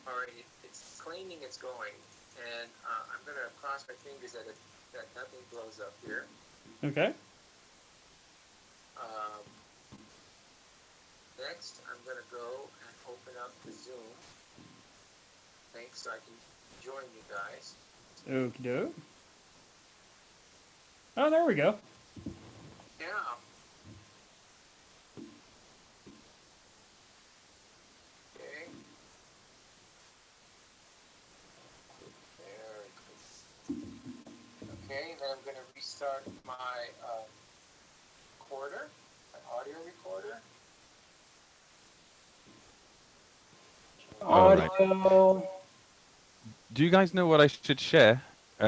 All right, it's claiming it's going, and I'm going to cross my fingers that nothing blows up here. Okay. Next, I'm going to go and open up the Zoom link so I can join you guys. Okie doke. Oh, there we go. Yeah. Okay. There it is. Okay, then I'm going to restart my recorder, my audio recorder. Audio. Do you guys know what I should share so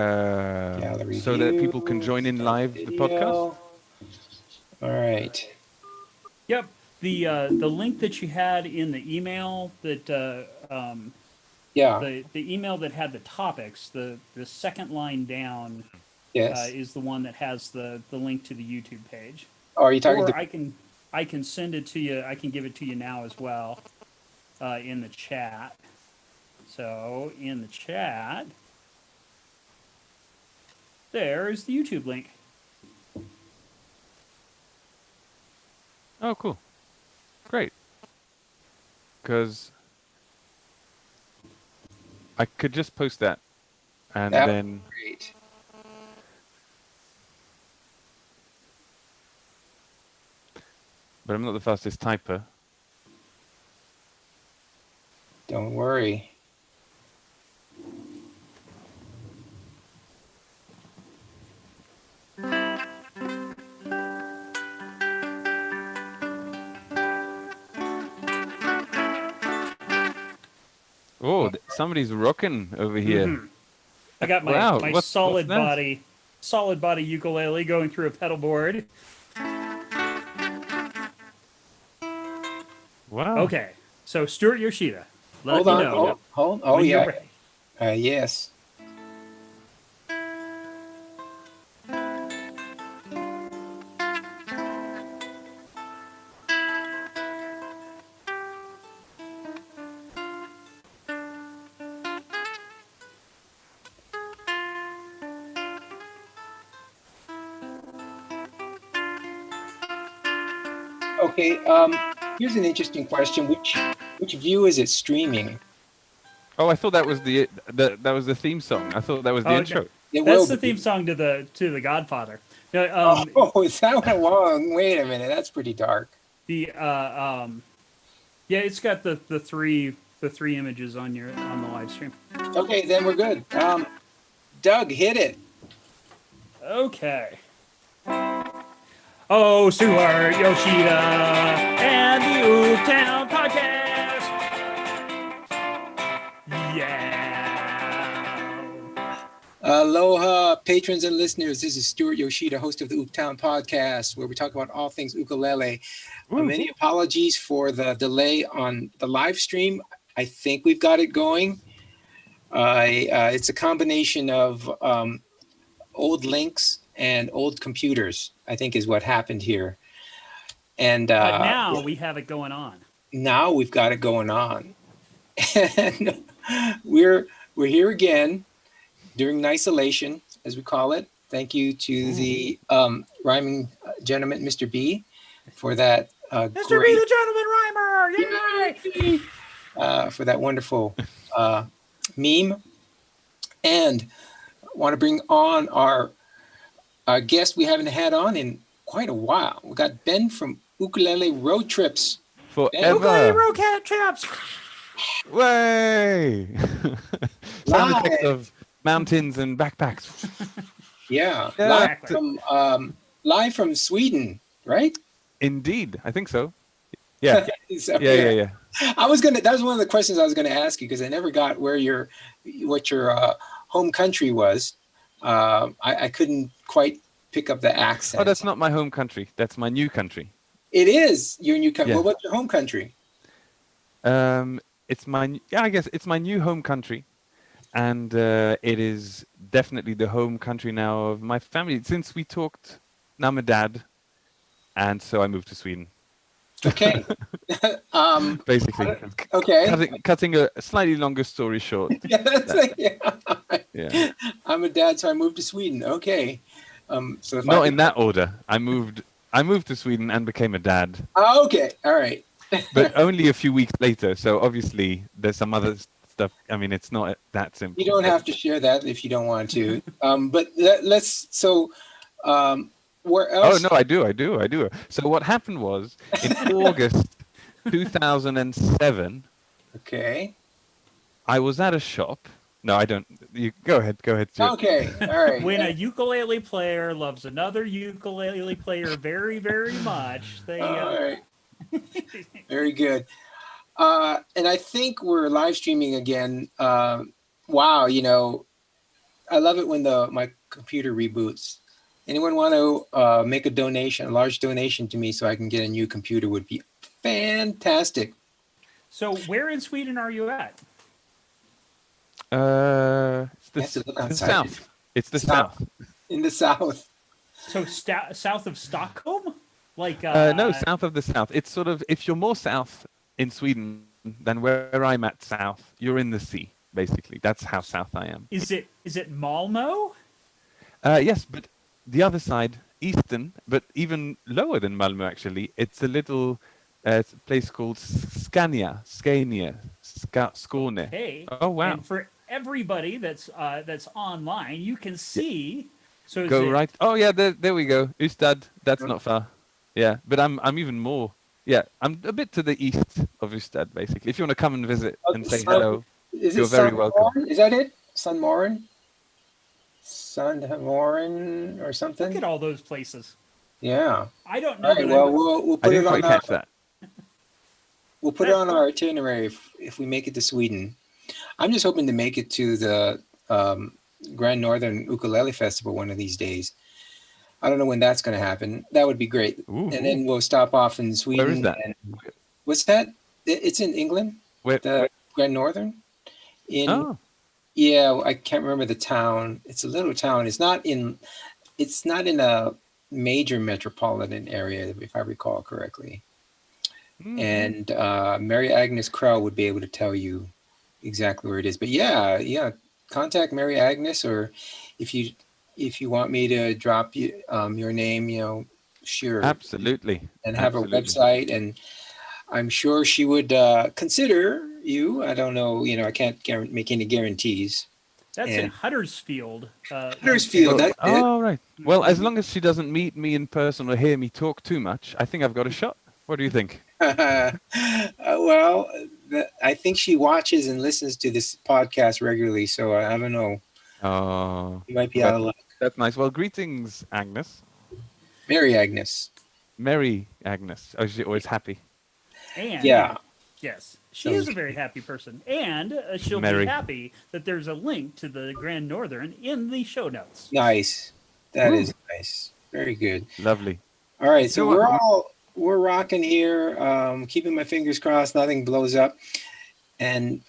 that people can join in live the podcast? All right. Yep. The link that you had in the email that Yeah. the email that had the topics, the second line down Yes. is the one that has the link to the YouTube page. Oh, are you talking Or to? I can send it to you. I can give it to you now as well in the chat. So in the chat, there's the YouTube link. Oh, cool. Great. Because I could just post that and That then... Great. But I'm not the fastest typer. Don't worry. Oh, somebody's rocking over here. Mm-hmm. I got my, Wow, my what's solid that? body ukulele going through a pedal board. Wow. Okay, so Stuart Yoshida, let Hold me on. know Hold. Oh when you're yeah. ready. Yes. Okay. Here's an interesting question. Which view is it streaming? Oh, I thought that was the theme song. I thought that was the intro. It That's will the be. theme song to the Godfather. No, Oh, is that one long? Wait a minute. That's pretty dark. yeah, it's got the three images on the live stream. Okay, then we're good. Doug, hit it. Okay. Oh, Stuart Yoshida and the OokTown Podcast. Yeah. Aloha, patrons and listeners. This is Stuart Yoshida, host of the OokTown Podcast, where we talk about all things ukulele. Many apologies for the delay on the live stream. I think we've got it going. It's a combination of old links and old computers, I think is what happened here. And But now we have it going on. Now we've got it going on. And we're here again during Nice-olation, as we call it. Thank you to the rhyming gentleman, Mr. B, for that Mr. B, the gentleman rhymer! Yay! For that wonderful meme. And I want to bring on our guest we haven't had on in quite a while. We got Ben from Ukulele Road Trips. Forever. Ukulele road trips! Way! Sound effects of mountains and backpacks. Yeah. Exactly. Live from Sweden, right? Indeed, I think so. Yeah. So, Yeah. That was one of the questions I was gonna ask you, because I never got what your home country was. I couldn't quite pick up the accent. Oh, that's not my home country. That's my new country. It is your new country. Yeah. Well, what's your home country? It's I guess it's my new home country, and it is definitely the home country now of my family. Since we talked, now my dad, and so I moved to Sweden. Okay. Basically. Okay. Cutting a slightly longer story short. Yeah. I'm a dad, so I moved to Sweden. Okay. So if Not in that order. I moved to Sweden and became a dad. Oh, okay. All right. But only a few weeks later. So obviously there's some other stuff. I mean, it's not that simple. You don't have to share that if you don't want to. But let's. So, where else? Oh no, I do. So what happened was in August 2007. Okay. I was at a shop. No, I don't. You go ahead. Stuart. Okay. All right. When a ukulele player loves another ukulele player very, very much, they. All right. Very good. And I think we're live streaming again. Wow, I love it when my computer reboots. Anyone want to make a large donation to me so I can get a new computer would be fantastic. So where in Sweden are you at? It's the south. It's the south. In the south. So south of Stockholm? Like no, south of the south. It's sort of, if you're more south in Sweden than where I'm at south, you're in the sea, basically. That's how south I am. Is it Malmö? Yes, but the other side, eastern, but even lower than Malmö actually, it's a little place called Skåne. Hey. Oh wow. And for everybody that's online, you can see. So go right. Oh yeah, there we go. Ystad. That's not far. Yeah, but I'm even more. Yeah, I'm a bit to the east of Ystad, basically. If you want to come and visit and say hello, you're very welcome. Is that it? Sandmoren or something? Look at all those places. Yeah. I don't know. All right, well, we'll put it on catch that. We'll put it on our itinerary if we make it to Sweden. I'm just hoping to make it to the Grand Northern Ukulele Festival one of these days. I don't know when that's going to happen. That would be great. Ooh. And then we'll stop off in Sweden. Where is that? What's that? It's in England. Where? The Grand Northern. Yeah, I can't remember the town. It's a little town. It's not in a major metropolitan area, if I recall correctly. And Mary Agnes Crow would be able to tell you exactly where it is. But yeah, contact Mary Agnes, or if you want me to drop you your name, sure. Absolutely. And have a website, and I'm sure she would consider you. I don't know, I can't make any guarantees. That's in Huddersfield. Huddersfield. Right. Well, as long as she doesn't meet me in person or hear me talk too much, I think I've got a shot. What do you think? Well, I think she watches and listens to this podcast regularly, so I don't know. Oh, you might be out of luck. That's nice. Well, greetings, Agnes. Mary Agnes. Mary Agnes. Oh, she's always happy. And yes, she is a very happy person, and she'll be happy that there's a link to the Grand Northern in the show notes. Nice. That is nice. Very good. Lovely. All right, so we're rocking here. Keeping my fingers crossed, nothing blows up. And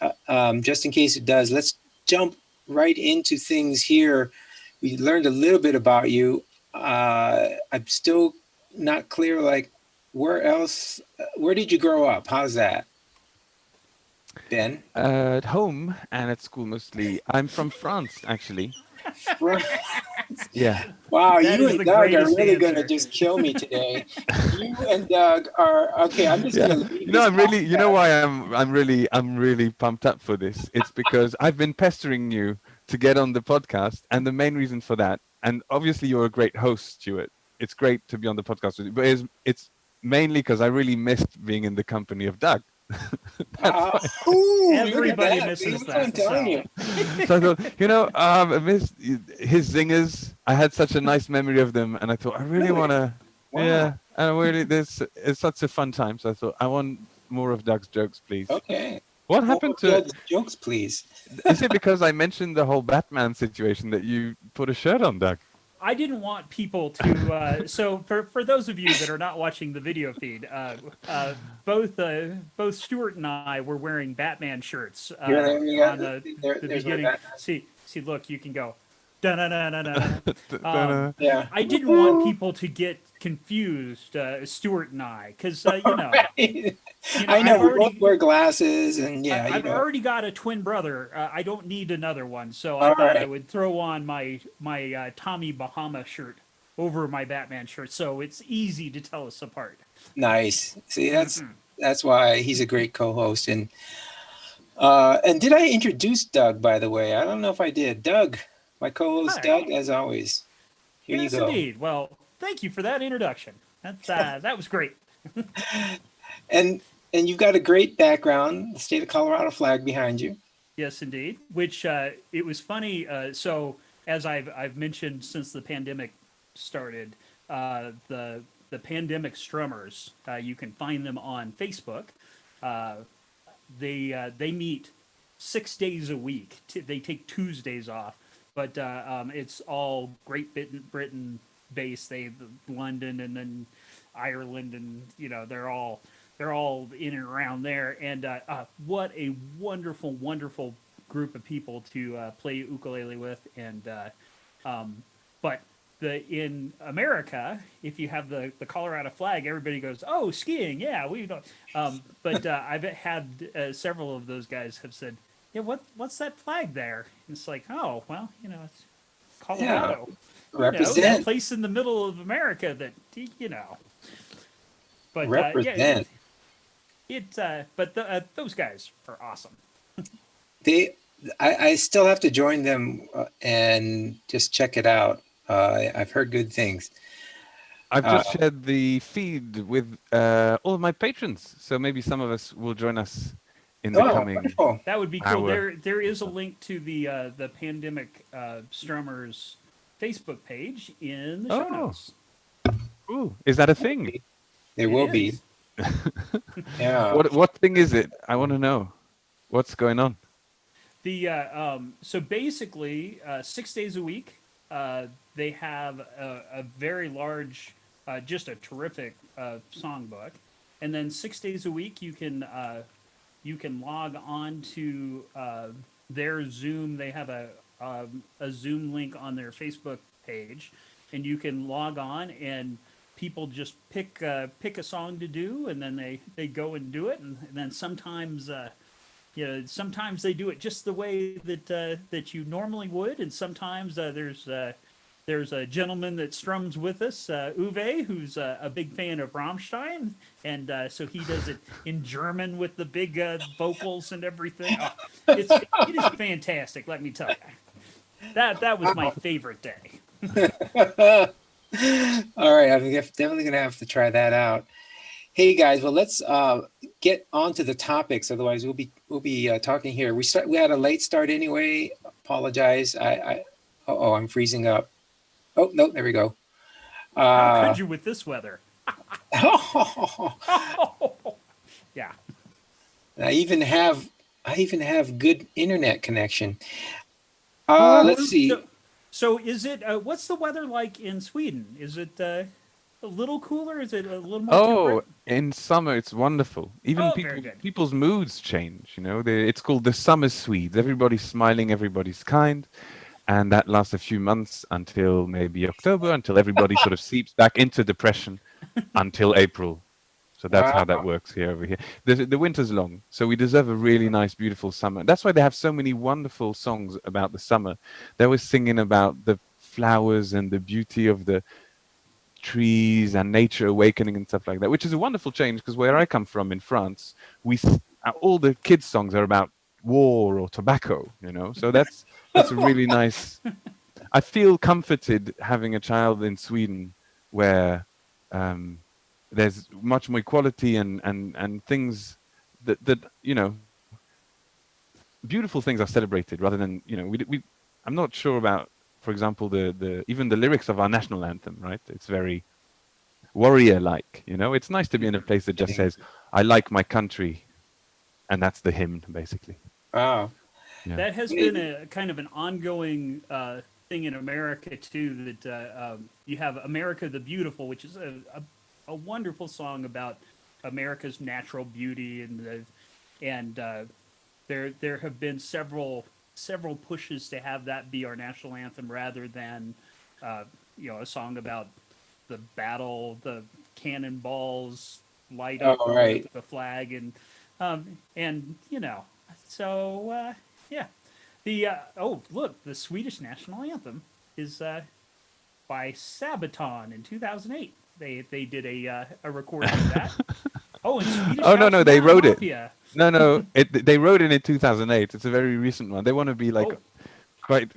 just in case it does, let's jump right into things here. We learned a little bit about you. I'm still not clear, where did you grow up? How's that, Ben? At home and at school mostly. I'm from France, actually. Yeah. Wow, you and Doug are really going to just kill me today. You and Doug are okay. I'm just going to. No, I'm really. You know why I'm really pumped up for this. It's because I've been pestering you to get on the podcast, and the main reason for that, and obviously you're a great host, Stuart. It's great to be on the podcast with you, but it's mainly because I really missed being in the company of Doug. Everybody misses that. I'm telling you. So I thought, I missed his zingers. I had such a nice memory of them, and I thought I really want to. Wow. Yeah, and it's such a fun time. So I thought I want more of Doug's jokes, please. Okay. What happened to Doug's jokes, please? Is it because I mentioned the whole Batman situation that you put a shirt on, Doug? I didn't want people to. So for those of you that are not watching the video feed, both Stuart and I were wearing Batman shirts on the beginning. See, look, you can go. Yeah. I didn't want people to get confused, Stuart and I, because I know I've we both already wear glasses, and yeah, I've already got a twin brother. I don't need another one, so I All thought I right. would throw on my Tommy Bahama shirt over my Batman shirt, so it's easy to tell us apart. Nice. See, that's why he's a great co-host. And did I introduce Doug, by the way? I don't know if I did. Doug, my co-host, Hi. Doug, as always. Here Yes, you go. indeed. Well, thank you for that introduction. That was great. And you've got a great background, the state of Colorado flag behind you. Yes, indeed. Which it was funny. So as I've mentioned since the pandemic started, the pandemic strummers, you can find them on Facebook. They meet 6 days a week. They take Tuesdays off, but it's all Great Britain based. London and then Ireland, and they're all in and around there. And what a wonderful, wonderful group of people to play ukulele with. And but in America, if you have the Colorado flag, everybody goes, "Oh, skiing, yeah, we don't." But I've had several of those guys have said, "Yeah, what's that flag there?" And it's like, "Oh, well, it's Colorado, that Represent. place in the middle of America that But Represent. those guys are awesome. I still have to join them and just check it out. I've heard good things. I've just shared the feed with all of my patrons, so maybe some of us will join us in the coming. Wonderful. That would be cool. Hour. There is a link to the pandemic strummers Facebook page in the show notes. Ooh, is that a thing? There will be. Yeah. What thing is it? I want to know. What's going on? So basically, 6 days a week, they have a very large, just a terrific songbook, and then 6 days a week you can log on to their Zoom. They have a Zoom link on their Facebook page, and you can log on and people just pick a song to do, and then they go and do it, and then sometimes sometimes they do it just the way that you normally would, and sometimes there's a gentleman that strums with us, Uwe, who's a big fan of Rammstein, and so he does it in German with the big vocals and everything. It is fantastic, let me tell you. That was my favorite day. All right, I'm definitely gonna have to try that out. Hey guys, well let's get on to the topics. Otherwise, we'll be talking here. We had a late start anyway. Apologize. I'm freezing up. Oh no, there we go. How could you with this weather? Yeah. I even have good internet connection. Let's see. So is it? What's the weather like in Sweden? Is it a little cooler? Is it a little more temperate? In summer it's wonderful. Even people's moods change. It's called the summer Swedes. Everybody's smiling, everybody's kind, and that lasts a few months until maybe October, until everybody sort of seeps back into depression until April. So that's how that works over here. The winter's long, so we deserve a really nice, beautiful summer. That's why they have so many wonderful songs about the summer. They're always singing about the flowers and the beauty of the trees and nature awakening and stuff like that, which is a wonderful change, because where I come from in France, all the kids' songs are about war or tobacco, So that's a really nice. I feel comforted having a child in Sweden where there's much more equality and things that beautiful things are celebrated rather than I'm not sure about, for example, even the lyrics of our national anthem, right? It's very warrior-like, It's nice to be in a place that just says, "I like my country," and that's the hymn, basically. Wow. Yeah. That has been a kind of an ongoing thing in America too. That you have "America the Beautiful," which is a wonderful song about America's natural beauty, and there have been several several pushes to have that be our national anthem rather than, a song about the battle, the cannonballs light up Oh, right. the flag, and so yeah. The look, the Swedish national anthem is by Sabaton in 2008. They did a recording of that. Oh, and Swedish Oh no, House no, they wrote it. Mafia. No, they wrote it in 2008. It's a very recent one. They want to be like Oh.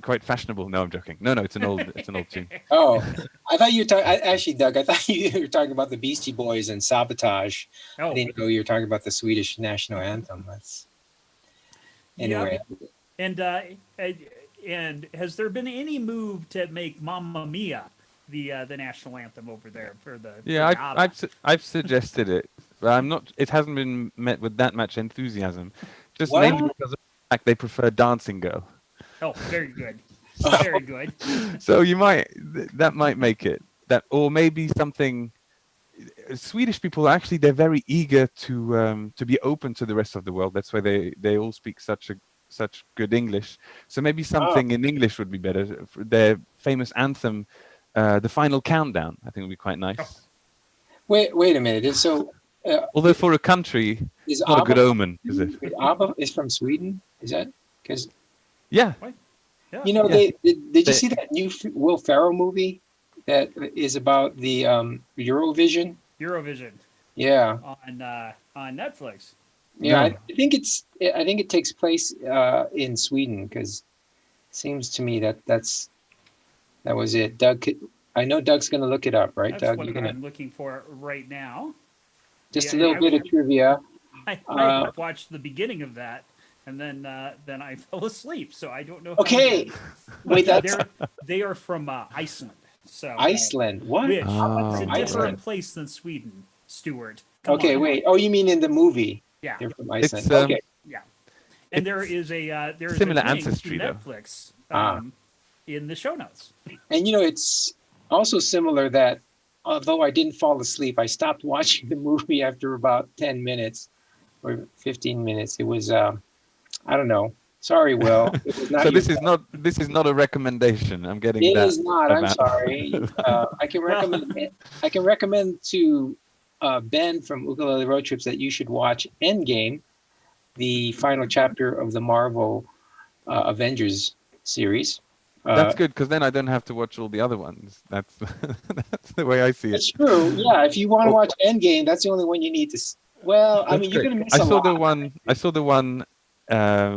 quite fashionable. No, I'm joking. No, it's an old tune. Oh, I thought you were talking. Actually, Doug, I thought you were talking about the Beastie Boys and Sabotage. Oh, I didn't know you were talking about the Swedish national anthem. That's anyway. yeah. And has there been any move to make Mamma Mia the national anthem over there for the? Yeah, for ABBA? I've suggested it, but I'm not. It hasn't been met with that much enthusiasm, just What? mainly because of the fact they prefer Dancing Girl. Oh, very good. Very good. So that might make it that, or maybe something. Swedish people actually, they're very eager to be open to the rest of the world. That's why they all speak such good English. So maybe something in English would be better. Their famous anthem, The Final Countdown, I think would be quite nice. Oh. Wait a minute. So, Although for a country, is not a good ABBA, omen, is it? ABBA is from Sweden? Is that because Yeah. Yeah. did you see that new Will Ferrell movie that is about the Eurovision? Eurovision Yeah. on Netflix. Yeah, No. I think it takes place in Sweden because it seems to me that was it. Doug, I know Doug's going to look it up, right, That's Doug? what You're gonna I'm looking for right now. just yeah, a little I- bit of trivia. I watched the beginning of that, and then I fell asleep. So I don't know. how Okay, to- wait, that's they are from Iceland. So Iceland. What? Which Oh, it's a Iceland. different place than Sweden, Stuart. Come Okay, on. wait. Oh, you mean in the movie? Yeah, They're from Iceland. It's, Okay. yeah. And there is a there's similar a link ancestry, to though. Netflix Ah. in the show notes. And it's also similar that although I didn't fall asleep, I stopped watching the movie after about 10 minutes or 15 minutes. It was I don't know. Sorry, Will. It was not So your this is not a recommendation. I'm getting It that. is not. I'm about- sorry. I can recommend to Ben from Ukulele Road Trips that you should watch Endgame, the final chapter of the Marvel Avengers series. That's good because then I don't have to watch all the other ones. That's that's the way I see it. It's true. Yeah, if you want to watch Endgame, that's the only one you need to. Well, I That's mean, you're great. going to miss I a saw lot. the one. I saw the one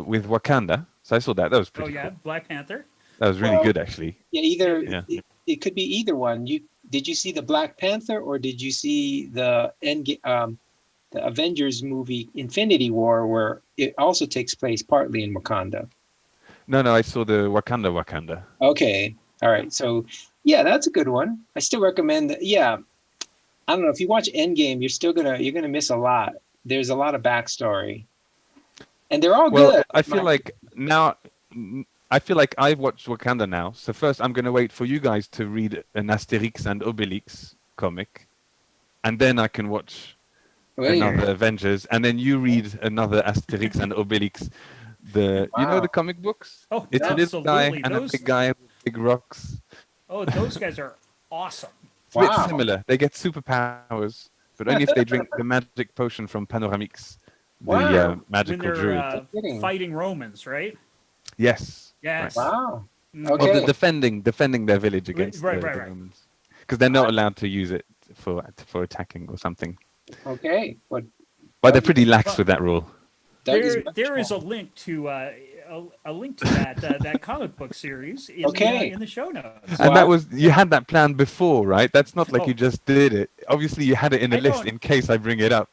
with Wakanda. So I saw that. That was Oh pretty yeah, cool. Black Panther. That was really Well, good actually. Yeah, either Yeah. It could be either one. Did you see the Black Panther or did you see the the Avengers movie Infinity War, where it also takes place partly in Wakanda? No, I saw the Wakanda. Okay, all right. So yeah, that's a good one. I still recommend that. Yeah, I don't know if you watch Endgame, you're gonna miss a lot. There's a lot of backstory, and they're all Well, good. I feel like now. I feel like I've watched Wakanda now. So first, I'm going to wait for you guys to read an Asterix and Obelix comic, and then I can watch Wait, another Avengers, and then you read another Asterix and Obelix. You know Wow. the comic books? Oh, It's a little guy absolutely. and a Those big guy with big rocks. those guys are awesome. It's a bit Wow. similar. They get superpowers, but only if they drink the magic potion from Panoramix, the Wow. When magical they're druid. Kidding. fighting Romans, right? Yes. Yes. wow. Mm. Okay. Or defending their village against Right, the right. Romans, because they're not allowed to use it for attacking or something. Okay, but But they're pretty lax with that rule. Doug is There is a much link to a link to that comic book series Okay. in the show notes. And Wow. that was you had that plan before, right? That's not like Oh. you just did it. Obviously, you had it in a I list don't- in case I bring it up.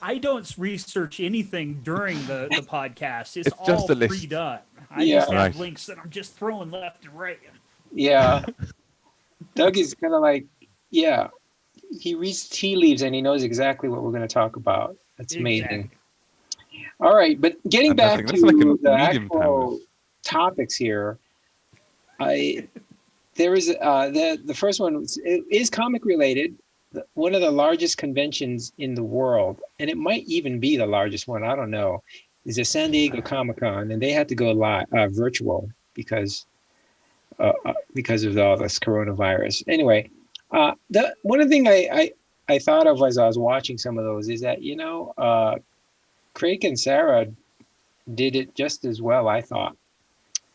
I don't research anything during the podcast. It's It's just all a list. pre-done. I Yeah. just have Right. links that I'm just throwing left and right. Yeah. Doug is kind of like, yeah, he reads tea leaves and he knows exactly what we're going to talk about. That's amazing. Exactly. All right, but getting back Fantastic. to That's like a the medium actual powers. topics here, there is the first one is comic related. One of the largest conventions in the world, and it might even be the largest one. I don't know. is a San Diego Comic-Con, and they had to go live virtual because of all this coronavirus. Anyway, the one thing I thought of as I was watching some of those is that Craig and Sarah did it just as well. I thought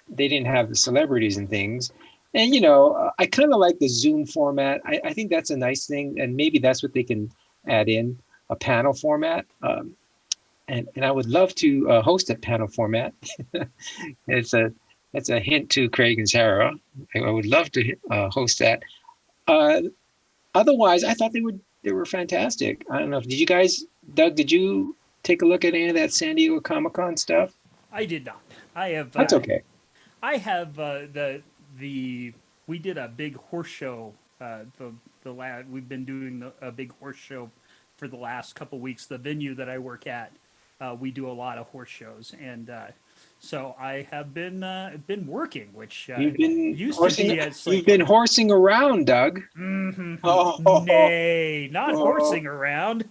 they didn't have the celebrities and things, and I kind of like the Zoom format. I think that's a nice thing, and maybe that's what they can add in, a panel format. And I would love to host a panel format. It's a hint to Craig and Sarah. I would love to host that. Otherwise, I thought they were fantastic. I don't know. Did you guys, Doug? Did you take a look at any of that San Diego Comic-Con stuff? I did not. I have. That's okay. I have we did a big horse show. We've been doing a big horse show for the last couple weeks. The venue that I work at, we do a lot of horse shows, and so I have been working, which You've been used horsing, to be. You've been horsing around, Doug. Mm-hmm. Oh. Nay, not horsing around.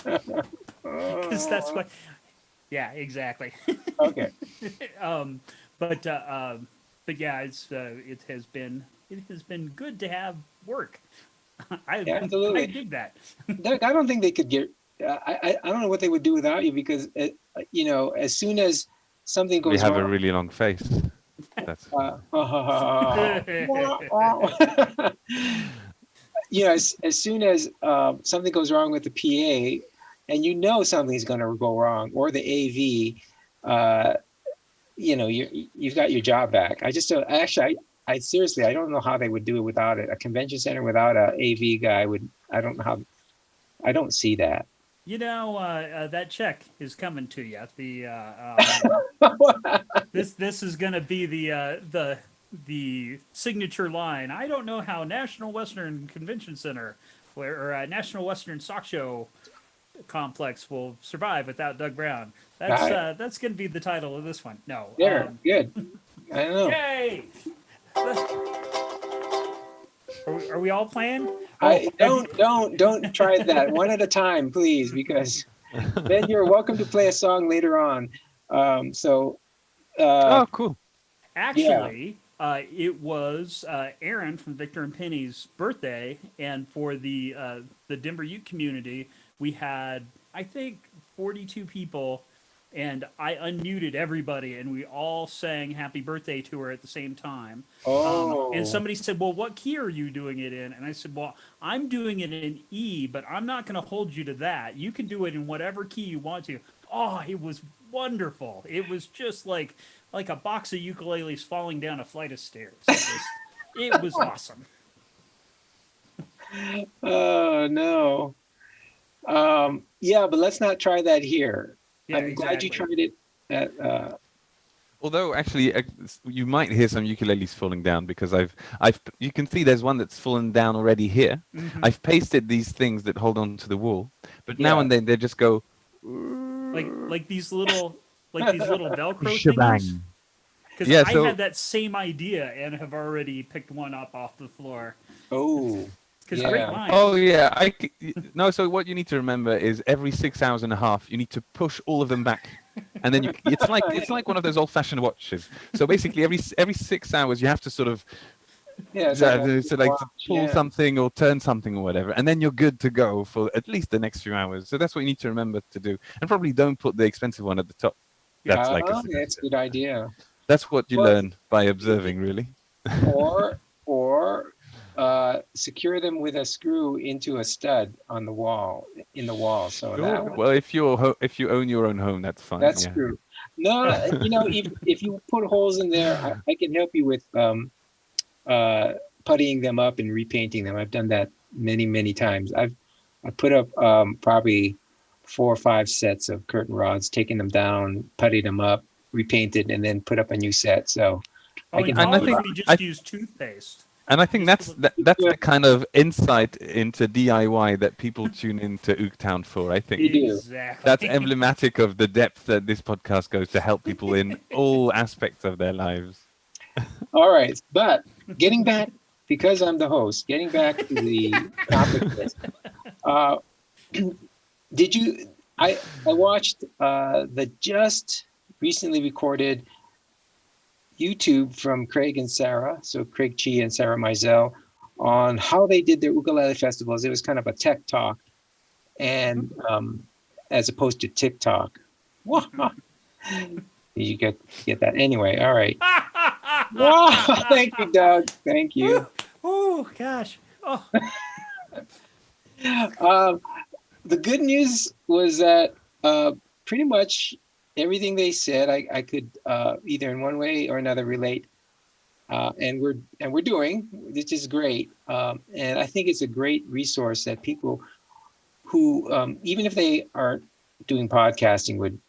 Because that's what. Yeah, exactly. Okay. But yeah, it has been good to have work. Absolutely. I dig that. Doug, I don't think they could get. I don't know what they would do without you, because as soon as something goes We have wrong, a really long face. That's as soon as something goes wrong with the PA, and something's going to go wrong, or the AV, you've got your job back. I just don't. Actually, I seriously, I don't know how they would do it without it. A convention center without a AV guy would. I don't know how. I don't see that. That check is coming to you. This is going to be the signature line. I don't know how National Western Convention Center or National Western Stock Show Complex will survive without Doug Brown. That's going to be the title of this one. No. There, good. I don't know. Yay! Are we all playing? Don't try that. One at a time, please, because then you're welcome to play a song later on. oh, cool. Actually, it was Aaron from Victor and Penny's birthday, and for the Denver Ute community, we had, I think, 42 people, and I unmuted everybody, and we all sang happy birthday to her at the same time. Oh. And somebody said, well, what key are you doing it in? And I said, well, I'm doing it in E, but I'm not going to hold you to that. You can do it in whatever key you want to. Oh, it was wonderful. It was just like a box of ukuleles falling down a flight of stairs. It was awesome. Oh, no. Yeah, but let's not try that here. Yeah, I'm glad you tried it at Although actually, you might hear some ukuleles falling down, because you can see there's one that's fallen down already here. Mm-hmm. I've pasted these things that hold on to the wall, but now and then they just go like these little Velcro shebang. things. Because Yeah, I so- had that same idea and have already picked one up off the floor. Oh. Because Yeah. great minds. Oh yeah, no. So what you need to remember is every 6 hours and a half, you need to push all of them back, and then it's like one of those old-fashioned watches. So basically, every 6 hours, you have to sort of pull something or turn something or whatever, and then you're good to go for at least the next few hours. So that's what you need to remember to do, and probably don't put the expensive one at the top. That's that's a good idea. That's what you learn by observing, really. Or secure them with a screw into a stud in the wall. So Well, if you own your own home, that's fine. that's true. No, if you put holes in there, I can help you with puttying them up and repainting them. I've done that many times. I put up probably 4 or 5 sets of curtain rods, taken them down, puttied them up, repainted, and then put up a new set. So I think we just use toothpaste. And I think that's the kind of insight into DIY that people tune into OokTown for. I think Exactly. that's emblematic of the depth that this podcast goes to help people in all aspects of their lives. all right, but getting back, because I'm the host, getting back to the topic list. I watched the just recently recorded YouTube from Craig and Sarah, so Craig Chi and Sarah Mizell, on how they did their ukulele festivals. It was kind of a tech talk, and as opposed to TikTok. You get that anyway. All right. Wow! Thank you, Doug. Thank you. Oh gosh. Oh. The good news was that pretty much everything they said, I could either in one way or another relate, and we're doing, which is great. And I think it's a great resource that people who, even if they aren't doing podcasting, would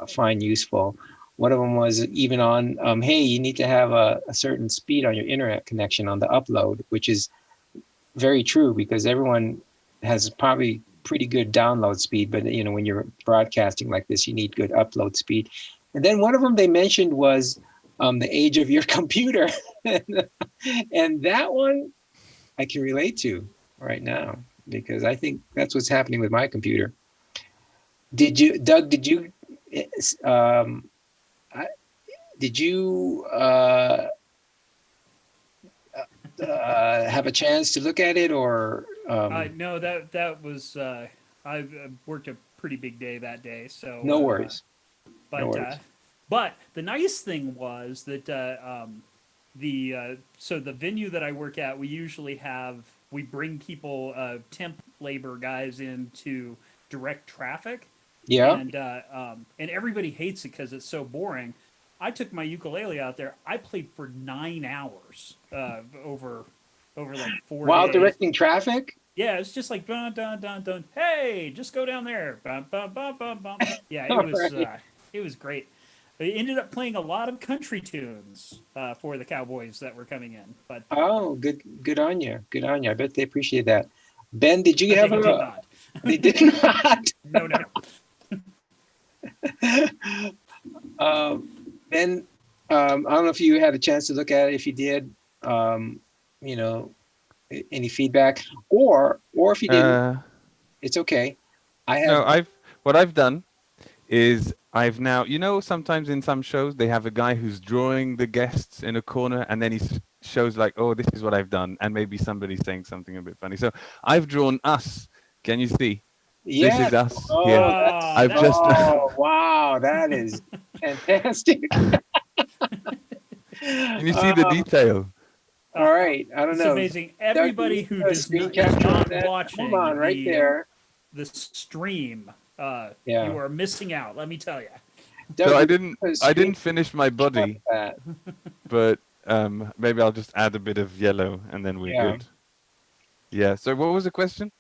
find useful. One of them was even on, hey, you need to have a certain speed on your internet connection on the upload, which is very true because everyone has probably pretty good download speed, but when you're broadcasting like this, you need good upload speed. And then one of them they mentioned was the age of your computer, and that one I can relate to right now because I think that's what's happening with my computer. Doug? Did you have a chance to look at it, or no, that was I worked a pretty big day that day, so no worries. But the nice thing was that so the venue that I work at, we bring people, temp labor guys in to direct traffic. Yeah. And everybody hates it because it's so boring. I took my ukulele out there. I played for 9 hours over like 4 while days. directing traffic. Yeah, it's just like dun dun dun dun. Hey, just go down there. Bum, bum, bum, bum, bum. Yeah, it was great. They ended up playing a lot of country tunes for the Cowboys that were coming in. But good on you. Good on you. I bet they appreciate that. Ben, did you have they a? did not. They did not. No. Ben, I don't know if you had a chance to look at it. If you did, any feedback, or if you didn't, it's okay. What I've done is I've now, sometimes in some shows they have a guy who's drawing the guests in a corner, and then he shows like, oh, this is what I've done, and maybe somebody's saying something a bit funny. So I've drawn us. Can you see? Yeah. This is us Oh, here. wow, that is fantastic. Can you see the detail? All right, I don't know. It's amazing. Everybody who is not watching the stream, you are missing out. Let me tell you. So I didn't finish my body, but maybe I'll just add a bit of yellow and then we're good. Yeah. So what was the question?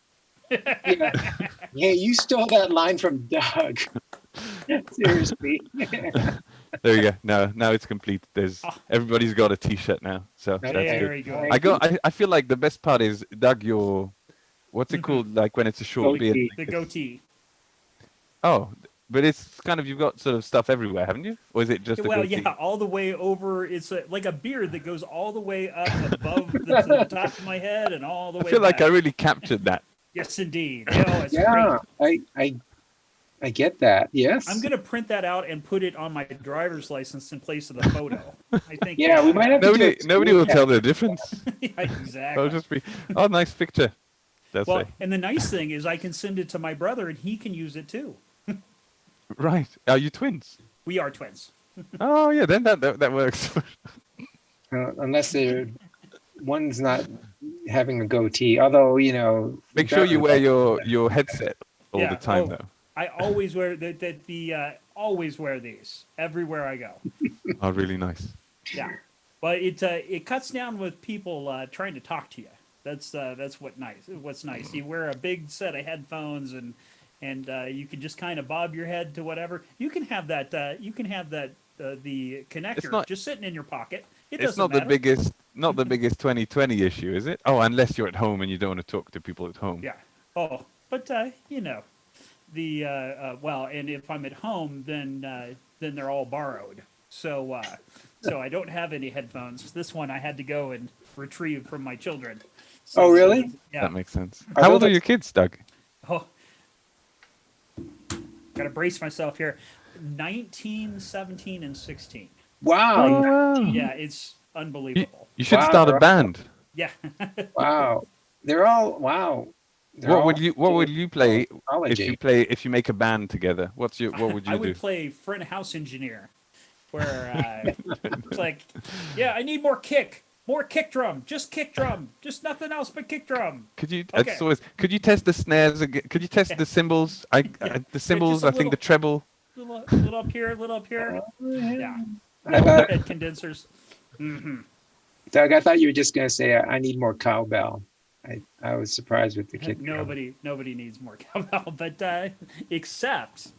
Yeah, you stole that line from Doug. Seriously. There you go. Now it's complete. Everybody's got a T-shirt now, so that's good. Go. I feel like the best part is, Doug, what's it called? Like when it's a short beard. The goatee. Oh, but it's kind of, you've got sort of stuff everywhere, haven't you? Or is it just a goatee? Yeah, all the way over. It's like a beard that goes all the way up above the top of my head and all the way. I feel back. like I really captured that. Yes, indeed. It's great. I get that. Yes. I'm going to print that out and put it on my driver's license in place of the photo. I think. Yeah, we might have nobody will tell the difference. Yeah, exactly. It'll just be, nice picture. And the nice thing is I can send it to my brother and he can use it too. Right. Are you twins? We are twins. Oh, yeah, then that works. Unless one's not having a goatee, although, Make sure you wear your headset all the time, though. I always wear always wear these everywhere I go. Oh, really nice. Yeah, but it cuts down with people trying to talk to you. That's what's nice. You wear a big set of headphones and you can just kind of bob your head to whatever. You can have that. The connector just sitting in your pocket. It's not the biggest 2020 issue, is it? Oh, unless you're at home and you don't want to talk to people at home. Yeah. Oh, but and if I'm at home, then they're all borrowed. So I don't have any headphones. This one I had to go and retrieve from my children. So, oh, really? Yeah. That makes sense. How old are your kids, Doug? Oh. gotta brace myself here. 19, 17, and 16. Wow. Oh, wow. Yeah, it's You, unbelievable. you should Wow, start a they're band. Yeah. Wow. They're all wow. They're What all would you play college age. if you make a band together? What would I you would do? play front house engineer, where it's like, yeah, I need more kick drum, just kick drum, just nothing else but kick drum. Could you? Okay. It's always, could you test the snares again? Could you test the cymbals? The cymbals. a I think the treble. Little up here, little up here. Yeah. I thought, Head condensers. Doug, I thought you were just gonna say I need more cowbell. I was surprised with the kick drum. Nobody needs more cowbell, but except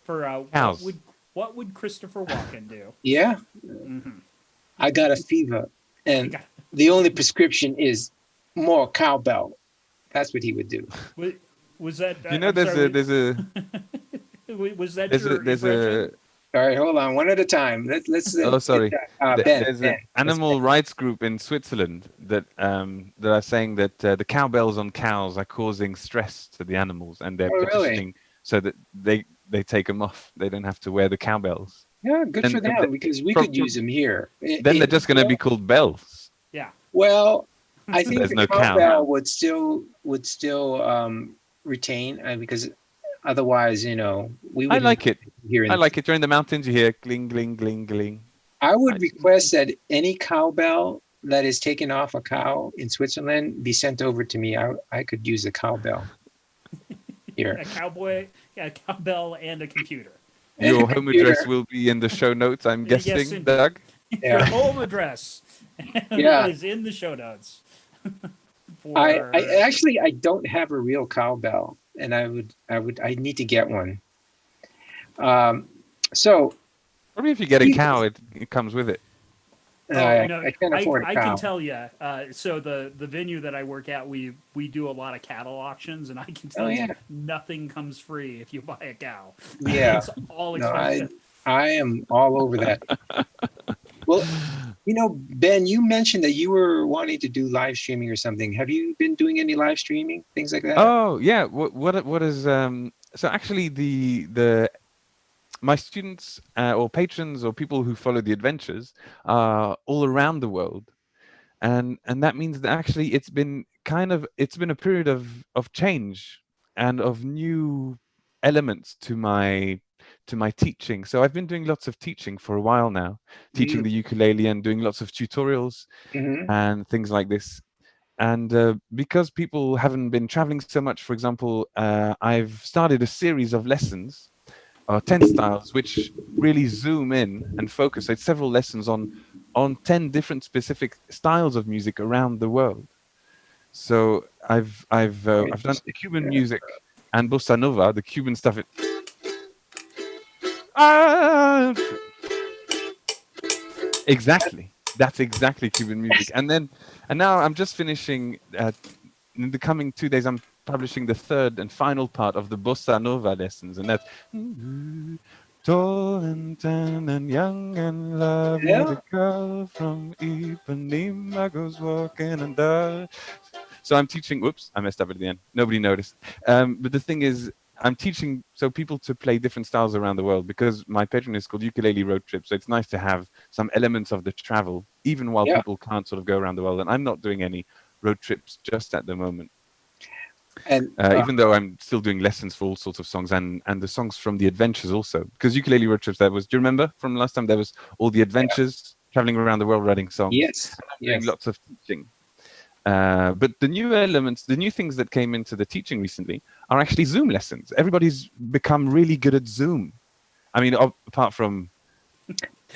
for Cows. what would Christopher Walken do? Yeah. I got a fever, and the only prescription is more cowbell. That's what he would do. Was that? You know, there's a Was that there's your a impression? All right, hold on, one at a time. Let's. Oh, sorry. Ben. There's Ben. an animal rights group in Switzerland that are saying that the cowbells on cows are causing stress to the animals, and they're Oh, really? petitioning so that they take them off. They don't have to wear the cowbells. Yeah, good for And them because we from- could use them here. Then they're just going to be called bells. Yeah. Well, I think There's the no cow. cowbell would still retain because otherwise, we I wouldn't like it. hear. I like it. During the mountains, you hear gling, gling, gling, gling. I would request that any cowbell that is taken off a cow in Switzerland be sent over to me. I could use a cowbell here. A cowbell, and a computer. Your And a home computer. address will be in the show notes, I'm Yes, guessing, indeed. Doug. Yeah. Your home address Yeah. is in the show notes. I actually don't have a real cowbell, and I need to get one. So Probably if you get a cow, it comes with it. I no, can't afford a I cow. can tell you. So the venue that I work at, we do a lot of cattle auctions, and I can tell you, yeah. nothing comes free if you buy a cow. Yeah. It's all No, expensive. I am all over that. Well, Ben, you mentioned that you were wanting to do live streaming or something. Have you been doing any live streaming, things like that? Oh yeah. What is so actually the my students or patrons or people who follow the adventures are all around the world, and that means that actually it's been a period of change and of new elements to my teaching. So I've been doing lots of teaching for a while now, teaching the ukulele and doing lots of tutorials Mhm. and things like this. And because people haven't been traveling so much, for example, I've started a series of lessons, 10 styles, which really zoom in and focus. So it's several lessons on 10 different specific styles of music around the world. So I've done Cuban music and bossa nova, the Cuban stuff. Exactly. That's exactly Cuban music. And now I'm just finishing. In the coming 2 days, I'm publishing the third and final part of the bossa nova lessons, and that's tall and tan and young and lovely. The girl from Ipanema goes walking and does. So I'm teaching. Whoops, I messed up at the end. Nobody noticed. But the thing is, I'm teaching people to play different styles around the world because my patron is called Ukulele Road Trip. So it's nice to have some elements of the travel, even while people can't sort of go around the world. And I'm not doing any road trips just at the moment. And even though I'm still doing lessons for all sorts of songs and the songs from the adventures also. Because Ukulele Road Trips, do you remember from last time? There was all the adventures, traveling around the world writing songs. Yes. Doing lots of teaching. But the new elements, the new things that came into the teaching recently are actually Zoom lessons. Everybody's become really good at Zoom. I mean, apart from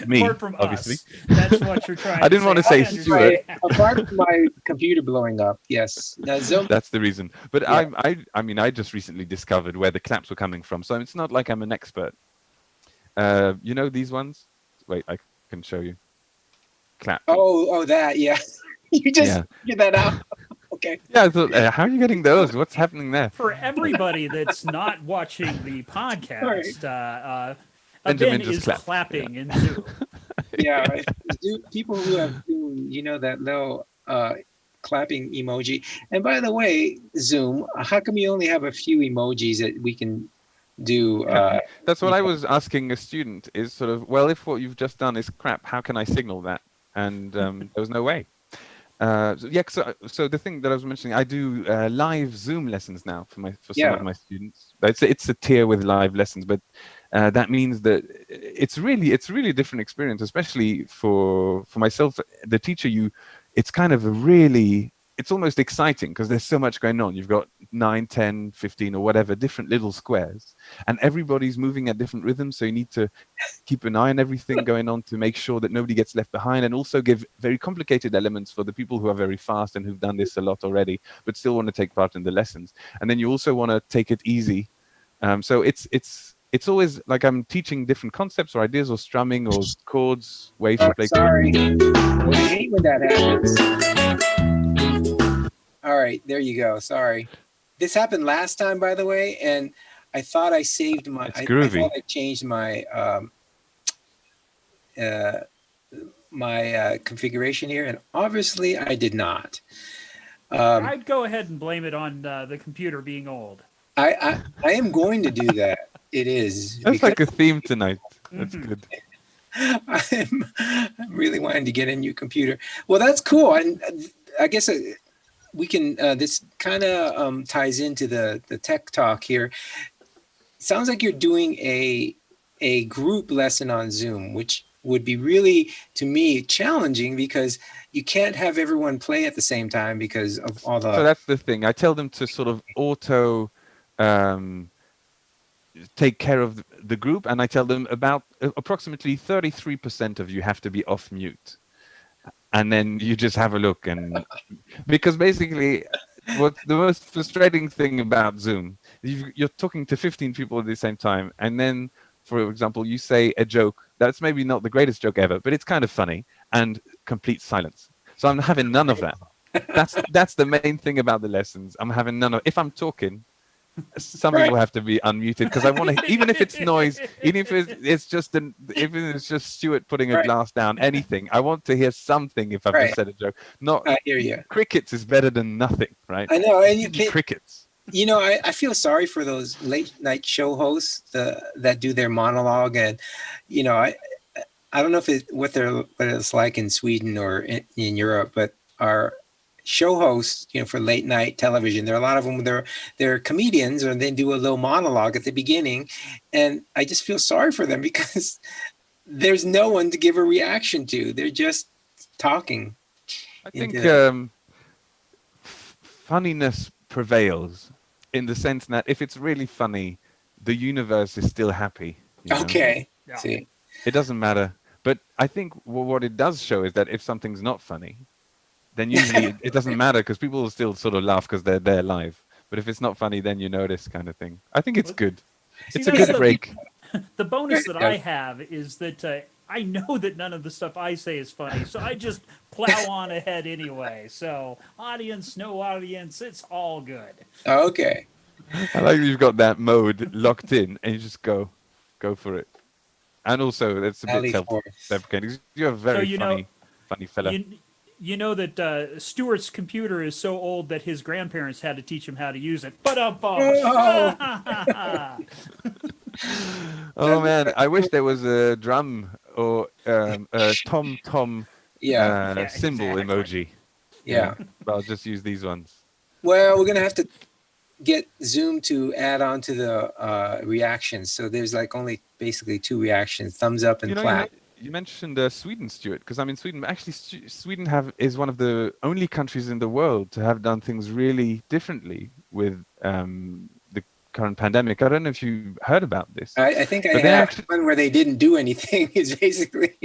me, Apart from obviously. us. That's what you're trying I didn't want to say understand. Stuart. Apart from my computer blowing up, yes. Zoom. That's the reason. But I just recently discovered where the claps were coming from. So it's not like I'm an expert. You know these ones? Wait, I can show you. Clap. Oh, that, yeah. You just get that out. Okay. Yeah, I thought, how are you getting those? What's happening there? For everybody that's not watching the podcast, Benjamin Ben just is clapped. clapping in Zoom. Yeah. Right. People who have Zoom, that little clapping emoji. And by the way, Zoom, how come you only have a few emojis that we can do. That's what I was asking a student is sort of, well, if what you've just done is crap, how can I signal that? And there was no way. So the thing that I was mentioning, I do live Zoom lessons now for some of my students. It's a tier with live lessons, but that means that it's really a different experience, especially for myself, the teacher. It's kind of it's almost exciting because there's so much going on. You've got 9, 10, 15 or whatever different little squares, and everybody's moving at different rhythms. So you need to keep an eye on everything going on to make sure that nobody gets left behind, and also give very complicated elements for the people who are very fast and who've done this a lot already, but still want to take part in the lessons. And then you also want to take it easy. So it's always like I'm teaching different concepts or ideas or strumming or chords, ways to play. Sorry, I hate when that happens. All right, there you go. Sorry. This happened last time, by the way, and I thought I saved my. I thought I changed my configuration here, and obviously I did not. I'd go ahead and blame it on the computer being old. I am going to do that. It is. That's like a theme tonight. That's good. I'm really wanting to get a new computer. Well, that's cool. And I guess we can. This kind of ties into the tech talk here. Sounds like you're doing a group lesson on Zoom, which would be really, to me, challenging because you can't have everyone play at the same time because of all the. So that's the thing. I tell them to sort of auto. Take care of the group, and I tell them about approximately 33% of you have to be off mute, and then you just have a look. And because basically what's the most frustrating thing about Zoom, you're talking to 15 people at the same time, and then for example you say a joke that's maybe not the greatest joke ever, but it's kind of funny, and complete silence. So I'm having none of that. That's the main thing about the lessons. I'm having none of. If I'm talking, some people have to be unmuted because I want to, even if it's noise, even if it's just Stuart putting a glass down, anything. I want to hear something if I've just said a joke. Not I hear you. Crickets is better than nothing, right? I know, and you can't, crickets. You know, I feel sorry for those late night show hosts that do their monologue, and you know, I don't know if what it's like in Sweden or in Europe, but our show hosts, you know, for late night television, there are a lot of them. They're comedians, or they do a little monologue at the beginning, and I just feel sorry for them because there's no one to give a reaction to. They're just talking. I think funniness prevails in the sense that if it's really funny, the universe is still happy. You know? Okay. Yeah. See, it doesn't matter. But I think what it does show is that if something's not funny, then usually it doesn't matter because people will still sort of laugh because they're there live. But if it's not funny, then you notice, kind of thing. I think it's good. See, it's a good break. The bonus that I have is that I know that none of the stuff I say is funny, so I just plow on ahead anyway. So audience, no audience, it's all good. okay. I like that you've got that mode locked in and you just go for it. And also, it's a bit self-deprecating. You're a very funny fella. You know that Stuart's computer is so old that his grandparents had to teach him how to use it. Oh man, I wish there was a drum or a tom-tom symbol emoji. Yeah. But I'll just use these ones. Well, we're gonna have to get Zoom to add on to the reactions. So there's like only basically 2 reactions: thumbs up and clap. You mentioned Sweden, Stuart, because I'm in Sweden. Actually, Sweden is one of the only countries in the world to have done things really differently with the current pandemic. I don't know if you heard about this. I think I have one where they didn't do anything. Is basically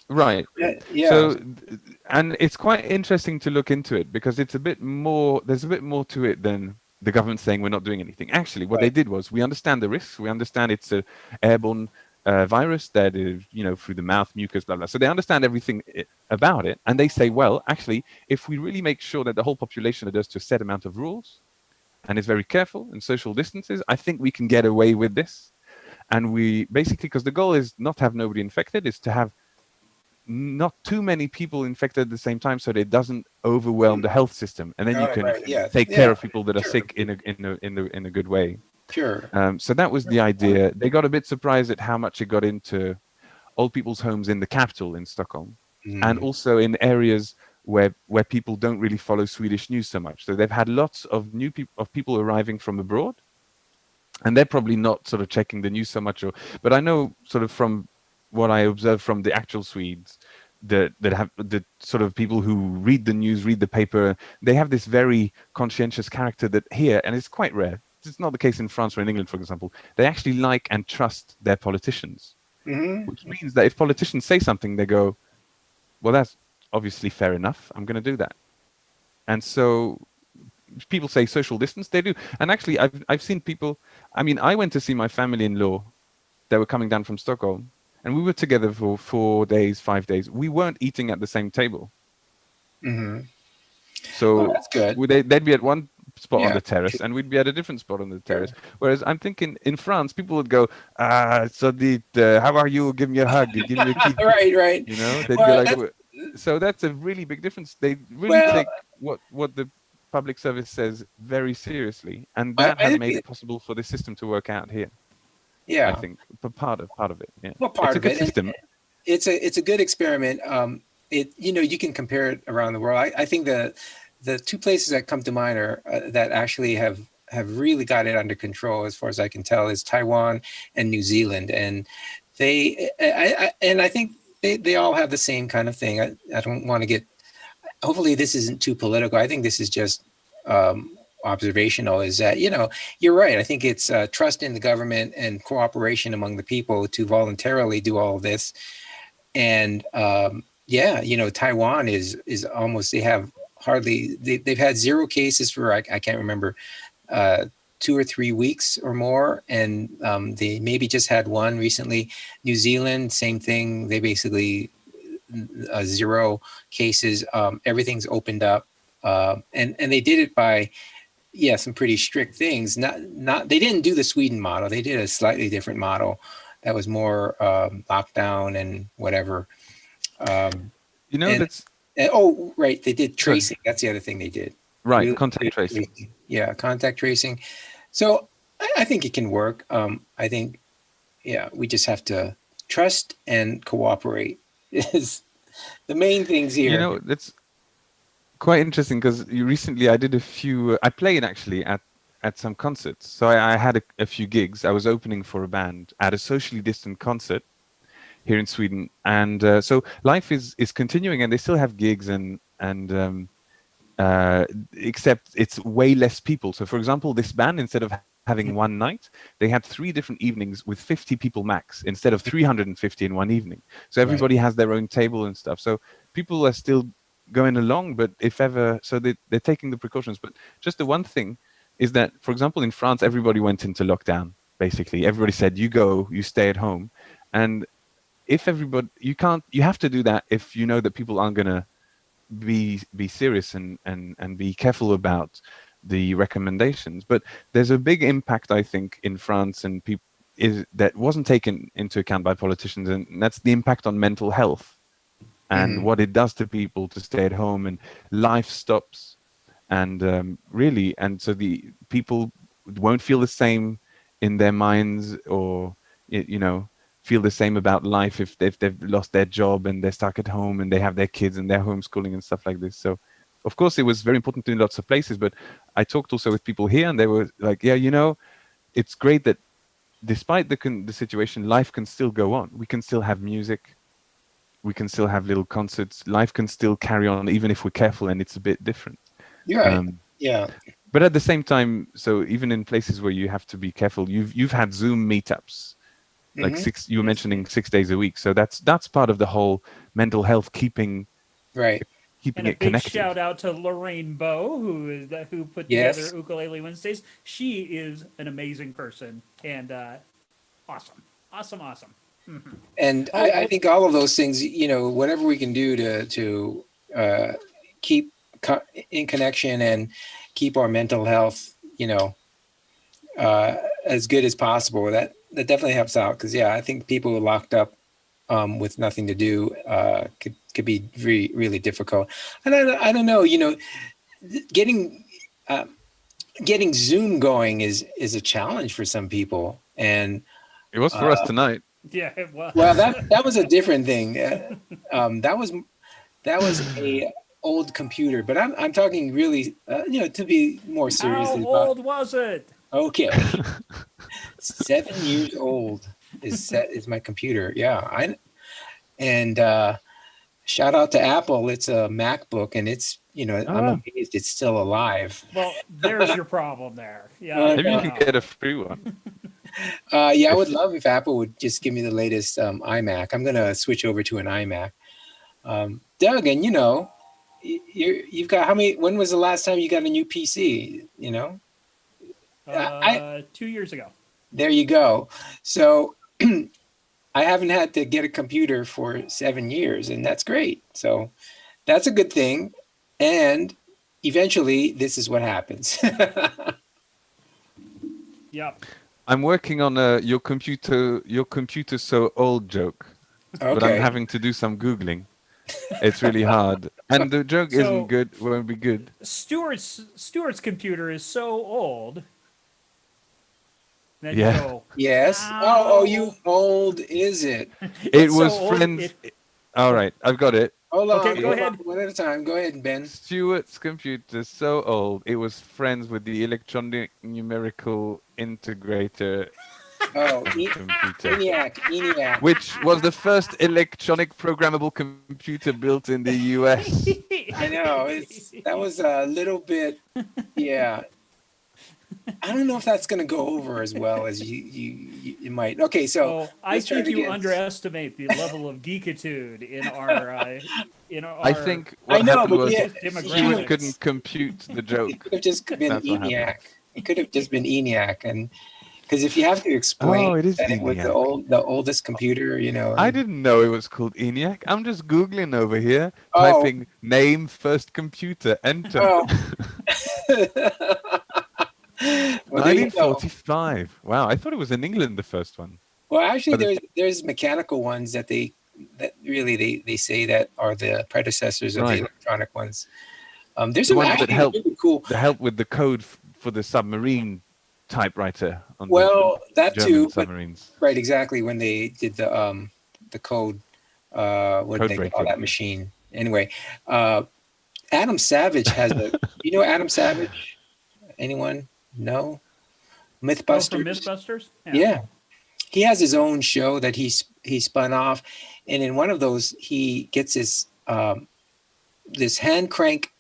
right. Yeah. So, and it's quite interesting to look into it because it's a bit more. There's a bit more to it than the government saying we're not doing anything. Actually, what they did was we understand the risks. We understand it's a airborne virus that is, through the mouth, mucus, blah, blah. So they understand everything about it. And they say, well, actually, if we really make sure that the whole population adheres to a set amount of rules and is very careful and social distances, I think we can get away with this. And we basically, because the goal is not to have nobody infected, is to have not too many people infected at the same time so that it doesn't overwhelm the health system. And then you can take care of people that are sick in a good way. Sure. So that was the idea. They got a bit surprised at how much it got into old people's homes in the capital in Stockholm, and also in areas where people don't really follow Swedish news so much. So they've had lots of new people arriving from abroad, and they're probably not sort of checking the news so much. But I know sort of from what I observe from the actual Swedes, that have the sort of people who read the news, read the paper, they have this very conscientious character that here, and it's quite rare. It's not the case in France or in England, for example. They actually like and trust their politicians, which means that if politicians say something, they go, well, that's obviously fair enough. I'm going to do that. And so people say social distance, they do. And actually, I've seen people, I mean, I went to see my family-in-law that were coming down from Stockholm, and we were together for 4 days, 5 days. We weren't eating at the same table. So that's good. they'd be at one spot on the terrace, and we'd be at a different spot on the terrace. Whereas I'm thinking in France, people would go, how are you? Give me a hug. Give me a kiss. Right. You know, they'd be like, so that's a really big difference. They really take what the public service says very seriously, and that has made it possible for the system to work out here. Yeah, I think part of it. Yeah, well, part it's a of good it. system. It's a good experiment. You can compare it around the world. I think the two places that come to mind are that actually have really got it under control, as far as I can tell, is Taiwan and New Zealand, and I think they all have the same kind of thing. I don't want to get. Hopefully, this isn't too political. I think this is just observational. Is that you're right. I think it's trust in the government and cooperation among the people to voluntarily do all of this, and Taiwan is almost, they have hardly, they've had 0 cases for I can't remember 2 or 3 weeks or more, and they maybe just had one recently. New Zealand, same thing. They basically 0 cases. Everything's opened up, and they did it by some pretty strict things. Not they didn't do the Sweden model. They did a slightly different model that was more lockdown and whatever. That's right. They did tracing. That's the other thing they did. Right, Really, contact tracing. Yeah, contact tracing. So I think it can work. I think, we just have to trust and cooperate is the main things here. That's quite interesting, because recently I played actually at some concerts. So I had a few gigs. I was opening for a band at a socially distant concert here in Sweden, and so life is continuing, and they still have gigs, and except it's way less people. So for example, this band, instead of having one night, they had 3 different evenings with 50 people max instead of 350 in one evening. So everybody has their own table and stuff. So people are still going along, but if ever, so they're taking the precautions. But just the one thing is that, for example, in France, everybody went into lockdown. Basically, everybody said, you stay at home. And if everybody, you have to do that if you know that people aren't going to be serious and be careful about the recommendations. But there's a big impact, I think, in France, and that wasn't taken into account by politicians, and that's the impact on mental health and what it does to people to stay at home, and life stops, and really, and so the people won't feel the same in their minds, or feel the same about life if they've lost their job and they're stuck at home and they have their kids and they're homeschooling and stuff like this. So of course it was very important in lots of places, but I talked also with people here, and they were like, it's great that despite the situation, life can still go on. We can still have music, we can still have little concerts, life can still carry on even if we're careful, and it's a bit different. You're right. But at the same time, so even in places where you have to be careful, you've had Zoom meetups, like you were mentioning 6 days a week. So that's part of the whole mental health, keeping and it a big connected. shout out to Lorraine Bowe, who put together Ukulele Wednesdays. She is an amazing person, and awesome. And I think all of those things, whatever we can do to keep in connection and keep our mental health, as good as possible, that definitely helps out. Because I think people who are locked up with nothing to do could be really, really difficult. And I don't know, getting getting Zoom going is a challenge for some people, and It was for us tonight. Yeah, it was. well, that was a different thing. That was a old computer, but I'm talking really, to be more serious. How old was it? Okay, 7 years old is my computer. Yeah, and shout out to Apple. It's a MacBook, and it's I'm amazed it's still alive. Well, there's your problem there. Yeah. Maybe you can get a free one. Yeah, I would love if Apple would just give me the latest iMac. I'm gonna switch over to an iMac. Doug, and you've got how many? When was the last time you got a new PC? 2 years ago. There you go. So I haven't had to get a computer for 7 years, and that's great. So that's a good thing. And eventually, this is what happens. Yep. I'm working on your computer so old joke, but I'm Okay. having to do some Googling. It's really hard. And the joke So- isn't good, won't be good. Stuart's computer is so old. That Yeah. you go, Yes. Ow. Oh, you old is it? It It's so was old, friends. All right, I've got it. Hold on. Okay, go hold ahead. on, one at a time. Go ahead, Ben. Stuart's computer so old it was friends with the electronic numerical integrator Oh, computer, ENIAC. which was the first electronic programmable computer built in the US. I know. That was a little bit, yeah. I don't know if that's going to go over as well as you might. Okay, so So I let's try think it you again. underestimate the level of geekitude in our I think what I know, happened but was demographics. Stuart couldn't compute the It joke. could have just been That's what ENIAC. It could have just been ENIAC, and because if you have to explain Oh, it is that it was ENIAC. the oldest computer, I didn't know it was called ENIAC. I'm just Googling over here, Oh. typing name first computer, enter. Oh. Well, there you go. 1945. Wow, I thought it was in England, the first one. Well, actually, But there's mechanical ones that really they say that are the predecessors of Right. the electronic ones. There's The some ones that actually help- really cool. The help with the code for the submarine typewriter on Well, that the German too, but submarines. right, exactly when they did the code. What did they call breaking. that machine? Anyway, Adam Savage has a. You know Adam Savage? Anyone? No. Oh, Mythbusters. from Mythbusters? Yeah. He has his own show that he spun off, and in one of those he gets his this hand crank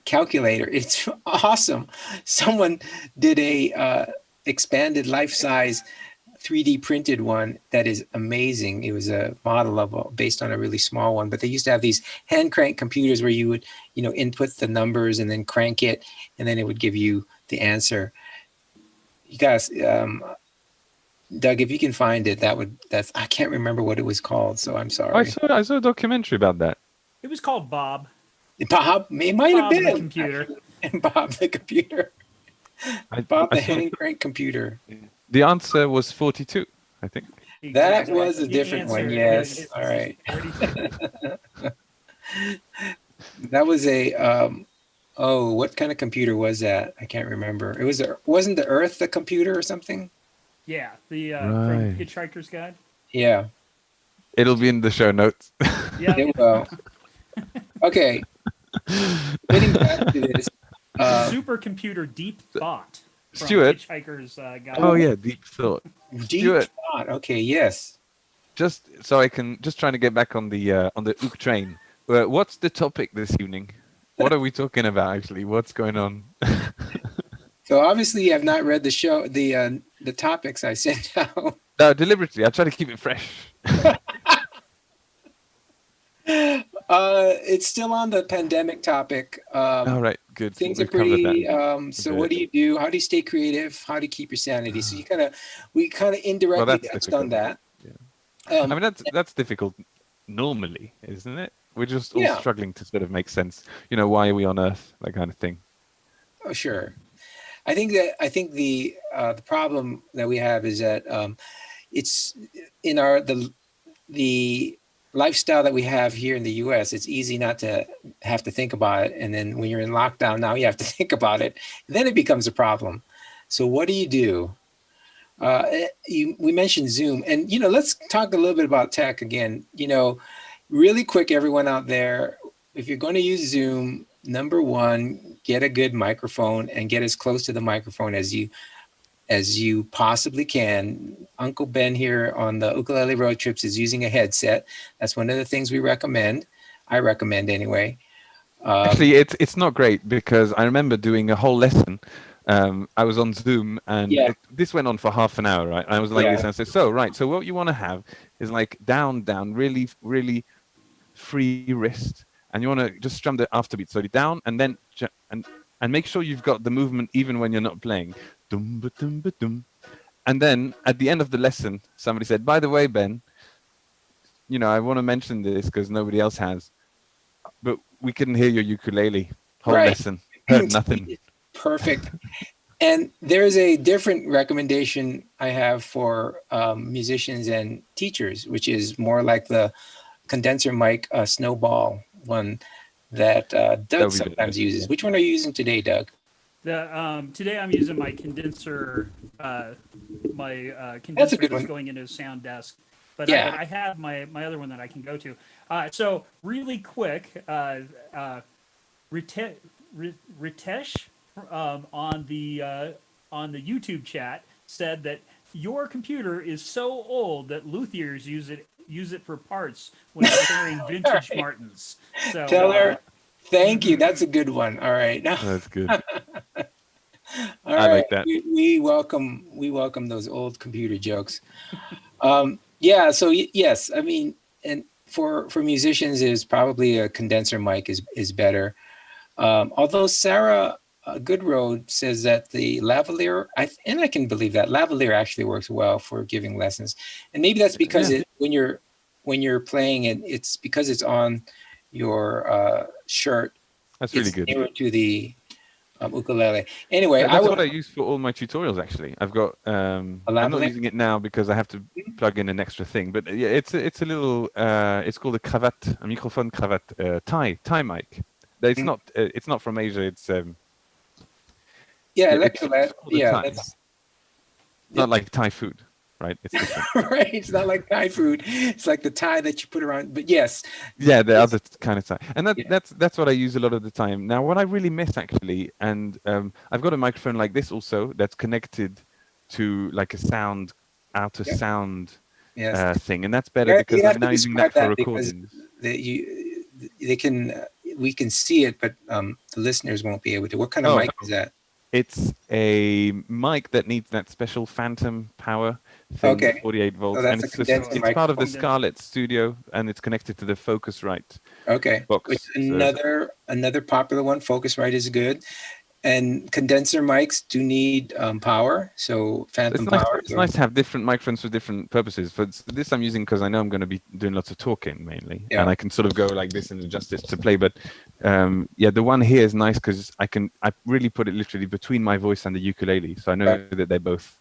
calculator. It's awesome. Someone did a expanded life size 3D printed one that is amazing. It was a model of based on a really small one, but they used to have these hand crank computers where you would input the numbers and then crank it, and then it would give you the answer. You guys, Doug, if you can find it, that's I can't remember what it was called, so I'm sorry. I saw a documentary about that. It was called Bob. Bob, it might have Bob the been computer. Bob the computer. Bob I the saw- hand crank computer. The answer was 42, I think. That Exactly. was a The different one. answer Yes. is All right. 42. That was a what kind of computer was that? I can't remember. Wasn't the Earth the computer or something? Yeah, the Right. from Hitchhiker's Guide. Yeah. It'll be in the show notes. Yeah, It will. Okay. Getting back to this. supercomputer Deep Thought. From Stuart? Hitchhiker's Guide. Oh yeah, deep thought. Deep Stuart. thought. Okay. Yes. Just so I can trying to get back on the Ook train. What's the topic this evening? What are we talking about actually? What's going on? So obviously you have not read the show, the topics I sent out. No, deliberately. I try to keep it fresh. It's still on the pandemic topic. All right, good. Things are We've covered pretty. that. So what do you do? How do you stay creative? How do you keep your sanity? So we kind of indirectly that's touched on difficult. that. I mean, that's difficult normally, isn't it? We're just all Yeah. struggling to sort of make sense. Why are we on Earth? That kind of thing. Oh, sure. I think the problem that we have is that it's in the lifestyle that we have here in the US, it's easy not to have to think about it. And then when you're in lockdown now, you have to think about it. Then it becomes a problem. So what do you do? We mentioned Zoom, and let's talk a little bit about tech again. Really quick, everyone out there, if you're going to use Zoom, number one, get a good microphone and get as close to the microphone as you possibly can. Uncle Ben here on the Ukulele Road Trips is using a headset. That's one of the things we recommend. I recommend anyway. Actually, it's not great because I remember doing a whole lesson. I was on Zoom and this went on for half an hour, right? I was like this and I said, so what you want to have is like down, really, really free wrist. And you want to just strum the afterbeat slowly down and then, and make sure you've got the movement even when you're not playing. Dum, ba, dum, ba, dum. And then at the end of the lesson, somebody said, by the way, Ben, I want to mention this because nobody else has, but we couldn't hear your ukulele whole lesson. Heard nothing. Perfect. And there's a different recommendation I have for musicians and teachers, which is more like the condenser mic Snowball one that Doug sometimes uses. Which one are you using today, Doug? Today I'm using my condenser. That's a good one. That's going into a sound desk. But I have my other one that I can go to. So really quick, Ritesh on the YouTube chat said that your computer is so old that luthiers use it for parts when repairing vintage Martins. So tell her, thank you. That's a good one. All right. That's good. All right. Like that. We welcome those old computer jokes. So yes, I mean, and for musicians, is probably a condenser mic is better. Although Sarah Goodroad says that the lavalier, and I can believe that lavalier actually works well for giving lessons, and maybe that's because when you're playing it, it's because it's on your shirt. That's really good. Nearer to the ukulele. Anyway, that's what I use for all my tutorials. Actually, I've got. I'm not using it now because I have to plug in an extra thing. But yeah, it's a little. It's called a cravate, a microphone cravate, Thai mic. It's not from Asia. It's electrolet. It's not like Thai food, right? It's different. Right. It's not like Thai food. It's like the tie that you put around. But yes. Yeah, the other kind of tie, and that's what I use a lot of the time. Now, what I really miss actually, and I've got a microphone like this also that's connected to like a sound sound thing, and that's better because I'm now using that for recordings. We can see it, but the listeners won't be able to. What kind of mic is that? It's a mic that needs that special phantom power thing, 48 volts, and it's part of the Scarlett Studio, and it's connected to the Focusrite. Box. Which another popular one. Focusrite is good, and condenser mics do need power, so phantom power. It's nice to have different microphones for different purposes. For this, I'm using because I know I'm going to be doing lots of talking mainly, and I can sort of go like this and adjust this to play. But the one here is nice because I really put it literally between my voice and the ukulele, so I know that they're both.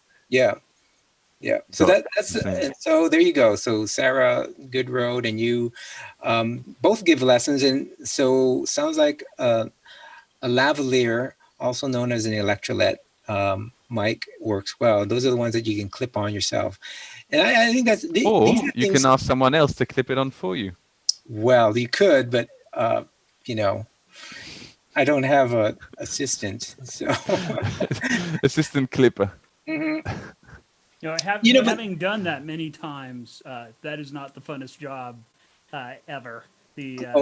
So that's and so there you go. So Sarah Goodroad and you both give lessons, and so sounds like a lavalier, also known as an electrolet mic, works well. Those are the ones that you can clip on yourself, and I think that's. You can ask someone else to clip it on for you. Well, you could, but I don't have an assistant, so assistant clipper. Mm-hmm. Having done that many times, that is not the funnest job ever.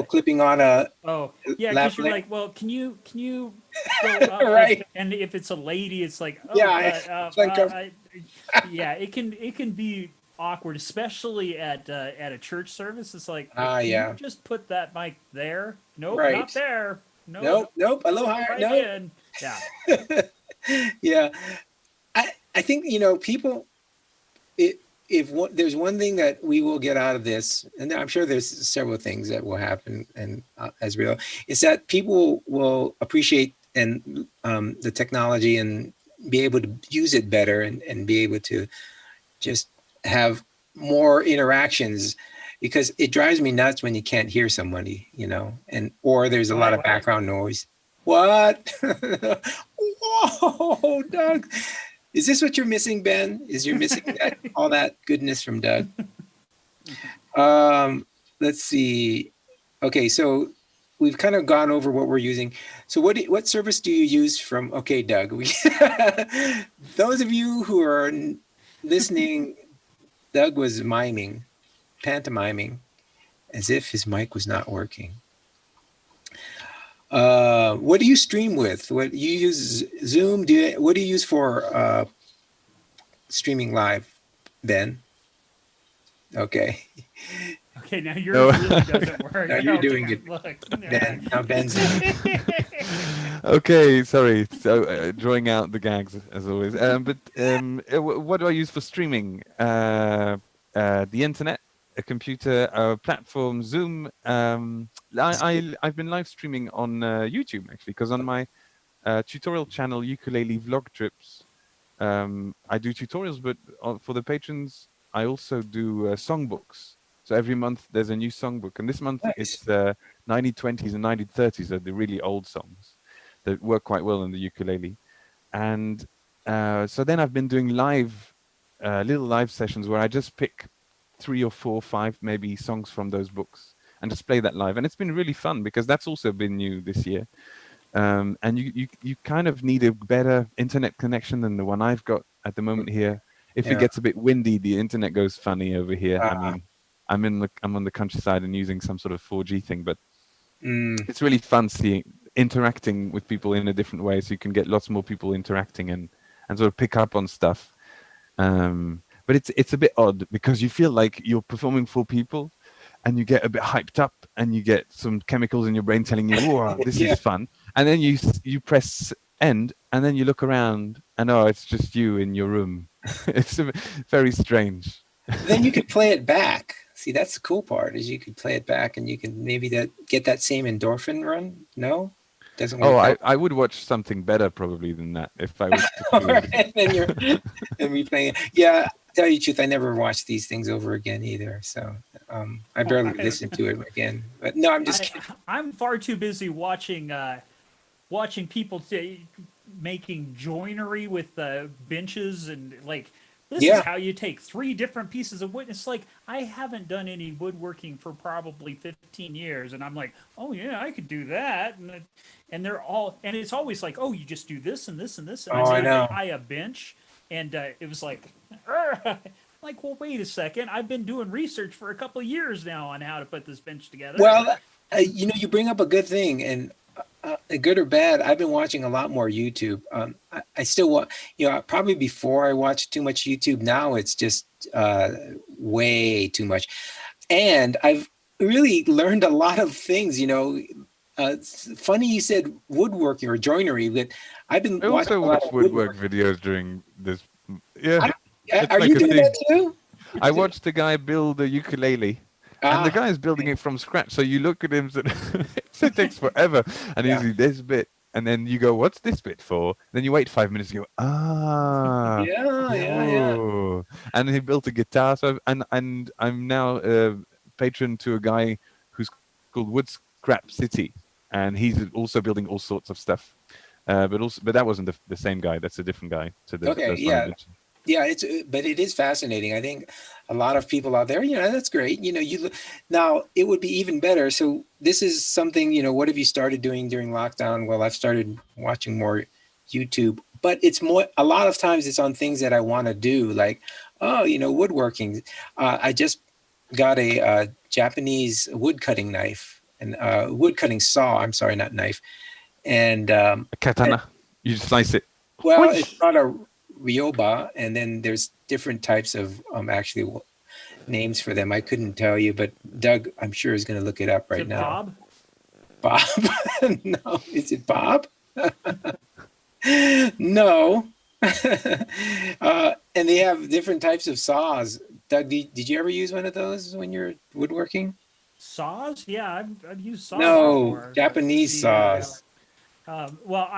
Clipping on a because you're like, well, can you go up? Right. And if it's a lady, it's like, it can be awkward, especially at a church service. It's like, you just put that mic there. Nope, not there. Nope. A little higher. Right Yeah. I think people. If there's one thing that we will get out of this, and I'm sure there's several things that will happen, and as real, is that people will appreciate the technology and be able to use it better and be able to just have more interactions. because it drives me nuts when you can't hear somebody, or there's a lot of background noise. What? Whoa, Doug. Is this what you're missing, Ben? You're missing all that goodness from Doug? Let's see. Okay, so we've kind of gone over what we're using. So what service do you use from? Okay, Doug. Those of you who are listening, Doug was pantomiming, as if his mic was not working. What do you stream with? What you use Zoom? What do you use for streaming live, Ben? Okay. Okay, now yours really doesn't work. Now you're doing it. Look, Ben, now Ben's Okay, sorry. So drawing out the gags as always. What do I use for streaming? The internet, a computer, a platform, Zoom. I've been live streaming on YouTube actually, because on my tutorial channel, Ukulele Vlog Trips, I do tutorials, but for the patrons, I also do songbooks. So every month there's a new songbook, and this month it's 1920s and 1930s are the really old songs that work quite well on the ukulele. And so then I've been doing little live sessions where I just pick 3 or 4 or 5 maybe songs from those books and just play that live. And it's been really fun because that's also been new this year. And you kind of need a better internet connection than the one I've got at the moment here. If it gets a bit windy, the internet goes funny over here. I mean, I'm on the countryside and using some sort of 4G thing, but it's really fun interacting with people in a different way, so you can get lots more people interacting and sort of pick up on stuff. But it's a bit odd because you feel like you're performing for people and you get a bit hyped up and you get some chemicals in your brain telling you, "Whoa, this is fun." And then you press end and then you look around and it's just you in your room. It's very strange. Then you could play it back. See, that's the cool part, is you could play it back and you can maybe get that same endorphin run. No? Doesn't work. I would watch something better probably than that if I was to and replaying it. Yeah, tell you the truth, I never watched these things over again either. So I barely listened to it again. But no, I'm just kidding. I'm far too busy watching people making joinery with benches and like, this is how you take 3 different pieces of wood. It's like, I haven't done any woodworking for probably 15 years. And I'm like, oh yeah, I could do that. And they're all, and it's always like, oh, you just do this and this and this. And I know. buy a bench. And it was like, like, well, wait a second. I've been doing research for a couple of years now on how to put this bench together. Well, you bring up a good thing, and good or bad, I've been watching a lot more YouTube. I still want, probably before I watched too much YouTube. Now it's just way too much. And I've really learned a lot of things, It's funny you said woodworking or joinery, but I've been watching a lot of woodwork videos during this. Yeah. Are you doing that too? I watched the guy build a ukulele. And the guy is building it from scratch. So you look at him, it takes forever. And he's like, this bit. And then you go, what's this bit for? Then you wait 5 minutes and you go, Yeah. And he built a guitar. So and I'm now a patron to a guy who's called Wood Scrap City. And he's also building all sorts of stuff. But that wasn't the same guy. That's a different guy. Yeah, but it is fascinating. I think a lot of people out there, that's great. Now it would be even better. So this is something, what have you started doing during lockdown? Well, I've started watching more YouTube, but it's a lot of times it's on things that I want to do, like, woodworking. I just got a Japanese wood cutting knife and wood cutting saw. I'm sorry, not knife. And a katana. You slice it. Well, it's not a Ryoba, and then there's different types of actually names for them. I couldn't tell you, but Doug, I'm sure, is going to look it up right now. Bob? No, is it Bob? No. And they have different types of saws. Doug, did you ever use one of those when you're woodworking? Saws? Yeah, I've used saws. No, before. Japanese saws. Well,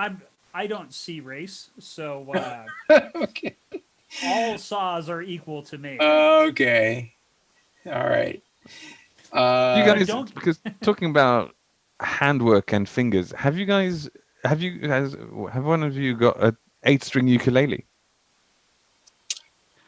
I don't see race, so okay. All saws are equal to me. Okay. All right. You guys, don't- because talking about handwork and fingers, have one of you got a 8-string ukulele?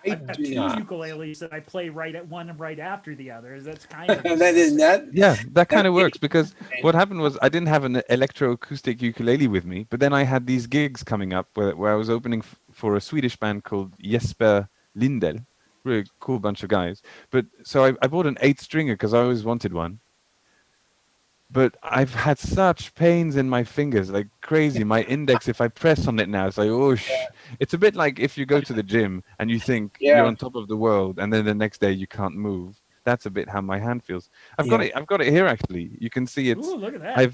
I I've got do two not. ukuleles that I play one right after the other. That's kind of That is not. Yeah, that kind of That- works because what happened was I didn't have an electroacoustic ukulele with me, but then I had these gigs coming up where I was opening for a Swedish band called Jesper Lindell, really cool bunch of guys. But so I bought an 8-stringer because I always wanted one. But I've had such pains in my fingers, like crazy. My index, if I press on it now, it's like, oh, it's a bit like if you go to the gym and you think Yeah. you're on top of the world, and then the next day you can't move. That's a bit how my hand feels. I've got it here actually. You can see it's. Ooh, look at that.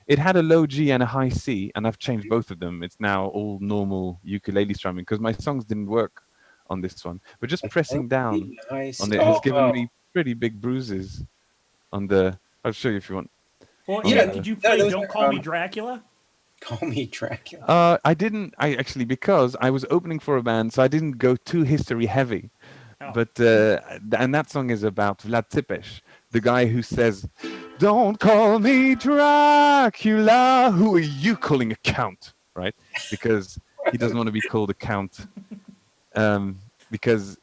It had a low G and a high C, and I've changed both of them. It's now all normal ukulele strumming because my songs didn't work on this one. But just pressing down Nice. on it has given me pretty big bruises on the. I'll show you if you want. Well, Yeah, yeah. Did you play those "Don't are, Call Me Dracula"? Call me Dracula. I didn't. I actually because I was opening for a band, so I didn't go too history heavy. Oh. But and that song is about Vlad Tepes, the guy who says, "Don't call me Dracula. Who are you calling a count?" Right? Because he doesn't want to be called a count. Because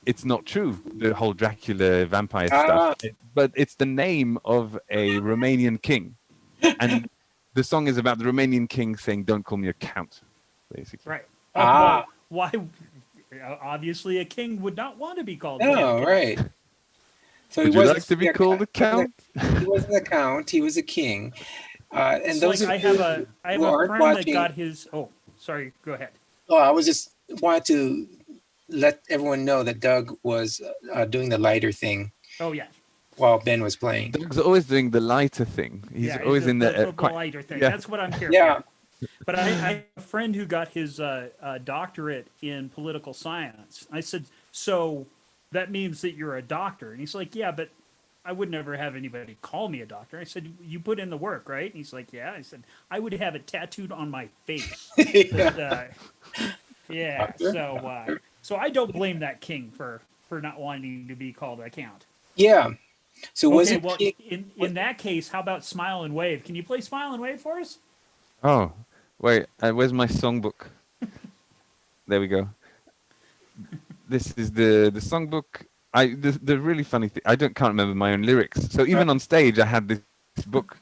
it's not true. The whole Dracula vampire stuff. But it's the name of a Romanian king, and the song is about the Romanian king saying, "Don't call me a count," basically. Right. Well, why? Obviously, a king would not want to be called. No, king. right. So Would he you wasn't like to be called a count? He wasn't a count. He was a king. And It's those like are I have who a aren't friend watching. that got his. Oh, sorry. Go ahead. Oh, I was just wanted to let everyone know that Doug was doing the lighter thing Oh yeah. while Ben was playing. Doug's always doing the lighter thing. He's Yeah, always in the the lighter thing. yeah. That's what I'm here Yeah. for. But I have a friend who got his doctorate in political science. I said, so that means that you're a doctor? And he's like, yeah, but I would never have anybody call me a doctor. I said, you put in the work, right? And he's like, yeah. I said, I would have it tattooed on my face. But, yeah. So I don't blame that king for not wanting to be called a count. Yeah. So was Okay, it? well, in that case, how about Smile and Wave? Can you play Smile and Wave for us? Oh, wait. Where's my songbook? There we go. This is the songbook. The really funny thing. I can't remember my own lyrics. So even on stage, I had this book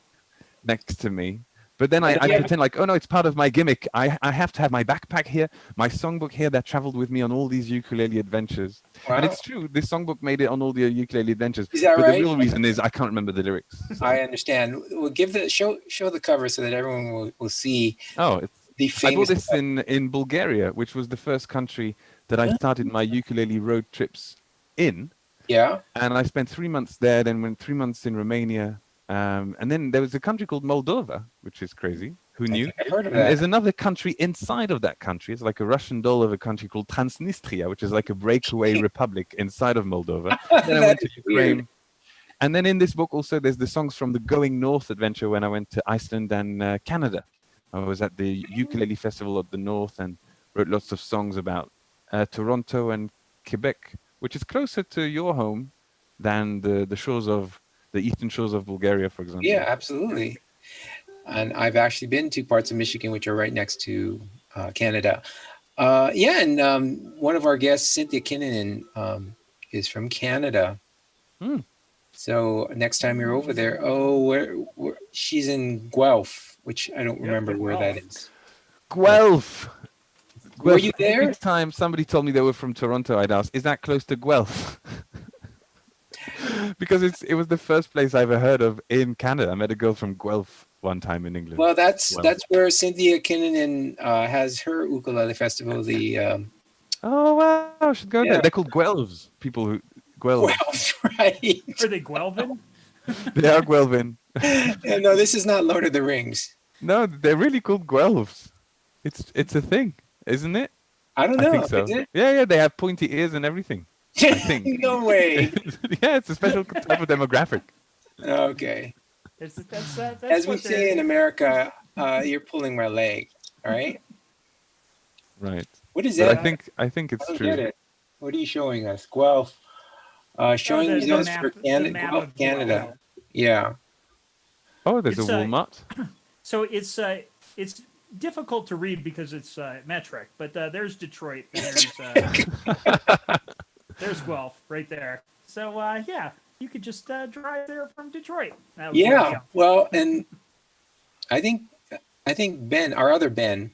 next to me. But then I pretend like, oh no, it's part of my gimmick. I have to have my backpack here, my songbook here that traveled with me on all these ukulele adventures. Wow. And it's true, this songbook made it on all the ukulele adventures. Is that but right? the real reason is I can't remember the lyrics. I understand. We'll give show the cover so that everyone will see Oh, the I famous. bought this in Bulgaria, which was the first country that I started my ukulele road trips in. Yeah. And I spent 3 months there, then went 3 months in Romania. And then there was a country called Moldova, which is crazy. Who knew? I've heard of And that. there's another country inside of that country. It's like a Russian doll of a country called Transnistria, which is like a breakaway republic inside of Moldova. Then I went to That is weird. Ukraine. And then in this book also, there's the songs from the Going North adventure when I went to Iceland and Canada. I was at the Ukulele Festival of the North and wrote lots of songs about Toronto and Quebec, which is closer to your home than the shores of the eastern shores of Bulgaria, for example. Yeah, absolutely. And I've actually been to parts of Michigan which are right next to Canada. And one of our guests, Cynthia Kinnunen, is from Canada. Hmm. So next time you're over there, where she's in Guelph, which I don't remember where that is. Guelph. Were you there? Every time somebody told me they were from Toronto, I'd ask, is that close to Guelph? Because it was the first place I ever heard of in Canada. I met a girl from Guelph one time in England. Well, that's where Cynthia Kinnunen has her ukulele festival. The Oh wow, I should go there. They're called Guelphs. People who Guelphs. Guelph, right? Are they Guelphin? They are Guelphin. Yeah, no, this is not Lord of the Rings. No, they're really called Guelphs. It's a thing, isn't it? I don't know. I think so. Is it? Yeah, they have pointy ears and everything. I think. No way. Yeah, it's a special type of demographic. Okay. That's As we what say in America, you're pulling my leg. All right. Right. What is But that? I think it's I don't true. get it. What are you showing us? Guelph. Showing the results map- for the Canada. map Well, of Canada. Guelph. Yeah. Oh, there's It's, a Walmart. So it's difficult to read because it's metric, but there's Detroit and there's Guelph right there. So yeah, you could just drive there from Detroit. That would be Yeah. awesome. Well, and I think Ben, our other Ben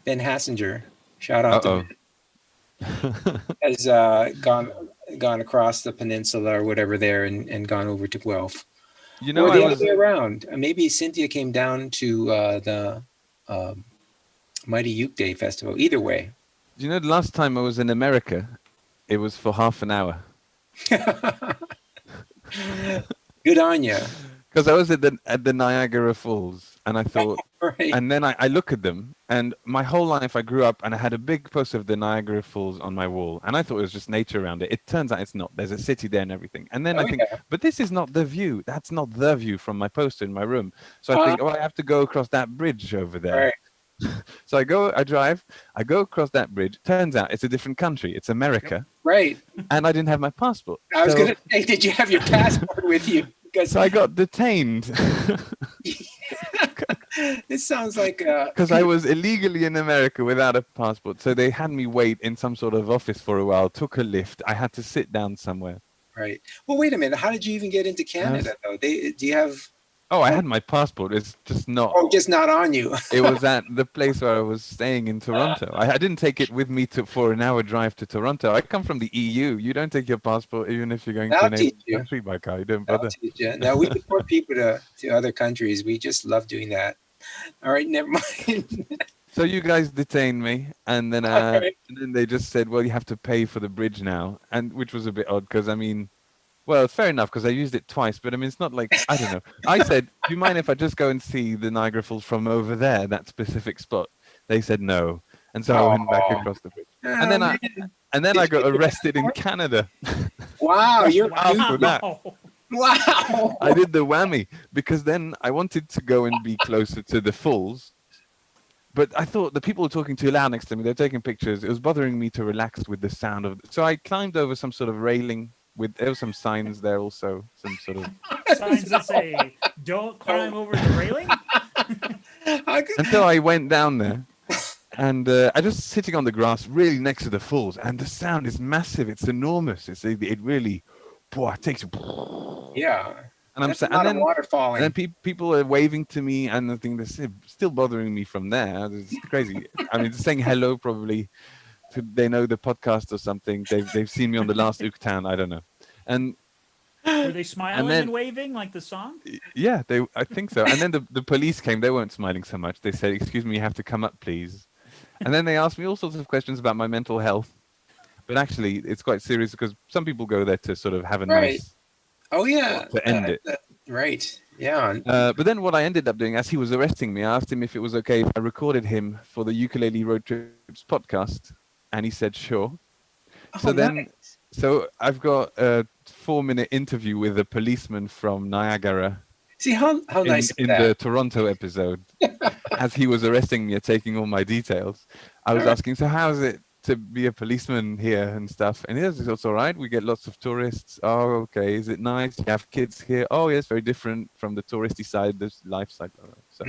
Hassinger, shout out to Ben, has gone across the peninsula or whatever there and gone over to Guelph. You know, Or I the other was. way around. Maybe Cynthia came down to the Mighty Uke Day Festival. Either way. You know, the last time I was in America, it was for half an hour. Good on you. Because I was at the Niagara Falls, and I thought, Right. and then I look at them, and my whole life I grew up, and I had a big poster of the Niagara Falls on my wall, and I thought it was just nature around it. It turns out it's not. There's a city there and everything. And then I think, but this is not the view. That's not the view from my poster in my room. So I think, I have to go across that bridge over there. Right. So I go across that bridge. Turns out it's a different country. It's America. Right. And I didn't have my passport. I was going to say, did you have your passport with you? So I got detained. This sounds like because I was illegally in America without a passport. So they had me wait in some sort of office for a while, took a lift. I had to sit down somewhere. Right. Well, wait a minute. How did you even get into Canada, though? Do you have... Oh, I had my passport. It's just not... Oh, just not on you. It was at the place where I was staying in Toronto. I didn't take it with me for an hour drive to Toronto. I come from the EU. You don't take your passport even if you're going to an country by car. You don't bother. Now, we deport people to other countries. We just love doing that. All right, never mind. So you guys detained me, and then and then they just said, well, you have to pay for the bridge now, and which was a bit odd because, I mean, well, fair enough because I used it twice, but I mean, it's not like, I don't know. I said, do you mind if I just go and see the Niagara Falls from over there, that specific spot? They said no. And so I went back across the bridge. And then I got arrested in Canada. Wow, you're after that. Wow. I did the whammy because then I wanted to go and be closer to the falls. But I thought the people were talking too loud next to me. They're taking pictures. It was bothering me to relax with the sound of it. So I climbed over some sort of railing. There were some signs there also, some sort of signs that say "Don't climb over the railing." Until I went down there, and I just sitting on the grass, really next to the falls, and the sound is massive. It's enormous. It really, it takes you. Yeah. And I'm saying, and then water falling. And then people are waving to me, and I think they're still bothering me from there. It's crazy. I mean, saying hello probably. They know the podcast or something. They've seen me on the last OokTown. I don't know. And were they smiling and waving like the song? Yeah, I think so. And then the police came. They weren't smiling so much. They said, "Excuse me, you have to come up, please." And then they asked me all sorts of questions about my mental health. But actually, it's quite serious because some people go there to sort of have a nice. Oh yeah. To end it. Right. Yeah. But then what I ended up doing, as he was arresting me, I asked him if it was okay if I recorded him for the Ukulele Road Trips podcast. And he said, sure. So I've got a 4-minute interview with a policeman from Niagara. See how nice in the Toronto episode, as he was arresting me and taking all my details. I was asking, so how is it to be a policeman here and stuff? And he says, it's all right. We get lots of tourists. Oh, okay. Is it nice? You have kids here? Oh, yes, very different from the touristy side, the life side. So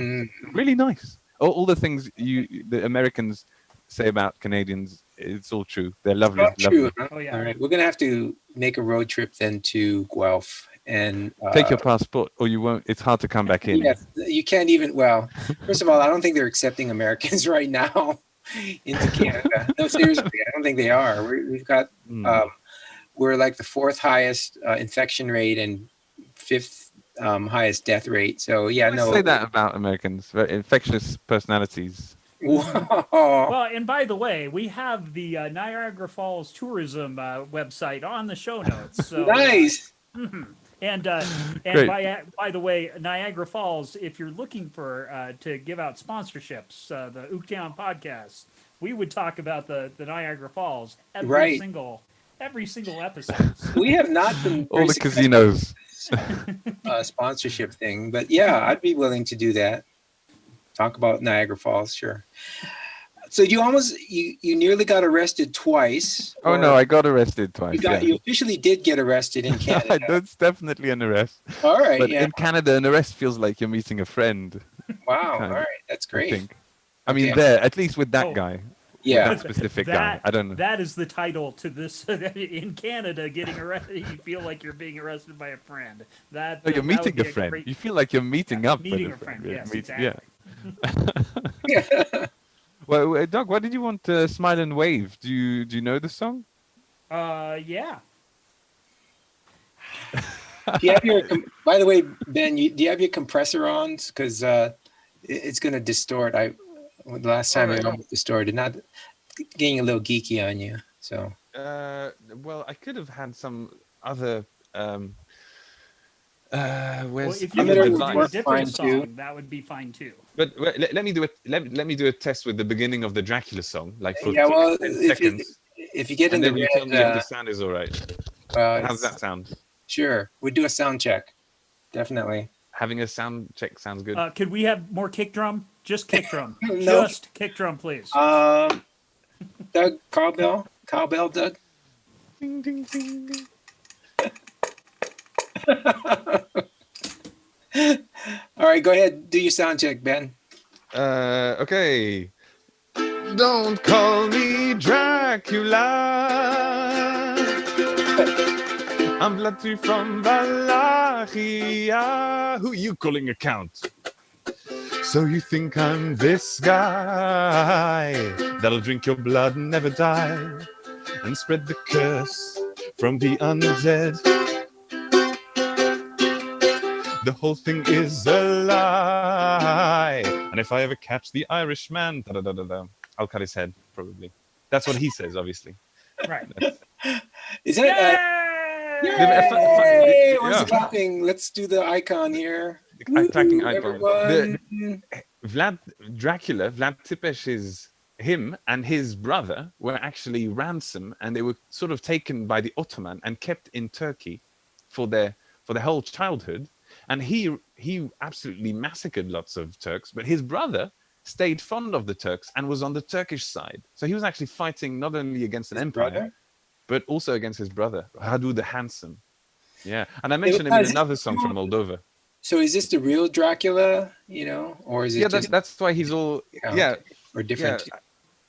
really nice. All the things the Americans say about Canadians, it's all true. They're lovely. True. Oh yeah. All right, we're gonna have to make a road trip then to Guelph and take your passport, or you won't. It's hard to come back in. Yes, you can't even. Well, first of all, I don't think they're accepting Americans right now into Canada. No, seriously, I don't think they are. We've got we're like the 4th highest infection rate and 5th highest death rate. So yeah, no. Say that about Americans, infectious personalities. Whoa. Well, and by the way, we have the Niagara Falls tourism website on the show notes. So, nice. And by the way, Niagara Falls, if you're looking for to give out sponsorships, the OokTown Podcast, we would talk about the Niagara Falls every single episode. We have not been all the casinos sponsorship thing, but yeah, I'd be willing to do that. Talk about Niagara Falls, sure. So you nearly got arrested twice. Oh no, I got arrested twice. You officially did get arrested in Canada. That's definitely an arrest. All right, But yeah. in Canada, an arrest feels like you're meeting a friend. Wow. kind All of, right, that's I great. think. I mean, Okay. there, at least with that Oh. guy. Yeah. That specific guy. I don't know. That is the title to this. In Canada, getting arrested, you feel like you're being arrested by a friend. That No, you're that would meeting be a friend. great- You feel like you're meeting up meeting with a friend. really. Yes, Yeah. exactly. Well, Doug, what did you want? Smile and Wave. Do you know the song? Yeah. Do you have your? By the way, Ben, do you have your compressor on? Because it's going to distort. The last time Alright. it almost distorted. Not getting a little geeky on you. So Well, I could have had some other. Well, Where's if you I'm could gonna do work a different fine, too. song, that would be fine too. But let me do it. Let me do a test with the beginning of the Dracula song, like for yeah, well, 10 if seconds, you get in and the then you tell me if the sound is all right. How's that sound? Sure, we do a sound check. Definitely. Having a sound check sounds good. Could we have more kick drum? Just kick drum. No. Just kick drum, please. Doug, cowbell, Doug. Ding, ding, ding, ding. All right, go ahead. Do your sound check, Ben. Okay. Don't call me Dracula. I'm Vlad from Valachia. Who you calling a count? So you think I'm this guy that'll drink your blood and never die and spread the curse from the undead? The whole thing is a lie. And if I ever catch the Irishman, I'll cut his head, probably. That's what he says, obviously. Right. Is that? Yeah. Where's the clapping? Let's do the icon here. Clapping Woo, icon. everyone. Vlad Tepes is him and his brother were actually ransomed, and they were sort of taken by the Ottoman and kept in Turkey for their whole childhood. And he absolutely massacred lots of Turks, but his brother stayed fond of the Turks and was on the Turkish side. So he was actually fighting not only against an empire, brother? but also against his brother, Radu the Handsome. Yeah, and I mentioned him in another song from Moldova. So is this the real Dracula? Or is it? Yeah, just, that's why he's all or different.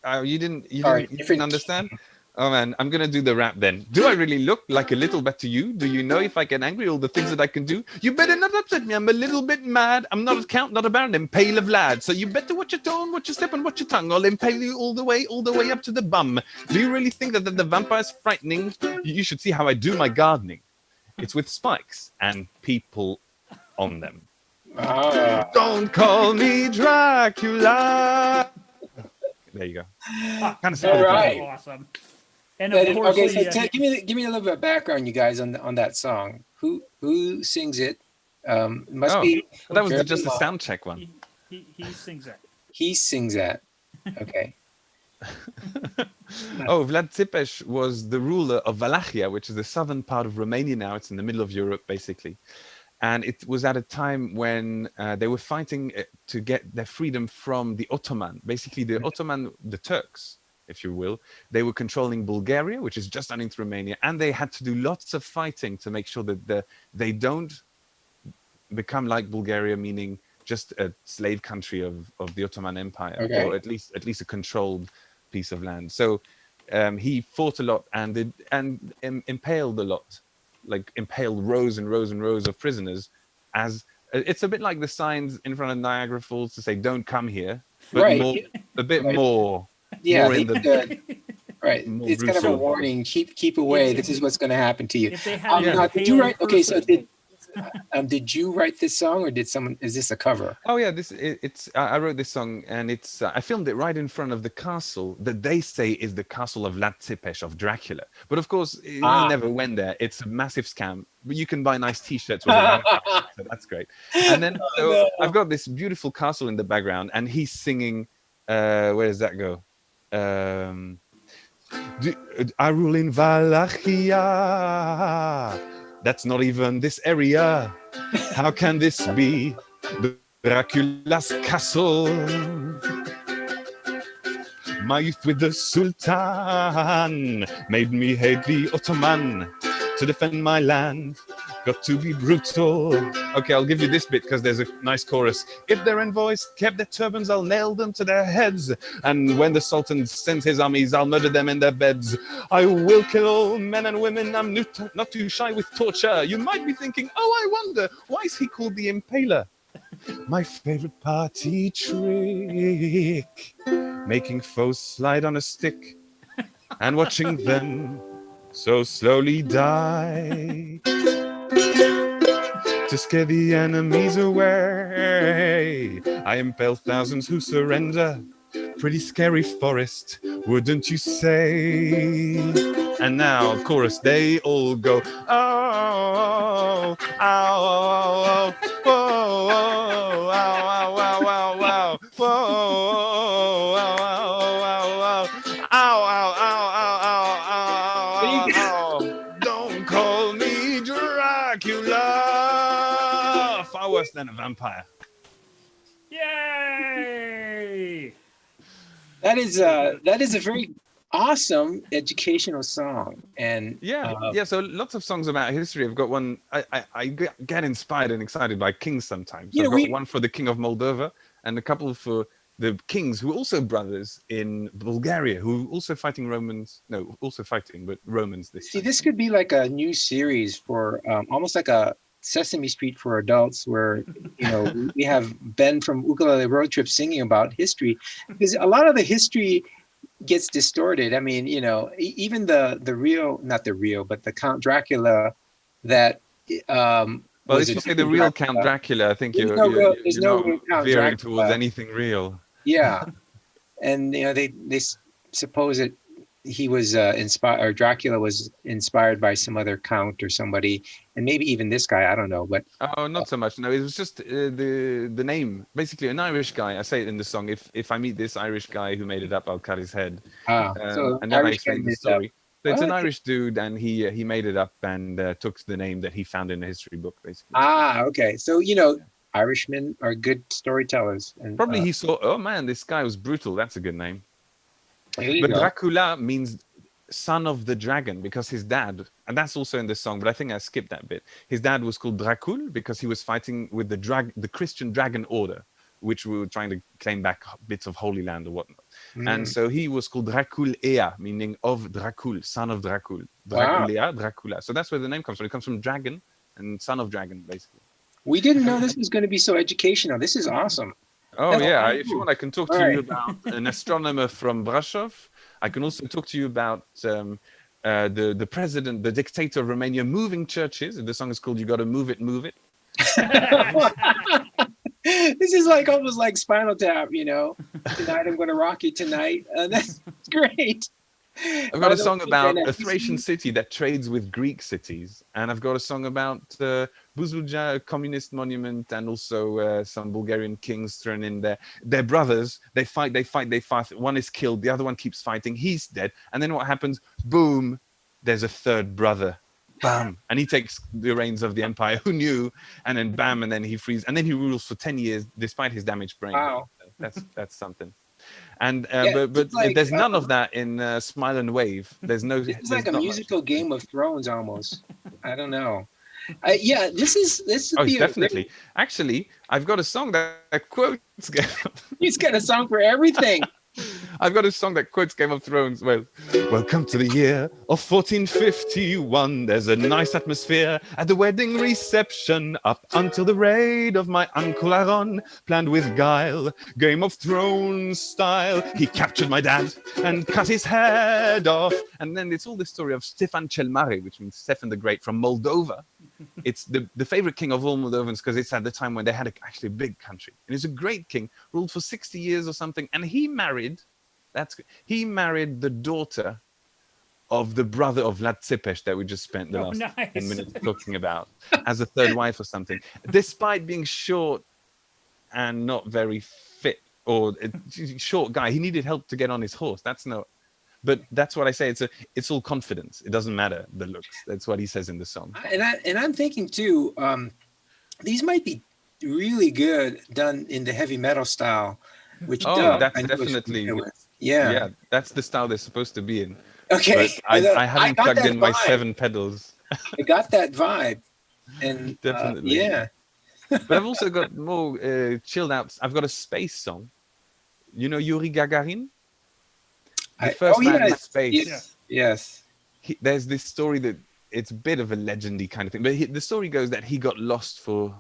Yeah. You didn't different. understand? Oh man, I'm gonna do the rap then. Do I really look like a little bit to you? Do you know if I get angry, all the things that I can do? You better not upset me. I'm a little bit mad. I'm not a count, not a baron, impale of lad. So you better watch your tone, watch your step, and watch your tongue. I'll impale you all the way up to the bum. Do you really think that the vampire's frightening? You should see how I do my gardening. It's with spikes and people on them. Don't call me Dracula. There you go. Kind of All right. Awesome. And of course, Okay, so give me a little bit of background, you guys, on that song. Who sings it? It must be. That was just a sound check one. he sings it. He sings that. Okay. Vlad Tepes was the ruler of Wallachia, which is the southern part of Romania now. It's in the middle of Europe, basically. And it was at a time when they were fighting to get their freedom from the Ottoman. Basically, the Ottoman, the Turks, if you will, they were controlling Bulgaria, which is just underneath Romania. And they had to do lots of fighting to make sure that they don't become like Bulgaria, meaning just a slave country of the Ottoman Empire, or at least a controlled piece of land. So he fought a lot and impaled a lot. Like impaled rows and rows and rows of prisoners, as it's a bit like the signs in front of Niagara Falls to say "Don't come here," but a bit more. Yeah, more in the, right. more It's kind of a brutal. warning. Keep away. This is what's going to happen to you. If they had Now, did you write? Okay, so person- did you write this song, or did someone? Is this a cover? Oh yeah, I wrote this song, and I filmed it right in front of the castle that they say is the castle of Vlad Tepes of Dracula. But of course, you never went there. It's a massive scam. But you can buy nice T-shirts with it, so that's great. And then I've got this beautiful castle in the background, and he's singing. Where does that go? I rule in Wallachia. That's not even this area. How can this be Dracula's castle? My youth with the Sultan made me hate the Ottoman. To defend my land, got to be brutal. Okay, I'll give you this bit because there's a nice chorus. If their envoys kept their turbans, I'll nail them to their heads. And when the Sultan sends his armies, I'll murder them in their beds. I will kill all men and women. I'm not too shy with torture. You might be thinking, oh, I wonder, why is he called the Impaler? My favorite party trick, making foes slide on a stick and watching them so slowly die. To scare the enemies away, I impale thousands who surrender. Pretty scary forest, wouldn't you say? And now, chorus, they all go, oh, ow, ow, whoa, ow, ow, ow, ow, ow, whoa, ow, ow, ow, ow, ow, ow, ow, ow, don't call me Dracula, far worse than a vampire. Yay! That is a very awesome educational song. And so lots of songs about history. I've got one. I get inspired and excited by kings sometimes. Yeah, I've got one for the king of Moldova and a couple for the kings who are also brothers in Bulgaria, who also fighting Romans. No, also fighting, but Romans this time. this could be like a new series for almost like a Sesame Street for adults, where we have Ben from Ukulele Road Trip singing about history, because a lot of the history gets distorted. I mean, even the real, not the real, but the Count Dracula that well, if you say the real Count Dracula, I think you're not veering towards anything real. Yeah. And they suppose that he was inspired, or Dracula was inspired by some other count or somebody, and maybe even this guy, I don't know. But not so much. No, it was just the name. Basically, an Irish guy. I say it in the song. If I meet this Irish guy who made it up, I'll cut his head. So and then I explain the story. So it's an Irish dude, and he made it up and took the name that he found in a history book, basically. Okay. So Irishmen are good storytellers. And probably he saw, oh man, this guy was brutal. That's a good name. But go. Dracula means son of the dragon, because his dad, and that's also in the song, but I think I skipped that bit. His dad was called Dracul because he was fighting with the Christian Dragon Order, which we were trying to claim back bits of Holy Land or whatnot. And so he was called Dracul Ea, meaning of Dracul, son of Dracul. Draculea, Dracula. So that's where the name comes from. It comes from dragon and son of dragon, basically. We didn't know this was going to be so educational. This is awesome. Oh, yeah. If you want, I can talk to you about an astronomer from Brasov. I can also talk to you about the president, the dictator of Romania moving churches. The song is called You Gotta Move It, Move It. This is like almost like Spinal Tap, Tonight I'm going to rock you tonight. That's great. I've got a song about a Thracian city that trades with Greek cities. And I've got a song about Buzluja, a communist monument, and also some Bulgarian kings thrown in there. They're brothers. They fight. One is killed. The other one keeps fighting. He's dead. And then what happens? Boom. There's a third brother. Bam. And he takes the reins of the empire. Who knew? And then bam. And then he frees. And then he rules for 10 years despite his damaged brain. Wow. That's something. And but like, there's none of that in Smile and Wave. There's no. It's like a musical Game of Thrones almost. I don't know. This definitely. Actually, I've got a song that quotes. He's got a song for everything. I've got a song that quotes Game of Thrones. Well, welcome to the year of 1451. There's a nice atmosphere at the wedding reception, up until the raid of my uncle Aaron, planned with guile, Game of Thrones style. He captured my dad and cut his head off. And then it's all the story of Stefan cel Mare, which means Stefan the Great, from Moldova. It's the favorite king of all Moldovans because it's at the time when they had actually a big country. And he's a great king, ruled for 60 years or something. And he married the daughter of the brother of Vlad Tsipesh that we just spent the last 10 minutes talking about as a third wife or something. Despite being short and not very fit, or a short guy, he needed help to get on his horse. But that's what I say. It's all confidence. It doesn't matter the looks. That's what he says in the song. And I'm thinking too, these might be really good done in the heavy metal style, which that's definitely Yeah. that's the style they're supposed to be in. Okay. But I haven't got plugged that in my vibe. 7 pedals. I got that vibe. And Definitely. yeah. But I've also got more chilled out. I've got a space song. You know Yuri Gagarin? The first man in space. Yes. There's this story that it's a bit of a legendy kind of thing. But the story goes that he got lost for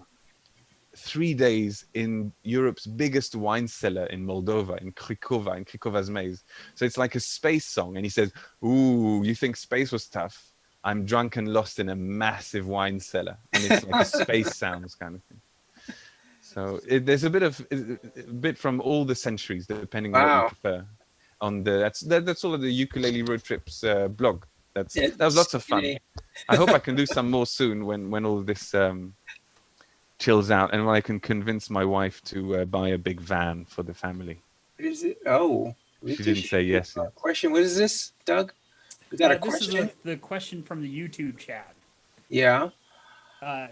3 days in Europe's biggest wine cellar in Moldova, in Krikova's maze. So it's like a space song. And he says, ooh, you think space was tough? I'm drunk and lost in a massive wine cellar. And it's like a space sounds kind of thing. So there's a bit from all the centuries, depending on what you prefer. That's all of the Ukulele Road Trips blog. That was lots of fun. I hope I can do some more soon when all this chills out and when I can convince my wife to buy a big van for the family. What is it? Oh, she didn't say yes yet. Question. What is this, Doug? We got a this question. is the question from the YouTube chat. Yeah.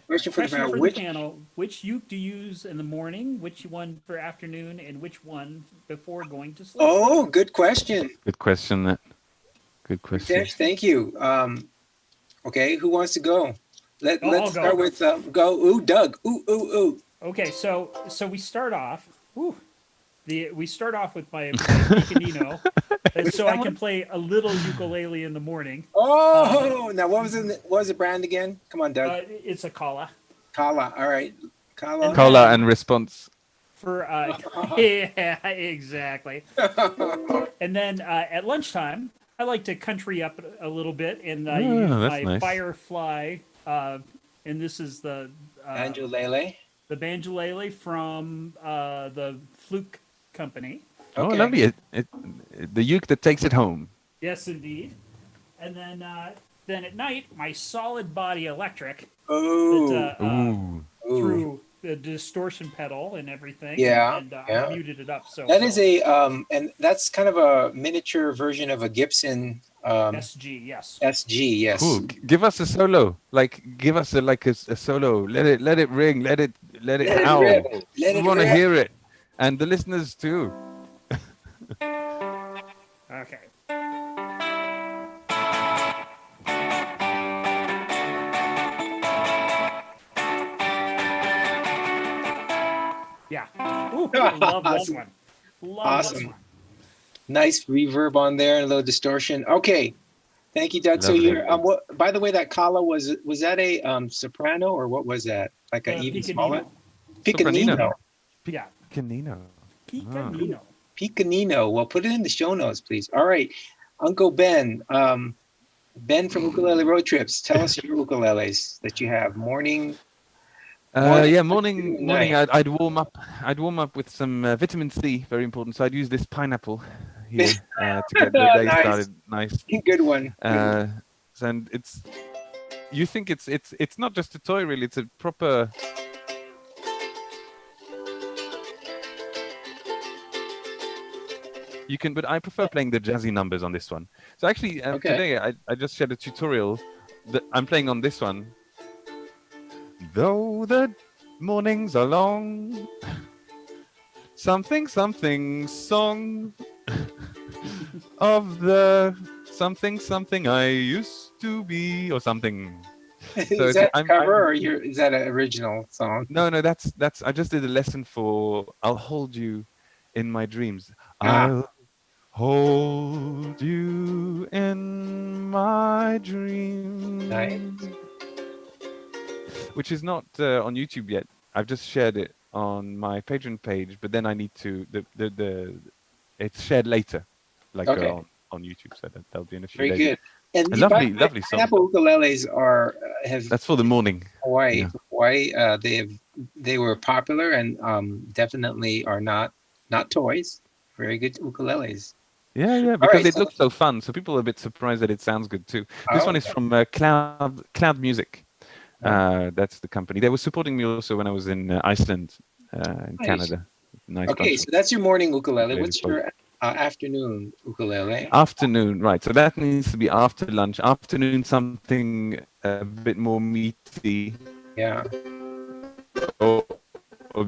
Question for the panel: which uke do you use in the morning? Which one for afternoon? And which one before going to sleep? Oh, good question. Good question. Good question. Thank you. Okay, who wants to go? Let's start with go. Ooh, Doug. Ooh. Okay, so we start off. We start off with my picanino, so I can play a little ukulele in the morning. Oh, now what was the brand again? Come on, Doug. It's a Kala. Kala. All right. Kala and response. For yeah, exactly. And then at lunchtime, I like to country up a little bit, and I use my nice. Firefly. And this is the banjolele. The banjolele from the Fluke company. Oh, lovely! The uke that takes it home. Yes, indeed. And then at night, my solid body electric. Oh. Through the distortion pedal and everything. Yeah. And I muted it up. So that is and that's kind of a miniature version of a Gibson. SG, yes. SG, yes. Cool. Give us a solo. Give us a solo. Let it ring. Let it howl. We want to hear it, and the listeners too. Okay. Yeah. Ooh, love this one. Love this one. Nice reverb on there and a little distortion. Okay. Thank you, Doug. Lovely. So you're by the way, that Kala was that a soprano or what was that? Like an even smaller? Picanino. Yeah. Picanino. Picanino. Picanino. Well, put it in the show notes, please. All right. Uncle Ben. Ben from Ukulele Road Trips. Tell us your ukuleles that you have. Morning. Morning. I'd warm up with some vitamin C, very important. So I'd use this pineapple here to get the day started nice. Good one. And you think it's not just a toy, really. It's a proper. You can, but I prefer playing the jazzy numbers on this one. So actually, today I just shared a tutorial that I'm playing on this one. Though the mornings are long, something song of the something I used to be or something. So is that a cover or is that an original song? No, that's I just did a lesson for I'll Hold You in My Dreams. I'll hold you in my dreams. Nice. Which is not on YouTube yet. I've just shared it on my Patreon page, but then I need to it's shared later, on YouTube. So that'll be in a few days. Very good. And lovely song. Pineapple ukuleles that's for the morning. Hawaii. They were popular and definitely are not toys. Very good ukuleles. Yeah, because it looks so fun. So people are a bit surprised that it sounds good too. This one is from Cloud Music. That's the company. They were supporting me also when I was in Iceland, in Canada. Nice. Okay, so that's your morning ukulele. What's your afternoon ukulele? Afternoon, right. So that needs to be after lunch. Afternoon, something a bit more meaty. Yeah. Or a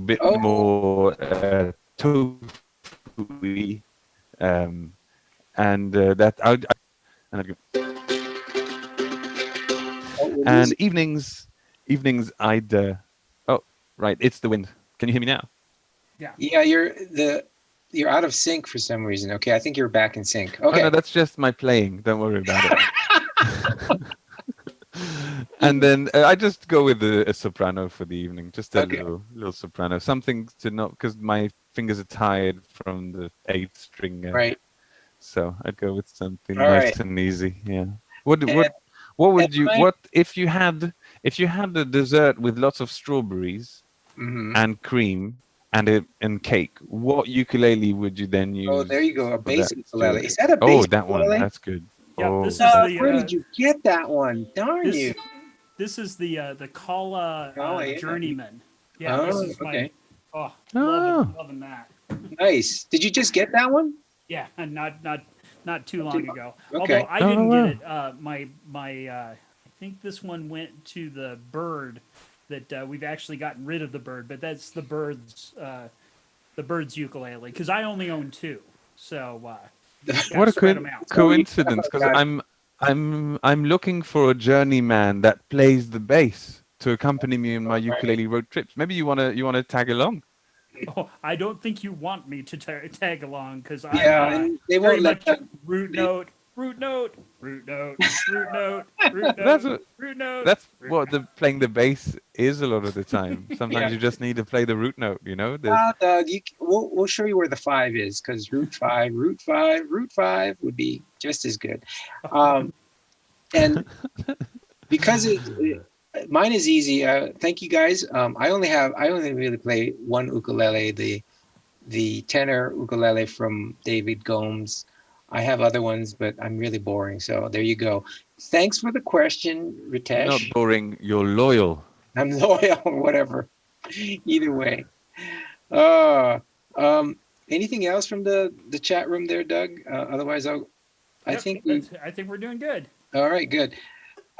bit more tofu hui, and that and I'd go, and evenings I'd oh right, it's the wind. Can you hear me now? Yeah, you're out of sync for some reason. Okay, I think you're back in sync. Oh Okay. no, that's just my playing. Don't worry about it. And then I just go with a soprano for the evening, just a Okay. little soprano, something to not, because my fingers are tired from the 8th string. Right. So I'd go with something All nice right. and easy. Yeah. And- What would you mine- what if you had a dessert with lots of strawberries Mhm. and cream and cake? What ukulele would you then use? Oh, there you go. A for bass that ukulele. to- Is that a bass Oh, that one. ukulele? That's good. Yeah, Oh. this is the Where did you get that one? Darn you. this is the Kala Kala, yeah. Journeyman. Yeah, this Oh, is okay. my Oh. loving that. Nice. Did you just get that one? Yeah, and not too long ago. Okay. Although I Oh, didn't wow. get it. My I think this one went to the bird. That we've actually gotten rid of the bird, but that's the bird's ukulele because I only own two. So yeah, What a spread 'em out. coincidence! Because God. I'm looking for a journeyman that plays the bass to accompany me in my ukulele road trips. Maybe you wanna tag along. Oh, I don't think you want me to tag along because Yeah, I'm and they very won't let much them. root note, root note, root note, root note, root That's note, what root note. that's what the playing the bass is a lot of the time. Sometimes Yeah. you just need to play the root note. You know. Doug, we'll show you where the 5 is because root 5 would be just as good. And because mine is easy. Thank you guys. I only really play one ukulele, the tenor ukulele from David Gomes. I have other ones, but I'm really boring. So there you go. Thanks for the question, Ritesh. Not boring. You're loyal. I'm loyal or whatever. Either way. Anything else from the chat room there, Doug? Otherwise, I think we're doing good. all right, good.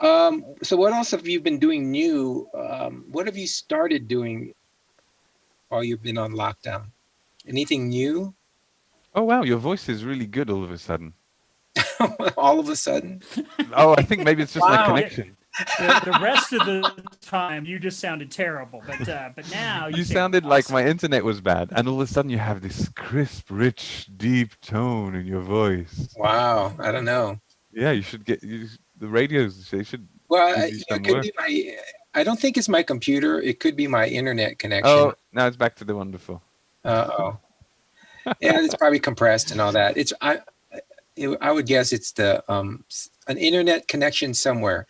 So what else have you been doing new? What have you started doing while you've been on lockdown? Anything new? Oh wow, your voice is really good all of a sudden. All of a sudden? Oh, I think maybe it's just my Wow. connection. The rest of the time, you just sounded terrible. But now You sound sounded like awesome. my internet was bad, and all of a sudden you have this crisp, rich, deep tone in your voice. Wow, I don't know. Yeah, you should get the radios. They should. Well, Give you it some could work. be I don't think it's my computer. It could be my internet connection. Oh, now it's back to the one before. Uh-oh. Yeah, it's probably compressed and all that. I would guess it's an internet connection somewhere.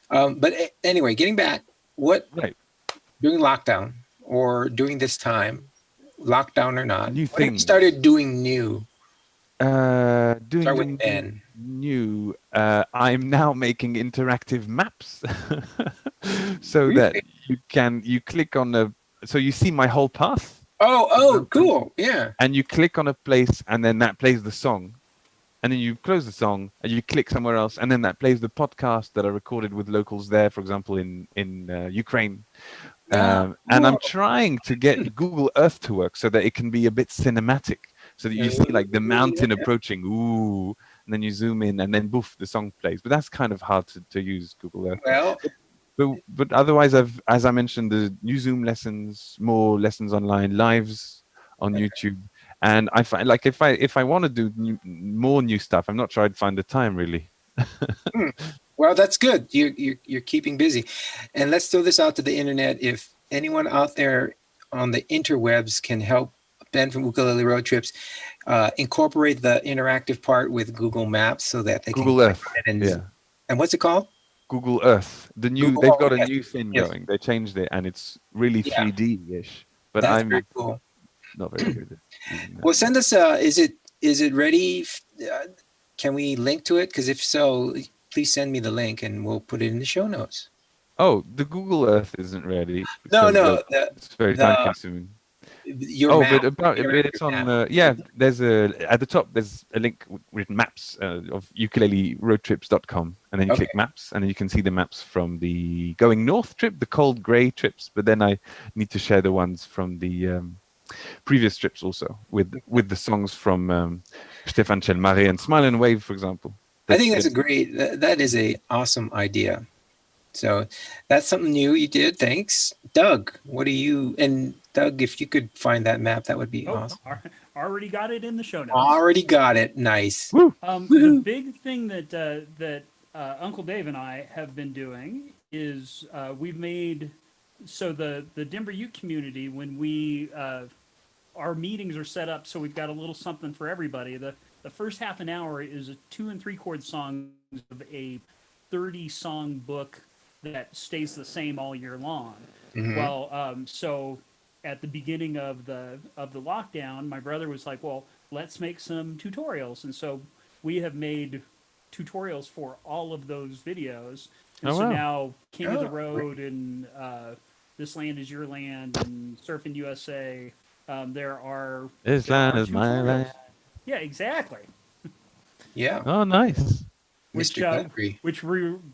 But anyway, getting back, what Right. during lockdown or during this time, lockdown or not, New what have you things. started doing new? Doing Start with Ben. new. I'm now making interactive maps, so Really? that you click on so you see my whole path. Oh, cool. Yeah. And you click on a place, and then that plays the song, and then you close the song, and you click somewhere else, and then that plays the podcast that I recorded with locals there, for example, in Ukraine. And I'm trying to get Google Earth to work so that it can be a bit cinematic, so that you see like the mountain approaching, ooh, and then you zoom in, and then boof, the song plays. But that's kind of hard to use Google Earth. Well, But otherwise, as I mentioned, the new Zoom lessons, more lessons online, lives on YouTube, and I find like if I want to do more new stuff, I'm not sure I'd find the time really. well, that's good. You're keeping busy. And let's throw this out to the internet. If anyone out there on the interwebs can help Ben from Ukulele Road Trips incorporate the interactive part with Google Maps so that they Google can Earth, and, yeah. And what's it called? Google Earth. Google They've got a Earth, new thing yes. going. They changed it, and it's really Yeah. 3D-ish. But That's I'm very cool. not very good at using that. Well, send us. Is it ready? Can we link to it? Because if so, please send me the link and we'll put it in the show notes. Oh, the Google Earth isn't ready. No, because, no, it's very the- time-consuming. your map. But it's interactive on. map. Yeah, there's at the top. There's a link written maps of ukuleleroadtrips.com, and then you click maps, and then you can see the maps from the going north trip, the cold grey trips. But then I need to share the ones from the previous trips also with the songs from Stefan Chelmare and Smile and Wave, for example. I think that's a great. That is a awesome idea. So that's something new you did. Thanks, Doug. What do you and Doug? If you could find that map, that would be awesome. Already got it in the show notes. Already got it. Nice. Woo. The big thing that Uncle Dave and I have been doing is we've made the Denver Ute community, when we our meetings are set up so we've got a little something for everybody. The first half an hour is a 2 and 3-chord songs of a 30-song book that stays the same all year long. Mhm. Well, so at the beginning of the lockdown, my brother was like, "Well, let's make some tutorials," and so we have made tutorials for all of those videos. And Oh, so wow. now King of the Road and This Land Is Your Land and Surfing USA. There are This land is my tutorials. land. Yeah, exactly. Yeah, Oh, nice. Which, Mr. Country. we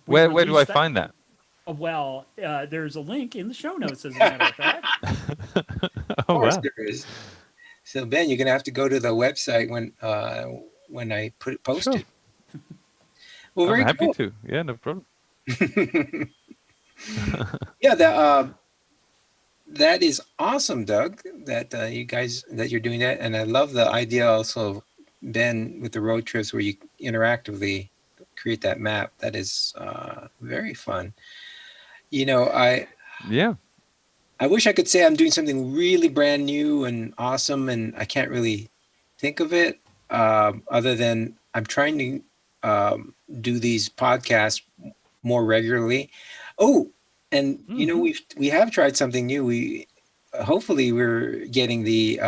Where do I released that- find that? Well, there's a link in the show notes, as a matter of fact. Of Oh, course wow. there is. So Ben, you're gonna have to go to the website when I post Sure. it. Well, I'm very happy cool. to. Yeah, no problem. Yeah, that is awesome, Doug. That you guys that you're doing that, and I love the idea also, Ben, with the road trips where you interactively create that map. That is very fun. You know, Yeah. I wish I could say I'm doing something really brand new and awesome, and I can't really think of it other than I'm trying to do these podcasts more regularly. Oh, and you know, we have tried something new. We hopefully we're getting the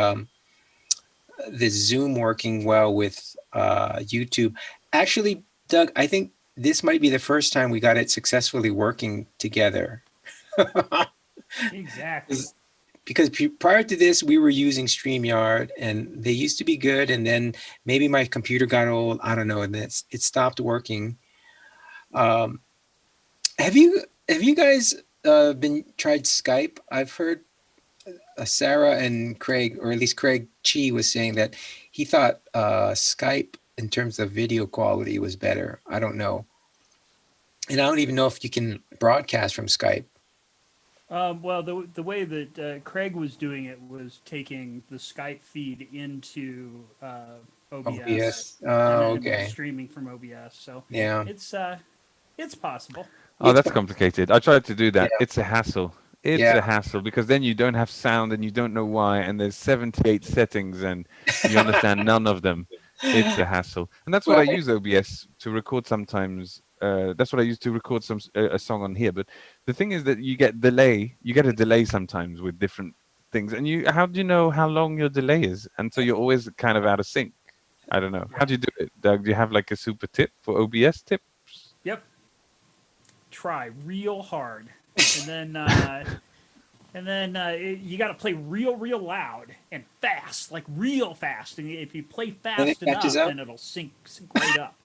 Zoom working well with YouTube. Actually, Doug, I think this might be the first time we got it successfully working together. Exactly. Because prior to this, we were using StreamYard, and they used to be good. And then maybe my computer got old. I don't know, and it stopped working. Have you guys tried Skype? I've heard Sarah and Craig, or at least Craig Chi, was saying that he thought Skype in terms of video quality was better. I don't know, and I don't even know if you can broadcast from Skype. Well, the way that Craig was doing it was taking the Skype feed into OBS. Oh, and then okay. streaming from OBS. So Yeah. it's possible. Oh, that's complicated. I tried to do that. Yeah. It's a hassle. It's Yeah. a hassle because then you don't have sound and you don't know why, and there's 78 settings and you understand none of them. It's a hassle, and that's what I use OBS to record sometimes. That's what I use to record a song on here. But the thing is that you get a delay sometimes with different things, and how do you know how long your delay is? And so you're always kind of out of sync. I don't know. How do you do it, Doug? Do you have like a super tip for OBS tips? Yep. Try real hard, and then you got to play real loud and fast, like real fast. And if you play fast enough, then it'll sync right up.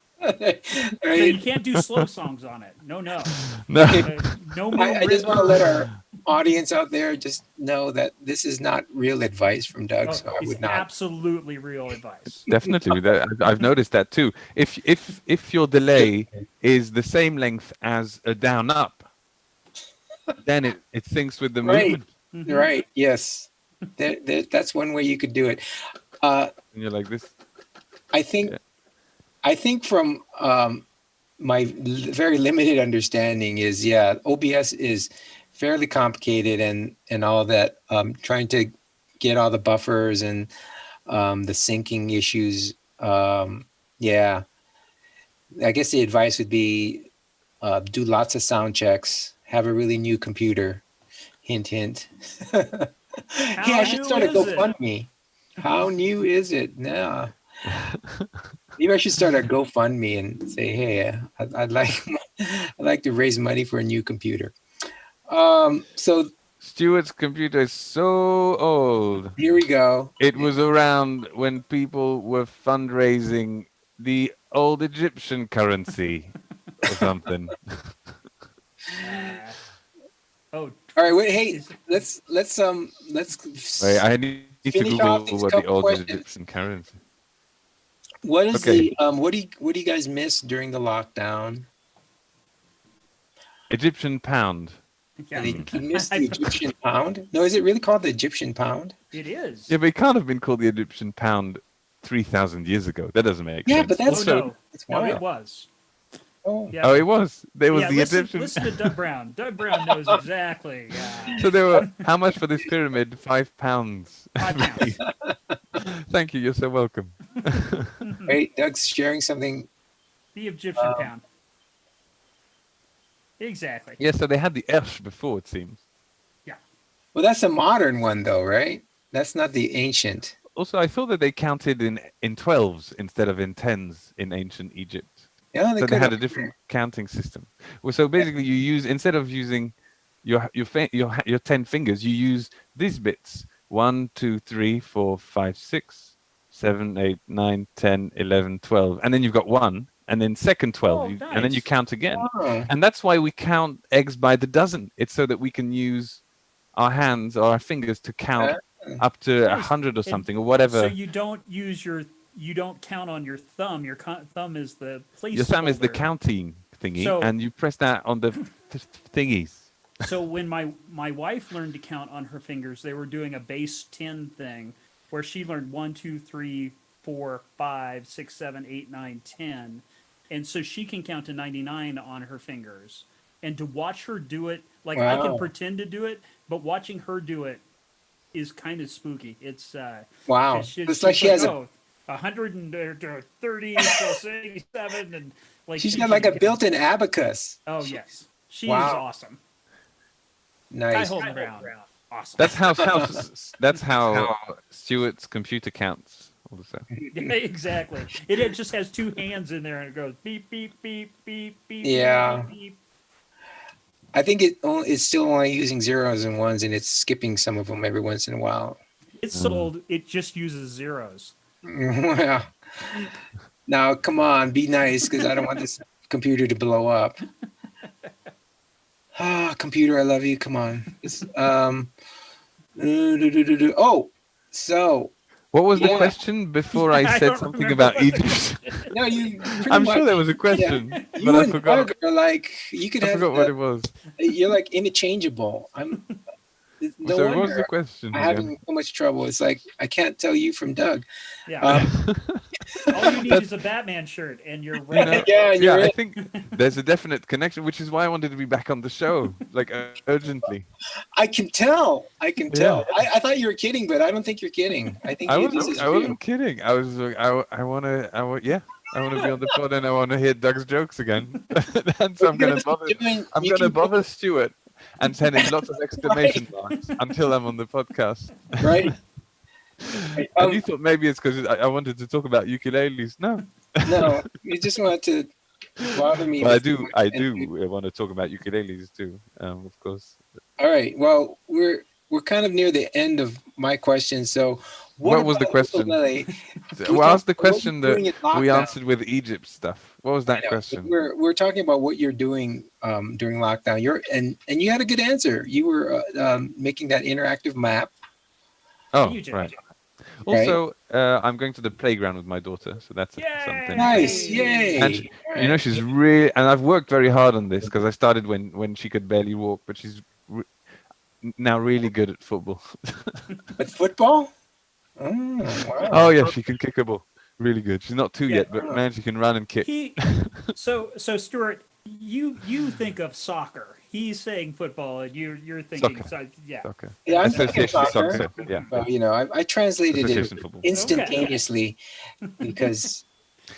So you can't do slow songs on it. No. No. No more. I just want to let our audience out there just know that this is not real advice from Doug, so I it's would not. absolutely real advice. Definitely, I've noticed that too. If your delay is the same length as a down up, then it syncs with the movement. Mm-hmm. Right. Yes. That's one way you could do it. And you're like this. I think from my very limited understanding is, OBS is fairly complicated and all that. Trying to get all the buffers and the syncing issues. I guess the advice would be do lots of sound checks. Have a really new computer. Hint, hint. Hey, I should start a GoFundMe. How new is it? Nah. Maybe I should start a GoFundMe and say, hey, I'd like to raise money for a new computer. So Stuart's computer is so old. here we go. It was around when people were fundraising the old Egyptian currency or something. Oh. All right, wait, hey, let's Wait, I need need to finish Google off these what the couple old questions. Egyptian currency. What is Okay. what do you guys miss during the lockdown? Egyptian pound. Yeah. You missed the Egyptian pound? No, is it really called the Egyptian pound? It is. Yeah, but it can't have been called the Egyptian pound 3,000 years ago. That doesn't make Yeah, sense. but that's Oh, no. That's No, wild. it was. Oh. Yeah. Oh, it was. There was yeah, the listen, Egyptian. listen to Doug Brown. Doug Brown knows exactly. Yeah. So there were how much for this pyramid? £5. £5. Thank you. You're so welcome. Wait, Doug's sharing something. The Egyptian pound. Exactly. Yeah. So they had the Ersh before, it seems. Well, that's a modern one, though, right? That's not the ancient. Also, I thought that they counted in 12s instead of in 10s in ancient Egypt. Yeah, So they had a different counting system. Well, so basically, you use instead of using your 10 fingers, you use these bits: 1, 2, 3, 4, 5, 6, 7, 8, 9, 10, 11, 12, and then you've got 1, and then second 12, Oh, and then you nice. count again. Oh. And that's why we count eggs by the dozen. It's so that we can use our hands or our fingers to count up to Nice. 100 or And something or whatever. So you don't count on your thumb. Your thumb is the placeholder. Your thumb is the counting thingy, So- and you press that on the thingies. So when my wife learned to count on her fingers, they were doing a base 10 thing where she learned 1, 2, 3, 4, 5, 6, 7, 8, 9, 10. And so she can count to 99 on her fingers. And to watch her do it, like I can Wow. pretend to do it, but watching her do it is kind of spooky. It's Wow. It's like she has a 130 plus 87 and like she's she got like a can- built-in abacus. Oh yes. She's Wow. awesome. I Nice. hold Brown. Awesome. That's how Stuart's computer counts. Also. Yeah, exactly. It just has two hands in there and it goes beep beep beep beep beep. Yeah. Beep, beep. I think it's still only using zeros and ones, and it's skipping some of them every once in a while. It's so old. It just uses zeros. Well, now come on, be nice, because I don't want this computer to blow up. Computer, I love you. Come on. Oh, so What was the Yeah. question before I I said don't something remember about what the Egypt? no, you. pretty I'm much- sure there was a question, You but I and forgot. Doug are like you could I have. forgot what it was. You're like interchangeable. I'm. No So what was wonder the question? I'm again? having so much trouble. It's like I can't tell you from Doug. Yeah. Um, All you need is a Batman shirt and you're You right. know, Yeah, yeah, you're I in. think there's a definite connection, which is why I wanted to be back on the show, like urgently. I can tell. I can tell. Yeah. I thought you were kidding, but I don't think you're kidding. I think this is I real. wasn't kidding. I was like, I want to be on the pod and I want to hear Doug's jokes again. And so I'm going to bother Stuart and send him lots of exclamation marks until I'm on the podcast. Right. Right. And you thought maybe it's because I wanted to talk about ukuleles. No. No, you just want to bother me. Well, I with- do want to talk about ukuleles too, of course. All right. Well, we're kind of near the end of my question. So, What was the about question? ukulele? Well, ask the What are you question doing that in we lockdown? answered with Egypt stuff. What was that I know, question? We're talking about what you're doing during lockdown. And you had a good answer. You were making that interactive map. Oh, Egypt. right. Also, I'm going to the playground with my daughter, so that's Yay! something. Nice, yay! And you know, she's really, and I've worked very hard on this because I started when she could barely walk, but she's now really good at football. But football? Oh, wow. Oh yeah, she can kick a ball. Really good. She's not two Yeah. yet, but man, she can run and kick. So Stuart, you think of soccer. He's saying football, and you're thinking, Soccer. yeah. Okay. Yeah, I'm thinking Association soccer. soccer. Yeah. Well, you know, I translated it Association football. instantaneously because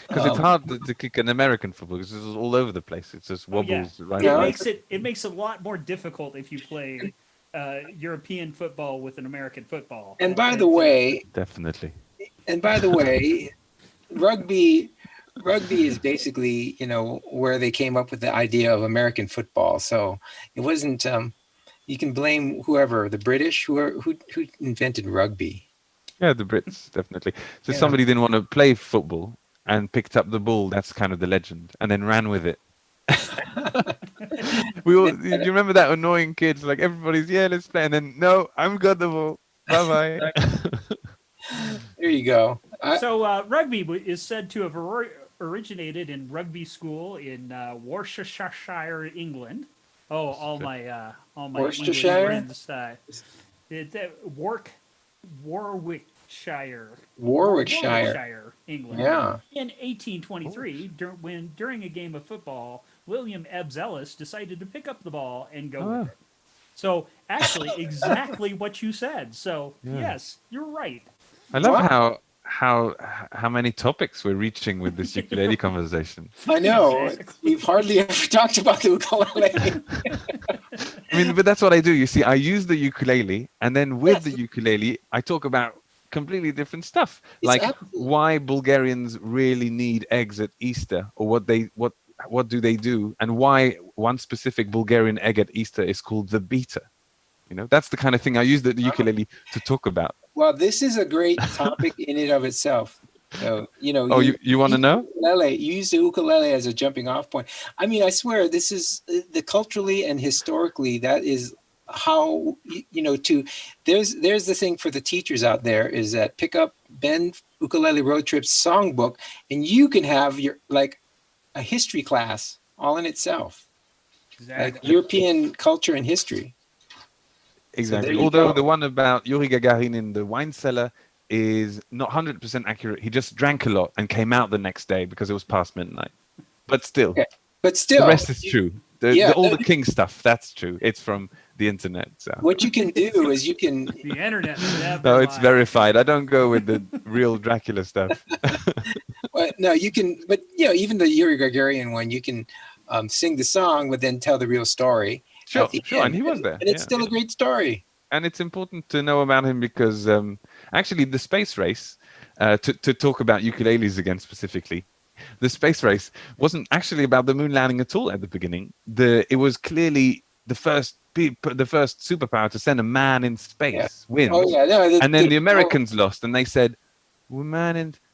Because it's hard to kick an American football because it's all over the place. It just wobbles right Yeah. away. It makes it a lot more difficult if you play European football with an American football. and by the way, Definitely. rugby is basically, you know, where they came up with the idea of American football. So it wasn't you can blame whoever, the British, who invented rugby. Yeah, the Brits, definitely. So Yeah. somebody didn't want to play football and picked up the ball. That's kind of the legend, and then ran with it. Do you remember that annoying kids? Like everybody's, yeah, let's play, and then no, I'm got the ball. Bye bye. There you go. So rugby is said to have originated in rugby school in Worcestershire, England. Oh, all my English Worcestershire? friends. Warwickshire. Warwickshire. England. Yeah. In 1823, during a game of football, William Ebbs Ellis decided to pick up the ball and go with it. So actually, exactly what you said. So yes, you're right. I love how many topics we're reaching with this ukulele conversation. I know. We've hardly ever talked about the ukulele. I mean, but that's what I do. You see, I use the ukulele, and then with the ukulele, I talk about completely different stuff, like why Bulgarians really need eggs at Easter, or what do they do, and why one specific Bulgarian egg at Easter is called the beta. You know, that's the kind of thing I use the ukulele to talk about. Well, this is a great topic in and of itself. So, you know. Oh, you want to know? You use the ukulele as a jumping off point. I mean, I swear, this is the culturally and historically, that is how, you know, there's the thing for the teachers out there is that pick up Ben Ukulele Road Trip's songbook and you can have a history class all in itself. Exactly. Like European culture and history. Exactly. So although the one about Yuri Gagarin in the wine cellar is not 100% accurate. He just drank a lot and came out the next day because it was past midnight. But still, the rest is true. All the king stuff, that's true. It's from the internet. So what you can do is you can the internet. No, it's verified. I don't go with the real Dracula stuff. no, you can. But you know, even the Yuri Gagarin one, you can sing the song, but then tell the real story. Sure, and he was there. And it's still a great story. And it's important to know about him because actually the space race, to talk about ukuleles again specifically, the space race wasn't actually about the moon landing at all at the beginning. It was clearly the first superpower to send a man in space wins. Oh, yeah. No, and then the Americans lost, and they said,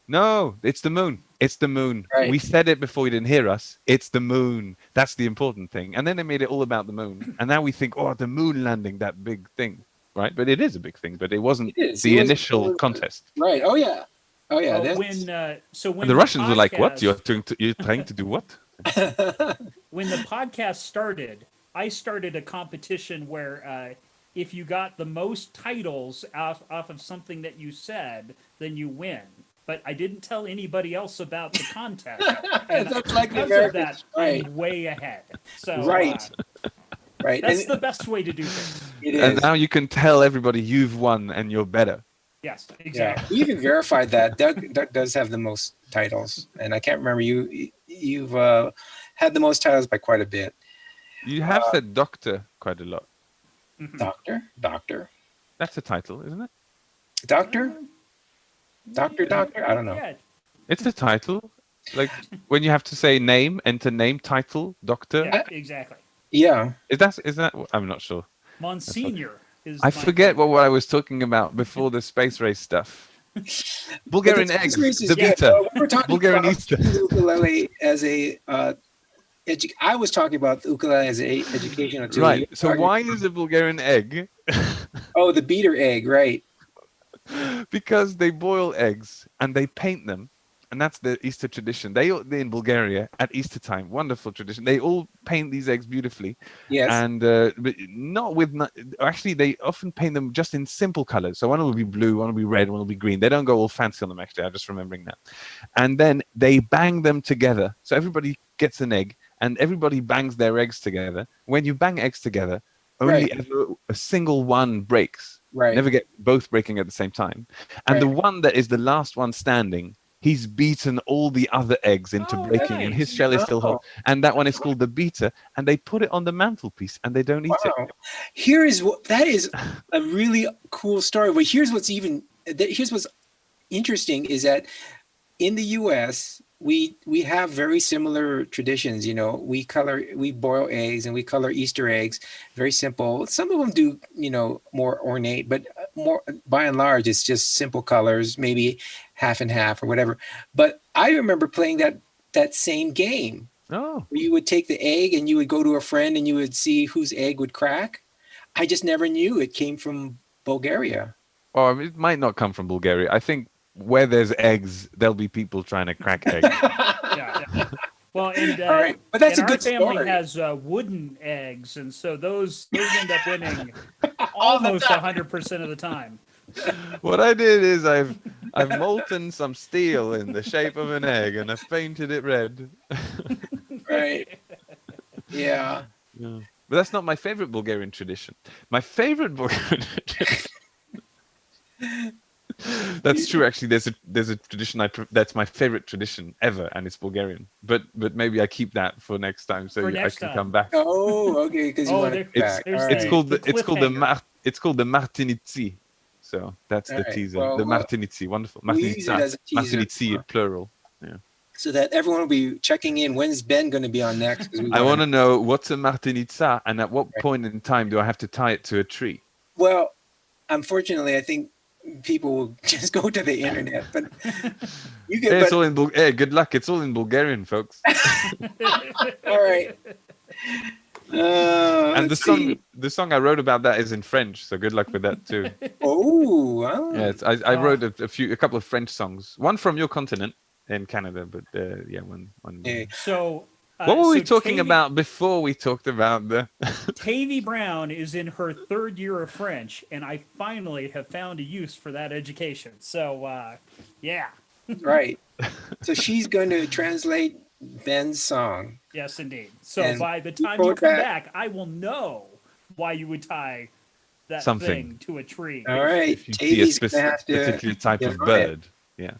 no, it's the moon. It's the moon. Right. We said it before you didn't hear us. It's the moon. That's the important thing. And then they made it all about the moon. And now we think, the moon landing, that big thing, right? But it is a big thing. But it wasn't the initial contest. Right. Oh yeah. When and the Russians were like, "What? You're trying to do what?" When the podcast started, I started a competition where if you got the most titles off of something that you said, then you win. But I didn't tell anybody else about the contest. And that's like because the of that, I'm way ahead. So right. That's the best way to do things. It is. And now you can tell everybody you've won and you're better. Yes, exactly. Yeah, we even verified that. Doug does have the most titles, and I can't remember you've had the most titles by quite a bit. You have said doctor quite a lot. Doctor. That's a title, isn't it? Doctor. I don't know. Yeah. It's a title. Like when you have to say name, enter name, title, doctor. Yeah, exactly. Yeah. Is that? I'm not sure. Monsignor. I forget what I was talking about before the space race stuff. Bulgarian eggs, the beta. We're talking Bulgarian about Easter. the ukulele as a. I was talking about the ukulele as a educational tool. Right. So why is a Bulgarian egg? Oh, the beater egg, right? Because they boil eggs and they paint them. And that's the Easter tradition. They in Bulgaria at Easter time, wonderful tradition. They all paint these eggs beautifully. Yes. And but actually, they often paint them just in simple colors. So one will be blue, one will be red, one will be green. They don't go all fancy on them. Actually, I'm just remembering that. And then they bang them together. So everybody gets an egg, and everybody bangs their eggs together. When you bang eggs together, only ever a single one breaks. Right. Never get both breaking at the same time. And the one that is the last one standing, he's beaten all the other eggs into breaking, and his shell is still whole. And that one is called the beta, and they put it on the mantelpiece, and they don't eat it. That is a really cool story. But here's what's interesting is that in the U.S. we have very similar traditions. You know, we boil eggs and we color Easter eggs. Very simple. Some of them do, more ornate, but more by and large, it's just simple colors, maybe half and half or whatever. But I remember playing that same game. Oh. Where you would take the egg and you would go to a friend and you would see whose egg would crack. I just never knew it came from Bulgaria. or it might not come from Bulgaria. I think where there's eggs, there'll be people trying to crack eggs. Yeah. Well, and All right, but that's and a good our family story. has wooden eggs, and so those end up winning All the almost time. 100% of the time. What I did is I've molten some steel in the shape of an egg and I've painted it red. Right. Yeah. Yeah. But that's not my favorite Bulgarian tradition. My favorite Bulgarian tradition. That's true. Actually, there's a tradition that's my favorite tradition ever, and it's Bulgarian. But maybe I keep that for next time, so For I next can time. come back. Oh, okay, because you Oh, want to there- back. there's All the- It's right. called the cliffhanger. it's called the Martinitsi. So that's the All right, teaser. well, the well, Martinitsi, wonderful. we'll use it as a teaser. Martinitsi, plural. So that everyone will be checking in. When's Ben going to be on next? 'Cause we I wanna- want to know what's a Martinitsa, and at what point in time do I have to tie it to a tree? Well, unfortunately, I think people will just go to the internet. But you Hey, get. it's all in Hey, good luck. It's all in Bulgarian, folks. All right. And Let's see. the song I wrote about that is in French, so good luck with that too. Oh, wow. Yeah, I wrote a couple of French songs. One from your continent in Canada, but yeah, one. Yeah. So, What were we so talking Tavy- about before we talked about the? Tavy Brown is in her third year of French, and I finally have found a use for that education. So, yeah, Right. So she's going to translate Ben's song. yes, indeed. So And by the you time go you come back- back, I will know why you would tie that Something. thing to a tree. All right. If you see a Tavy's going to have to. particular type get of on it. bird, yeah,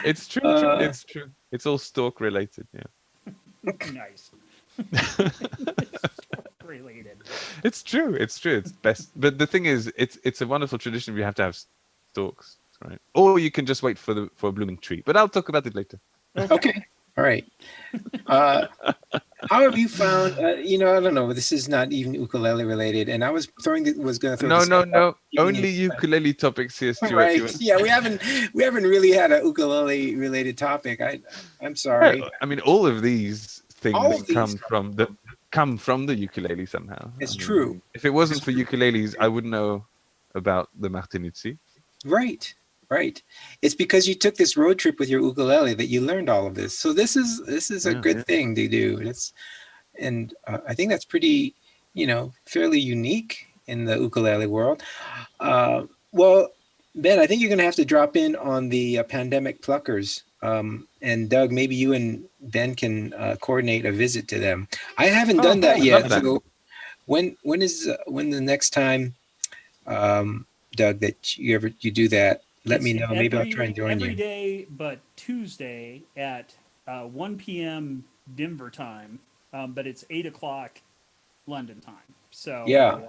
it's true. Uh, It's true. It's all stork related. Yeah, Nice. Related. it's true. It's true. It's best. But the thing is, it's a wonderful tradition. We have to have storks, right? Or you can just wait for a blooming tree. But I'll talk about it later. Okay. All right. How have you found? I don't know. This is not even ukulele related, and I was going to throw. No, this no, out. no. Only ukulele topics here, Stuart. Right. Yeah, we haven't really had a ukulele related topic. I'm sorry. Yeah, I mean, all of these things All of these come from the ukulele somehow. It's I mean, true. If it wasn't for ukuleles, I wouldn't know about the Martinitsi. Right. Right. It's because you took this road trip with your ukulele that you learned all of this. So this is a Yeah, good yeah. thing to do. I think that's pretty, fairly unique in the ukulele world. Well, Ben, I think you're going to have to drop in on the pandemic pluckers. And Doug, maybe you and Ben can coordinate a visit to them. I haven't done that I'd yet. love that. So when the next time, Doug, that you do that, let me It's know. Maybe I'll try and join every you. day but Tuesday at 1 p.m. Denver time, but it's 8 o'clock London time. So Yeah.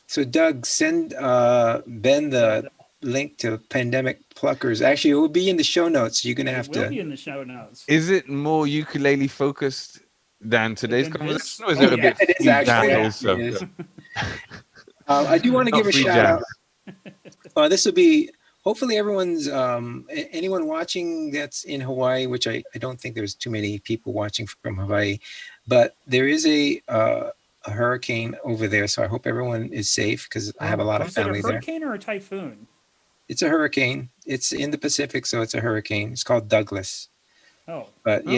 So Doug, send Ben the link to Pandemic Pluckers. Actually, it will be in the show notes. You're gonna have it will to. be in the show notes. Is it more ukulele focused than today's Than this? conversation, or is Oh, it a yeah. bit It is free jazz actually. also? It is. I do want to Not give a free shout jazz. out. This will be hopefully everyone's anyone watching that's in Hawaii, which I don't think there's too many people watching from Hawaii, but there is a hurricane over there, so I hope everyone is safe because I have a lot of Is it a family there. hurricane or a typhoon? It's a hurricane. It's in the Pacific, so it's a hurricane. It's called Douglas. Oh, But Oh.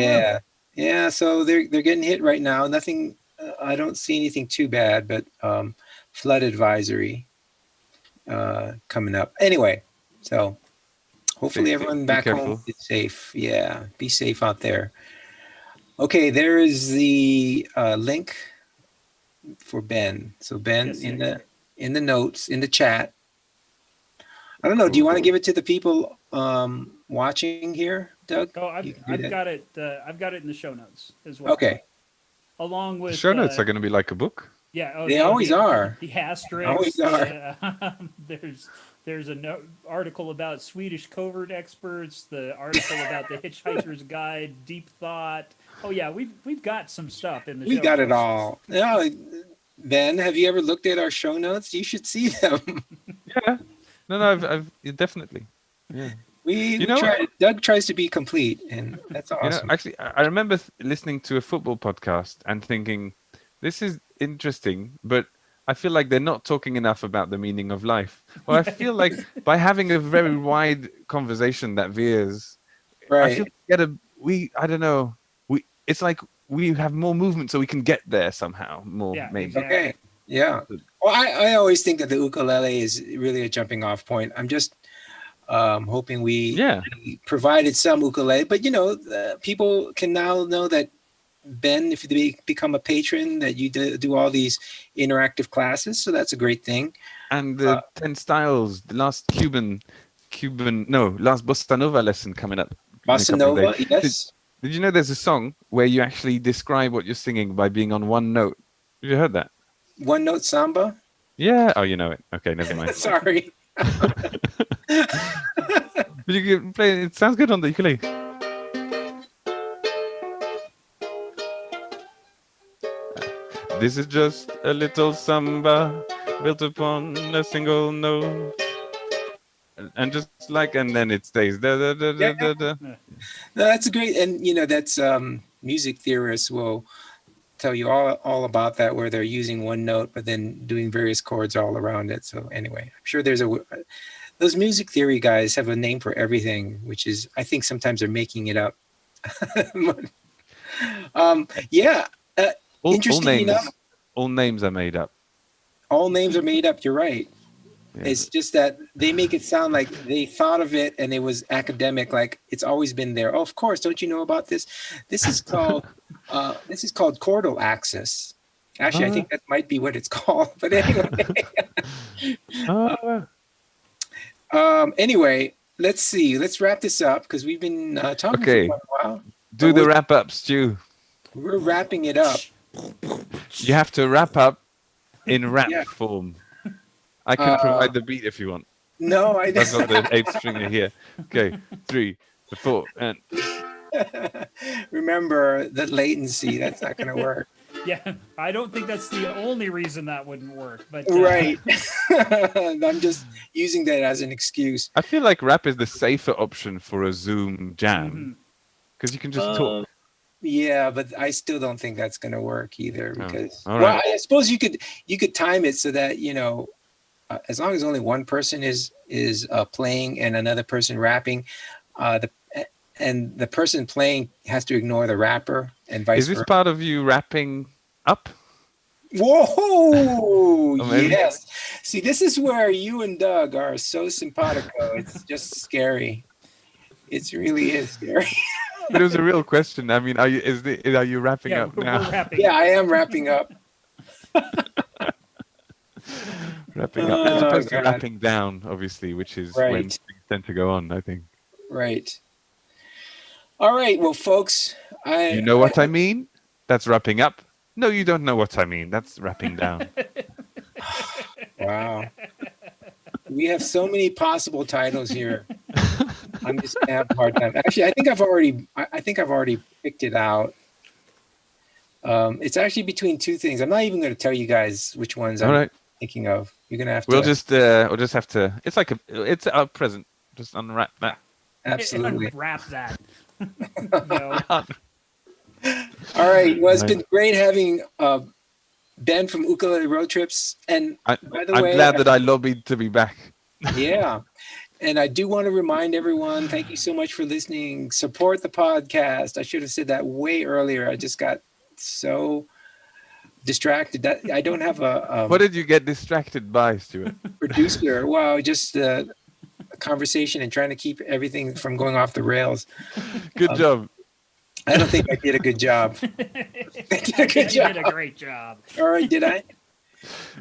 yeah. So they're getting hit right now. Nothing. I don't see anything too bad, but flood advisory coming up. Anyway, so hopefully everyone be back home careful. is safe. Yeah, be safe out there. Okay, there is the link for Ben. So Ben yes, in yes. the notes in the chat. I don't know. Do you want to give it to the people watching here, Doug? Oh, I've You can do that. got it. I've got it in the show notes as well. Okay. Along The with show notes are going to be like a book. yeah. Oh, They yeah, always are. The asterisks. Always are. There's a article about Swedish covert experts. The article about the Hitchhiker's Guide, Deep Thought. Oh yeah, we've got some stuff in the. We show got it notes. all. No, Ben, have you ever looked at our show notes? You should see them. Yeah. No, I've definitely. Yeah. We know- try. Doug tries to be complete, and that's awesome. Actually, I remember listening to a football podcast and thinking, this is interesting, but I feel like they're not talking enough about the meaning of life. Well, I feel like by having a very wide conversation that veers, I feel I don't know. It's like we have more movement so we can get there somehow more, Yeah, maybe. exactly. Okay. Yeah. Well, I always think that the ukulele is really a jumping off point. I'm just hoping we provided some ukulele, but people can now know that Ben, if you become a patron, that you do all these interactive classes. So that's a great thing. And the 10 styles, the last last Bossa Nova lesson coming up. Bossa Nova, yes. Did you know there's a song where you actually describe what you're singing by being on one note? Have you heard that? One note samba? Yeah. Oh, you know it. Okay, never mind. Sorry. But you can play it. It sounds good on the ukulele. This is just a little samba built upon a single note. And just like, and then it stays. Da, da, da, da, da, da. No, that's great. And, that's music theorists will tell you all about that, where they're using one note, but then doing various chords all around it. So anyway, I'm sure those music theory guys have a name for everything, which is, I think sometimes they're making it up. Interesting enough. All names are made up. All names are made up. You're right. Yeah. It's just that they make it sound like they thought of it and it was academic, like it's always been there. Oh, of course, don't you know about this? This is called chordal axis. Actually, I think that might be what it's called. But anyway. Anyway, let's see. Let's wrap this up because we've been talking for quite a while. Do the wrap up, Stu. We're wrapping it up. You have to wrap up in rap form. I can provide the beat if you want. No, I don't. I've got the 8th stringer here. Okay, 3, 4, and. Remember the latency. That's not going to work. Yeah, I don't think that's the only reason that wouldn't work. But right. I'm just using that as an excuse. I feel like rap is the safer option for a Zoom jam because you can just talk. Yeah, but I still don't think that's going to work either because right. I suppose you could time it so that as long as only one person is playing and another person rapping, the person playing has to ignore the rapper and vice versa. Is this part of you rapping up? Whoa! Yes. See, this is where you and Doug are so simpatico. It's just scary. It really is scary. But it was a real question. I mean, are you wrapping up now? Yeah, I am wrapping up. Wrapping up as opposed to wrapping down, obviously, which is when things tend to go on, I think. Right. All right. Well, folks, you know what I mean? That's wrapping up. No, you don't know what I mean. That's wrapping down. Wow. We have so many possible titles here. I'm just gonna have a hard time. Actually, I think I've already picked it out. It's actually between two things. I'm not even going to tell you guys which ones I'm thinking of. You're gonna have to. We'll just have to. It's our present. Just unwrap that. Absolutely. Unwrap that. No. All right. Well, it's been great having Ben from Ukulele Road Trips. And by the way, I'm glad that I lobbied to be back. Yeah. And I do want to remind everyone, thank you so much for listening. Support the podcast. I should have said that way earlier. I just got so distracted that I don't have a what did you get distracted by, Stuart? Producer. Well, just a conversation and trying to keep everything from going off the rails. Good job. I don't think I did a good job. I did a good job. You did a great job. All right, did I?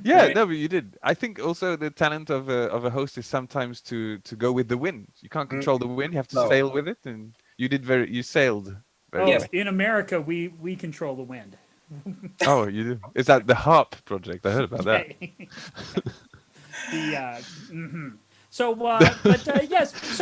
Yeah, no, but you did. I think also the talent of a host is sometimes to go with the wind. You can't control the wind; you have to sail with it, and you sailed. Well. In America, we control the wind. Oh, you do? Is that the HARP project? I heard about that. So, yes. So,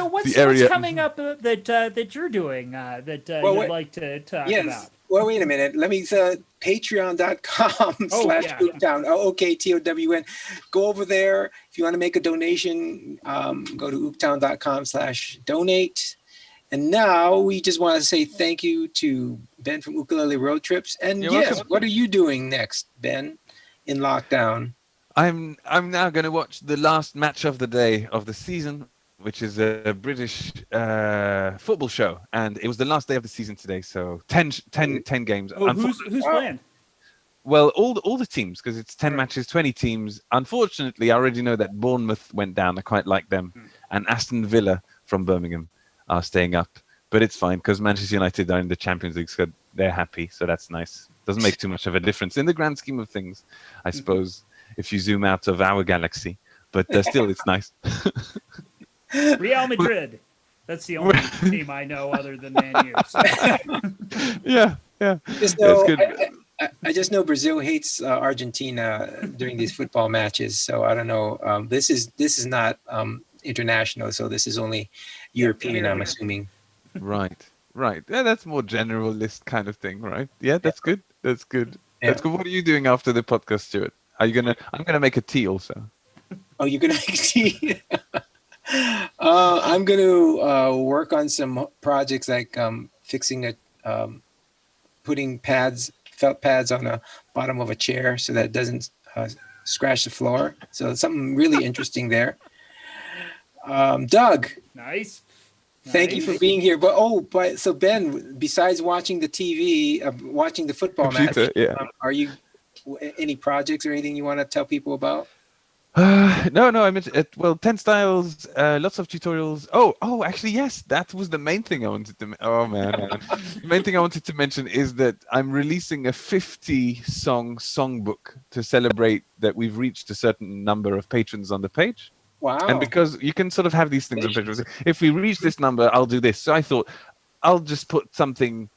what's coming up that you're doing that you'd like to talk about? Well, wait a minute. Let me patreon.com/OokTown. OokTown. Go over there. If you want to make a donation, go to OokTown.com/donate. And now we just want to say thank you to Ben from Ukulele Road Trips. And welcome. What are you doing next, Ben, in lockdown? I'm now going to watch the last match of the day of the season, which is a British football show, and it was the last day of the season today. So 10 games. Oh, who's playing? Well, all the teams, because it's 10 Right. matches, 20 teams. Unfortunately, I already know that Bournemouth went down. I quite like them, and Aston Villa from Birmingham are staying up. But it's fine because Manchester United are in the Champions League, so they're happy. So that's nice. Doesn't make too much of a difference in the grand scheme of things, I suppose, if you zoom out of our galaxy. But still, it's nice. Real Madrid. That's the only team I know other than Man U. So. Yeah. Just know, I just know Brazil hates Argentina during these football matches. So I don't know. This is not international, so this is only European, I'm assuming. Right. Yeah, that's more generalist kind of thing, right? Yeah, that's good. That's good. Yeah. That's good. What are you doing after the podcast, Stuart? I'm gonna make a tea also. Oh, you're gonna make tea? I'm gonna work on some projects like fixing putting felt pads on the bottom of a chair so that it doesn't scratch the floor. So something really interesting there. Doug, Nice. thank you for being here. But so Ben, besides watching the TV, watching the football match, Yeah. Are you any projects or anything you want to tell people about? No, I mentioned it. Well, 10 styles, lots of tutorials. Oh, actually, yes, that was the main thing I wanted to. Oh man, the main thing I wanted to mention is that I'm releasing a 50-song songbook to celebrate that we've reached a certain number of patrons on the page. Wow! And because you can sort of have these things on patrons, if we reach this number, I'll do this. So I thought I'll just put something.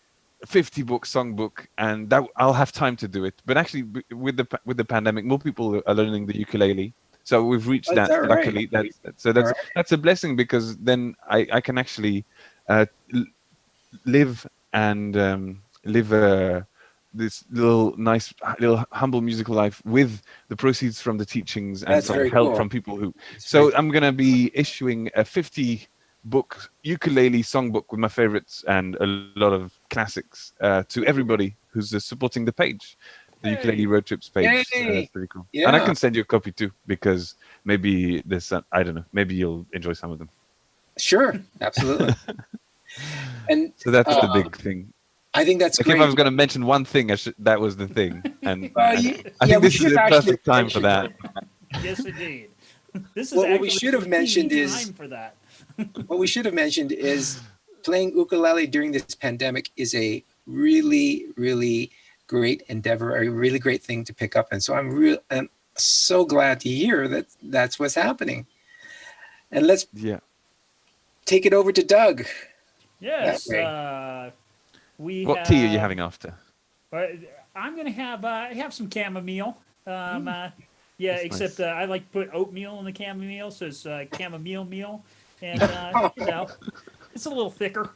50-book songbook, and that I'll have time to do it. But actually, with the pandemic, more people are learning the ukulele, so we've reached that. Luckily, that's a blessing because then I can actually live and live this little humble musical life with the proceeds from the teachings and some help from people who. So I'm gonna be issuing a 50-book ukulele songbook with my favorites and a lot of classics to everybody who's supporting the page, the ukulele road trips page. That's pretty cool. Yeah. And I can send you a copy too because maybe there's I don't know, maybe you'll enjoy some of them. Sure, absolutely. And so that's the big thing. I think that's great. If I was going to mention one thing, that was the thing, and I think this is the perfect time for that. Yes, indeed. This is what we should have mentioned is time for that. What we should have mentioned is playing ukulele during this pandemic is a really, really great endeavor, a really great thing to pick up. And so I'm so glad to hear that that's what's happening. And let's take it over to Doug. Yes. What tea are you having after? I'm going to have some chamomile. Except nice. I like to put oatmeal in the chamomile, so it's chamomile meal. And, it's a little thicker.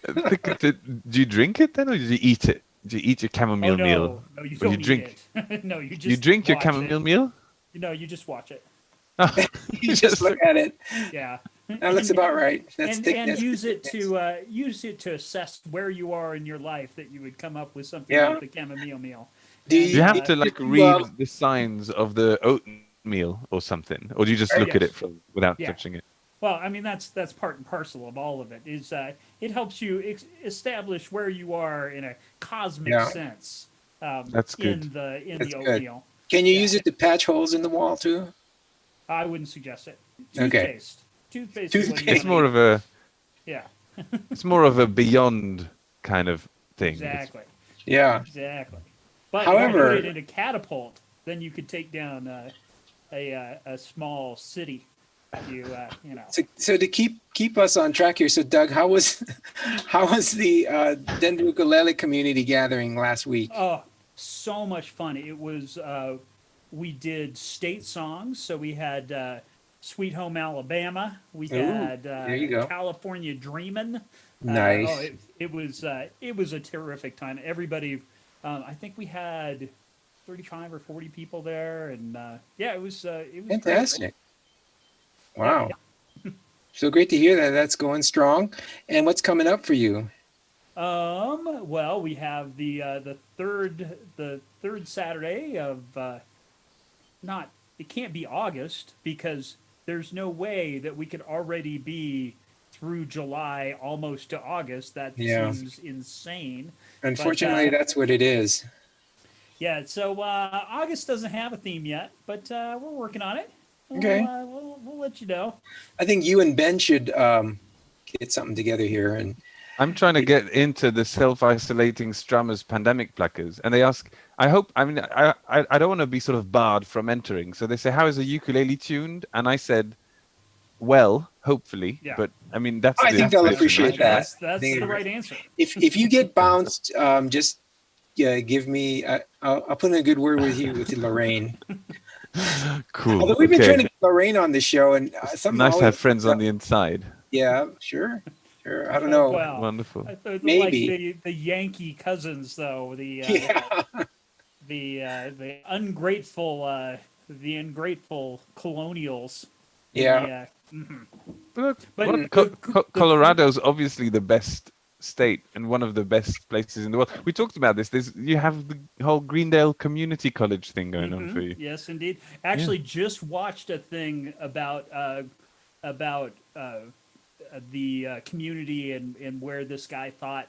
Do you drink it then, or do you eat it? Do you eat your chamomile meal? No, you don't drink it. No, you just You drink your chamomile meal? No, you just watch it. You just look at it. Yeah. That looks about right. Use it to assess where you are in your life that you would come up with something like the chamomile meal. Do you have to read the signs of the oatmeal or something, or do you just look at it without touching it? Well, I mean that's part and parcel of all of it. Is it helps you establish where you are in a cosmic sense. That's good. In the oatmeal. Can you use it to patch holes in the wall too? I wouldn't suggest it. Toothpaste. It's more of a. Yeah. It's more of a beyond kind of thing. Exactly. Yeah. Exactly. But however, if you put it in a catapult, then you could take down a small city. So to keep us on track here, so Doug, how was the Denver ukulele community gathering last week? Oh, so much fun! It was. We did state songs, so we had "Sweet Home Alabama." We had "California Dreamin'." Nice. It was a terrific time. Everybody, I think we had 35 or 40 people there, and it was fantastic. Great. Wow. So great to hear that that's going strong. And what's coming up for you? Well, we have the third Saturday of it can't be August because there's no way that we could already be through July almost to August. That Yeah. seems insane. Unfortunately, that's what it is. Yeah, so August doesn't have a theme yet, but we're working on it. Okay. We'll let you know. I think you and Ben should get something together here. And I'm trying to get into the self-isolating strummers pandemic plackers, and they ask, I don't want to be sort of barred from entering. So they say, how is a ukulele tuned? And I said, well, hopefully. Yeah. But I mean, that's I the think they'll explanation, appreciate right? that. That's the right answer. if you get bounced, just give me. I'll put in a good word with you with Lorraine. Cool. Although we've been Okay. trying to get Lorraine on the show, and something Nice to always have friends comes on the inside. up. Yeah, sure. I don't know. Well, Wonderful. I thought Maybe. like the Yankee cousins, though Yeah. the ungrateful colonials. Yeah. Look, But Colorado's obviously the best state and one of the best places in the world. We talked about this. You have the whole Greendale Community College thing going on for you. Yes, indeed. Actually, just watched a thing about the community and where this guy thought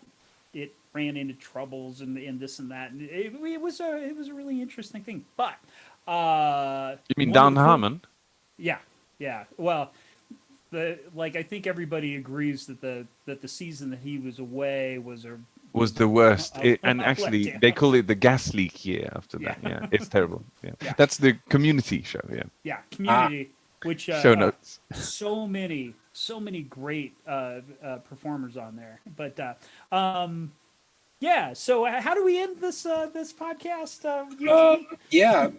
it ran into troubles and this and that. And it was a really interesting thing. But You mean one Dan of the cool- Harmon? Yeah. Well, I think everybody agrees that the season that he was away was The worst. a And actually, letdown. they call it the gas leak year after that. Yeah. Yeah, it's terrible. Yeah. Yeah. That's the community show. Yeah. Yeah, Community, which Show notes. so many great performers on there. But yeah. So how do we end this podcast? Yeah.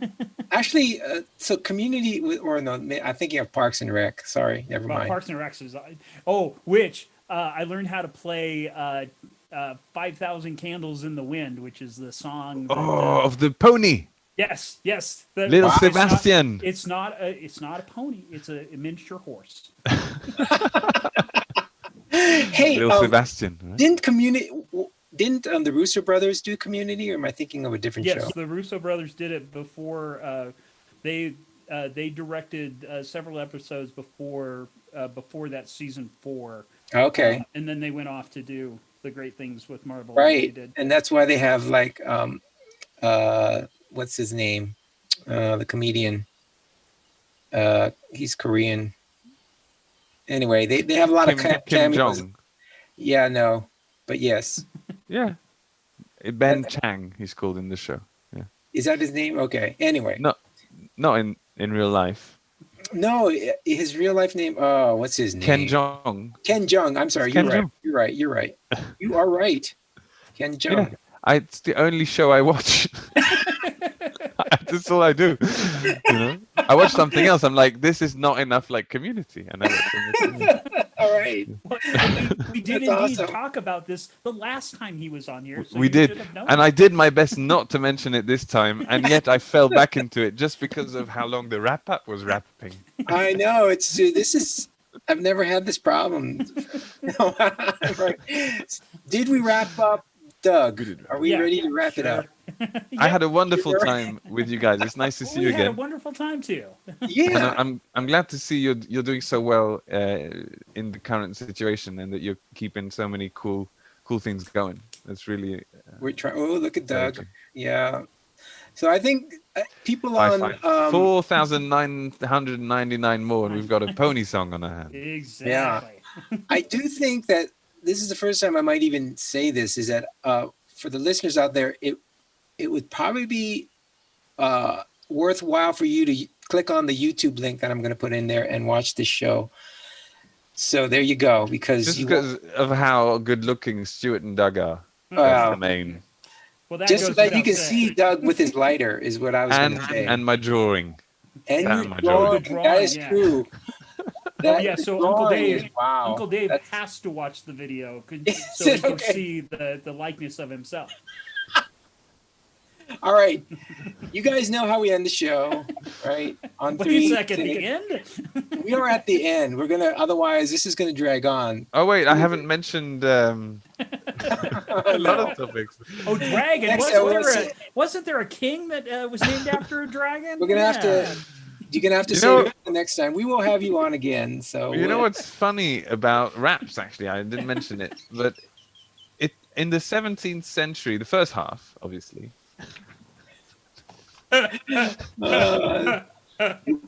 Actually, so community or no, I'm thinking of Parks and Rec. Sorry, never Well, mind. Parks and Rec is which I learned how to play 5,000 Candles in the Wind, which is the song. That, Of the pony, yes. little Sebastian. It's not a pony. It's a miniature horse. Hey, Little Sebastian. Right? Didn't the Russo brothers do Community, or am I thinking of a different Yes, show? the Russo brothers did it before. They directed several episodes before that season 4. Okay. And then they went off to do the great things with Marvel. Right. They did. And that's why they have like what's his name? The comedian. He's Korean. Anyway, they have a lot of Kim cameos. Jong. Yeah, no. But yes. Yeah. Ben Chang, he's called in the show. Yeah. Is that his name? Okay. Anyway. No, not in real life. No, his real life name. Oh, what's his name? Ken Jong. Ken Jong. I'm sorry. Ken You're right. Jeong. You're right. You're right. You are right. Ken Jong. Yeah. It's the only show I watch. That's all I do. You know, I watch something else. I'm like, this is not enough like Community, and I watch something else. All right. Well, we did That's indeed awesome. talk about this the last time he was on here. So We you did, should have known. and I did my best not to mention it this time, and yet I fell back into it just because of how long the wrap up was wrapping. I know. This is. I've never had this problem. No, right. Did we wrap up, Doug? Are we Yeah, ready to wrap it up? I had a wonderful You're time with you guys. It's nice to see we you had a again. wonderful time too. And Yeah. I'm glad to see you're doing so well in the current situation, and that you're keeping so many cool things going. That's really We're trying. Oh, look at Doug. encouraging. Yeah. So I think people High on five. 4,999 more, and we've got a pony song on our hands. Exactly. I do think that this is the first time I might even say this, is that for the listeners out there, it would probably be worthwhile for you to click on the YouTube link that I'm going to put in there and watch this show. So there you go, because Just you because of how good looking Stuart and Doug are. That's Wow. the main. Well, that just so goes that you without can saying. see Doug with his lighter is what I was going And to say. and my drawing. And that you my drawing, drawing. that is Yeah. true. Oh, yeah, the so Uncle drawing Dave- is- wow. Uncle Dave That's- has to watch the video Is so he it? can Okay. see the likeness of himself. All right. You guys know how we end the show, right? On Wait three. a second, the end? We are at the end. We're gonna. Otherwise, this is gonna drag on. Oh wait, I haven't mentioned A lot of topics. Oh, dragon! Next, Wasn't there a king that was named after a dragon? We're gonna have to. You're gonna have to You say know- it the next time. We will have you on again. So You know what's funny about raps? Actually, I didn't mention it, but in the 17th century, the first half, obviously. We're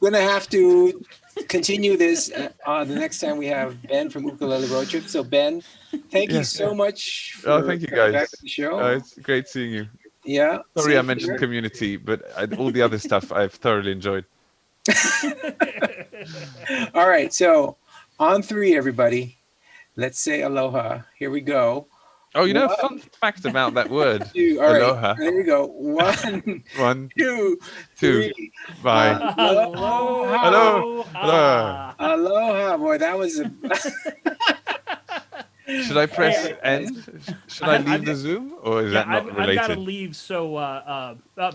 gonna have to continue this the next time we have Ben from Ukulele Road Trip. So Ben, thank you so much. Oh, thank you coming guys. back to the show. It's great seeing you. Yeah. Sorry, same I mentioned here. community, but all the other stuff I've thoroughly enjoyed. All right. So on 3, everybody, let's say aloha. Here we go. Oh, you know, a What? fun fact about that word. 2. All right. Aloha. There we go. 1, 1, 2, 2. 3. Bye. Aloha. Hello. Hello. Aloha, boy. That was a. Should I press end? Should I leave the Zoom, or is that not I've got to related? leave. So